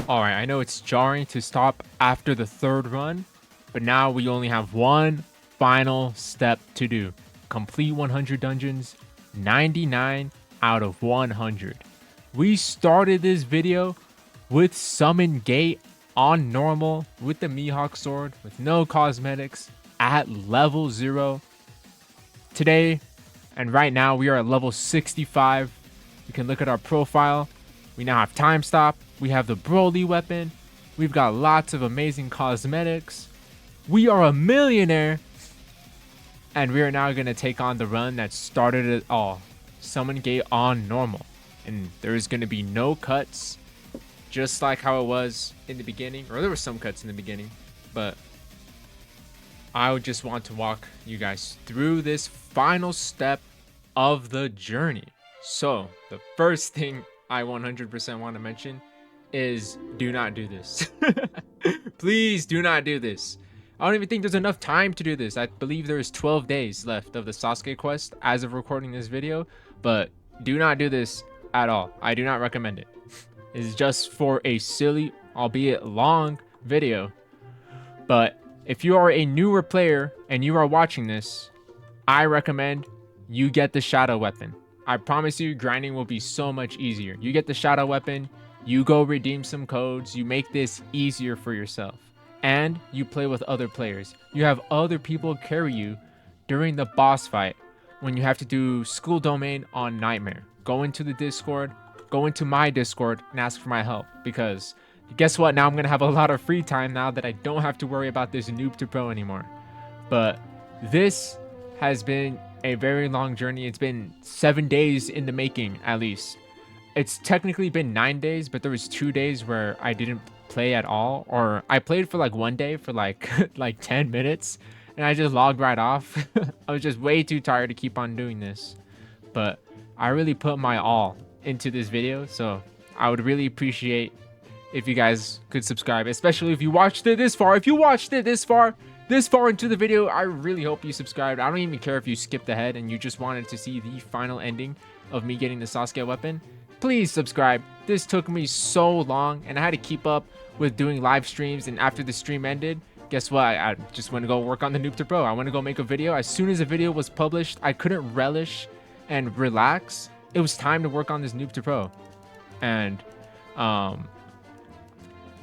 All right, I know it's jarring to stop after the third run, but now we only have one final step to do. Complete 100 dungeons, 99 out of 100. We started this video with Summon Gate on normal with the Mihawk sword with no cosmetics at level 0. Today and right now we are at level 65. You can look at our profile. We now have time stop. We have the Broly weapon. We've got lots of amazing cosmetics. We are a millionaire. And we are now going to take on the run that started it all. Summon Gate on normal. And there is going to be no cuts. Just like how it was in the beginning. Or there were some cuts in the beginning. But I would just want to walk you guys through this final step of the journey. So the first thing I 100% want to mention is do not do this. Please do not do this. I don't even think there's enough time to do this. I believe there is 12 days left of the Sasuke quest as of recording this video, but do not do this at all. I do not recommend it. It's just for a silly, albeit long video. But if you are a newer player and you are watching this, I recommend you get the shadow weapon. I promise you, grinding will be so much easier. You get the shadow weapon, you go redeem some codes, you make this easier for yourself. And you play with other players. You have other people carry you during the boss fight when you have to do school domain on Nightmare. Go into the Discord, go into my Discord and ask for my help, because guess what? Now I'm going to have a lot of free time now that I don't have to worry about this noob to pro anymore. But this has been a very long journey. It's been 7 days in the making, at least. It's technically been 9 days, but there was 2 days where I didn't play at all, or I played for like 1 day for like 10 minutes and I just logged right off. I was just way too tired to keep on doing this, but I really put my all into this video, so I would really appreciate if you guys could subscribe, especially if you watched it this far. If you watched it this far into the video, I really hope you subscribed. I don't even care if you skipped ahead and you just wanted to see the final ending of me getting the Sasuke weapon. Please subscribe. This took me so long and I had to keep up with doing live streams, and after the stream ended, guess what? I just went to go work on the Noob to Pro. I went to go make a video. As soon as the video was published, I couldn't relish and relax. It was time to work on this Noob to Pro. And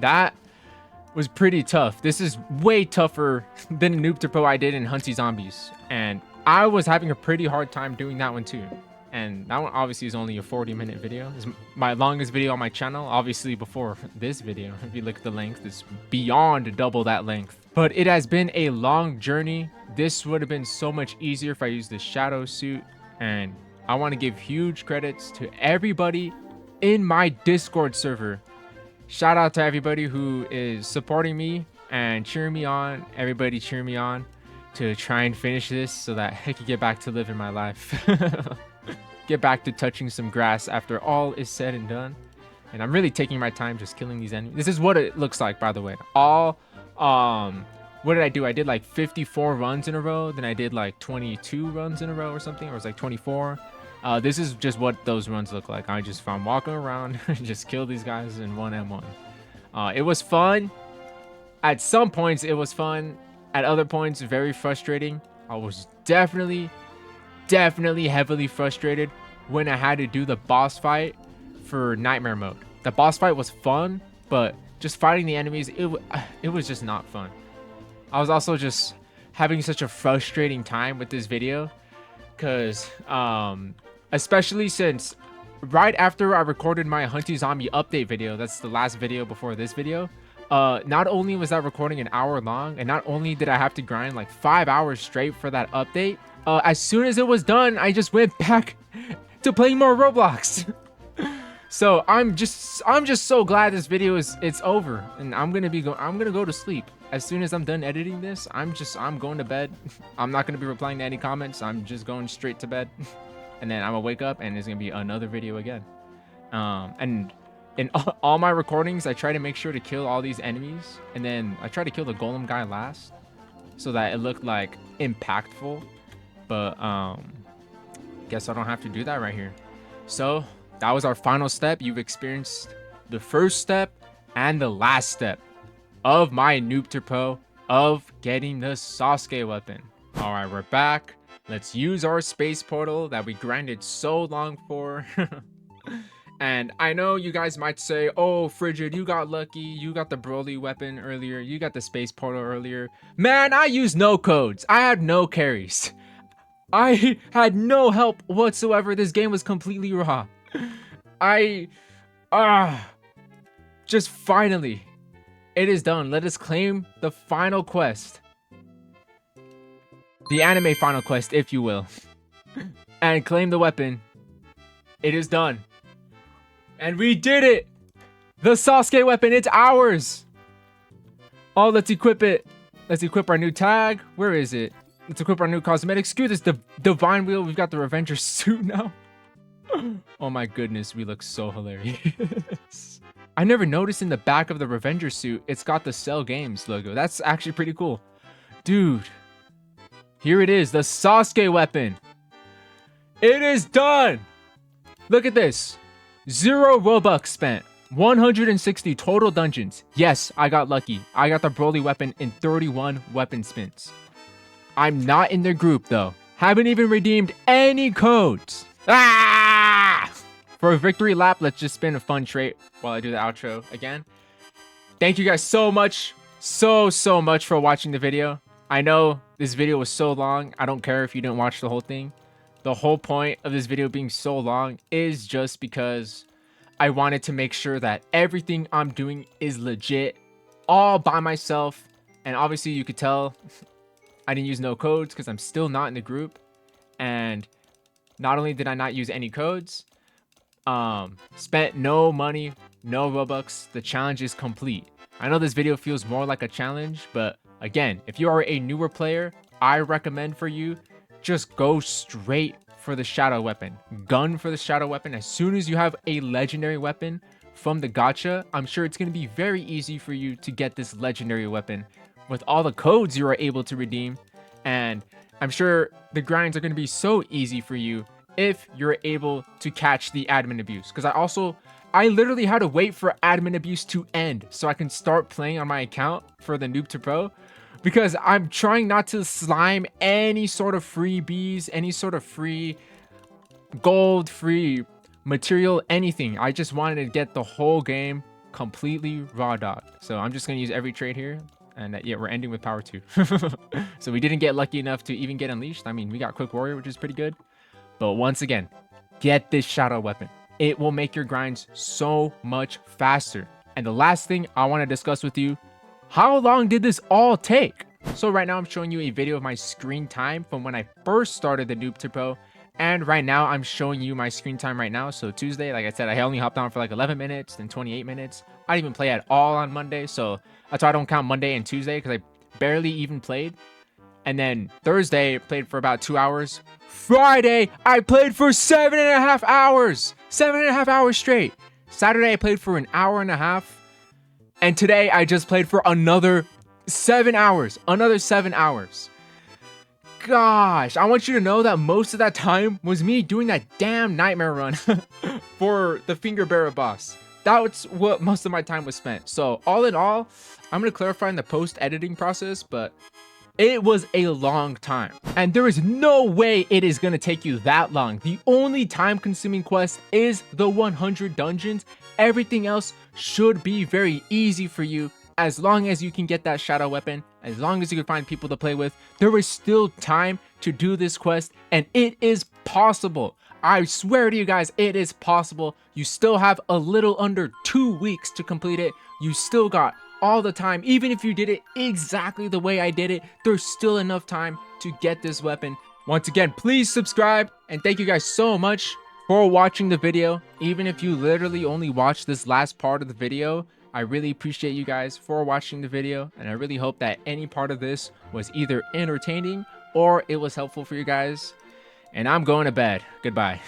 that was pretty tough. This is way tougher than the Noob to Pro I did in Hunty Zombies. And I was having a pretty hard time doing that one too. And that one obviously is only a 40-minute video. It's my longest video on my channel, obviously before this video. If you look at the length, it's beyond double that length. But it has been a long journey. This would have been so much easier if I used the shadow suit. And I want to give huge credits to everybody in my Discord server. Shout out to everybody who is supporting me and cheering me on. Everybody cheer me on to try and finish this so that I can get back to living my life. Get back to touching some grass after all is said and done. And I'm really taking my time just killing these enemies. This is what it looks like, by the way. What did I do? I did like 54 runs in a row. Then I did like 22 runs in a row or something. Or it was like 24. This is just what those runs look like. I just found walking around and just kill these guys in 1v1. It was fun. At some points, it was fun. At other points, very frustrating. I was definitely heavily frustrated when I had to do the boss fight for Nightmare mode. The boss fight was fun, but just fighting the enemies, it was just not fun. I was also just having such a frustrating time with this video because especially since right after I recorded my Hunty Zombie update video, that's the last video before this video, not only was that recording an hour long, and not only did I have to grind like 5 hours straight for that update, as soon as it was done, I just went back to playing more Roblox. So I'm just so glad this video it's over, and I'm gonna go to sleep as soon as I'm done editing this. I'm going to bed. I'm not gonna be replying to any comments. I'm just going straight to bed, and then I'm gonna wake up and there's gonna be another video again. And in all my recordings, I try to make sure to kill all these enemies, and then I try to kill the golem guy last, so that it looked like impactful. But guess I don't have to do that right here. So that was our final step. You've experienced the first step and the last step of my Noob to Pro of getting the Sasuke weapon. All right, we're back. Let's use our space portal that we grinded so long for. And I know you guys might say, oh, Frigid, you got lucky. You got the Broly weapon earlier. You got the space portal earlier. Man, I used no codes. I had no carries. I had no help whatsoever. This game was completely raw. Just finally, it is done. Let us claim the final quest. The anime final quest, if you will. And claim the weapon. It is done. And we did it! The Sasuke weapon, it's ours! Oh, let's equip it. Let's equip our new tag. Where is it? Let's equip our new cosmetics. Screw this divine wheel. We've got the Revenger suit now. Oh my goodness, we look so hilarious. I never noticed in the back of the Revenger suit, it's got the Cell Games logo. That's actually pretty cool. Dude, here it is, the Sasuke weapon. It is done! Look at this. 0 Robux spent. 160 total dungeons. Yes, I got lucky. I got the Broly weapon in 31 weapon spins. I'm not in their group though. Haven't even redeemed any codes. For a victory lap, let's just spin a fun trait while I do the outro again. Thank you guys so much, so much for watching the video. I know this video was so long. I don't care if you didn't watch the whole thing. The whole point of this video being so long is just because I wanted to make sure that everything I'm doing is legit, all by myself. And obviously you could tell I didn't use no codes because I'm still not in the group. And not only did I not use any codes, spent no money, no Robux. The challenge is complete. I know this video feels more like a challenge, but again, if you are a newer player, I recommend for you just go straight for the shadow weapon. Gun for the shadow weapon. As soon as you have a legendary weapon from the gacha, I'm sure it's going to be very easy for you to get this legendary weapon with all the codes you are able to redeem. And I'm sure the grinds are going to be so easy for you if you're able to catch the admin abuse. Because I literally had to wait for admin abuse to end so I can start playing on my account for the Noob to Pro. Because I'm trying not to slime any sort of freebies, any sort of free gold, free material, anything. I just wanted to get the whole game completely raw dog. So I'm just going to use every trade here. And yeah, we're ending with power 2. So we didn't get lucky enough to even get unleashed. I mean, we got quick warrior, which is pretty good. But once again, get this shadow weapon. It will make your grinds so much faster. And the last thing I want to discuss with you, how long did this all take? So right now I'm showing you a video of my screen time from when I first started the Noob to Pro. And right now I'm showing you my screen time right now. So Tuesday, like I said, I only hopped on for like 11 minutes, then 28 minutes. I didn't even play at all on Monday. So that's why I don't count Monday and Tuesday, because I barely even played. And then Thursday, played for about 2 hours. Friday, I played for 7.5 hours. 7.5 hours straight. Saturday, I played for an hour and a half. And today, I just played for another 7 hours. Another 7 hours. Gosh, I want you to know that most of that time was me doing that damn nightmare run for the finger bearer boss. That's what most of my time was spent. So all in all, I'm going to clarify in the post-editing process, but it was a long time. And there is no way it is going to take you that long. The only time-consuming quest is the 100 dungeons. Everything else should be very easy for you as long as you can get that shadow weapon, as long as you can find people to play with. There is still time to do this quest, and it is possible. I swear to you guys, it is possible. You still have a little under 2 weeks to complete it. You still got all the time. Even if you did it exactly the way I did it, there's still enough time to get this weapon. Once again, please subscribe, and thank you guys so much for watching the video. Even if you literally only watched this last part of the video, I really appreciate you guys for watching the video, and I really hope that any part of this was either entertaining or it was helpful for you guys. And I'm going to bed. Goodbye.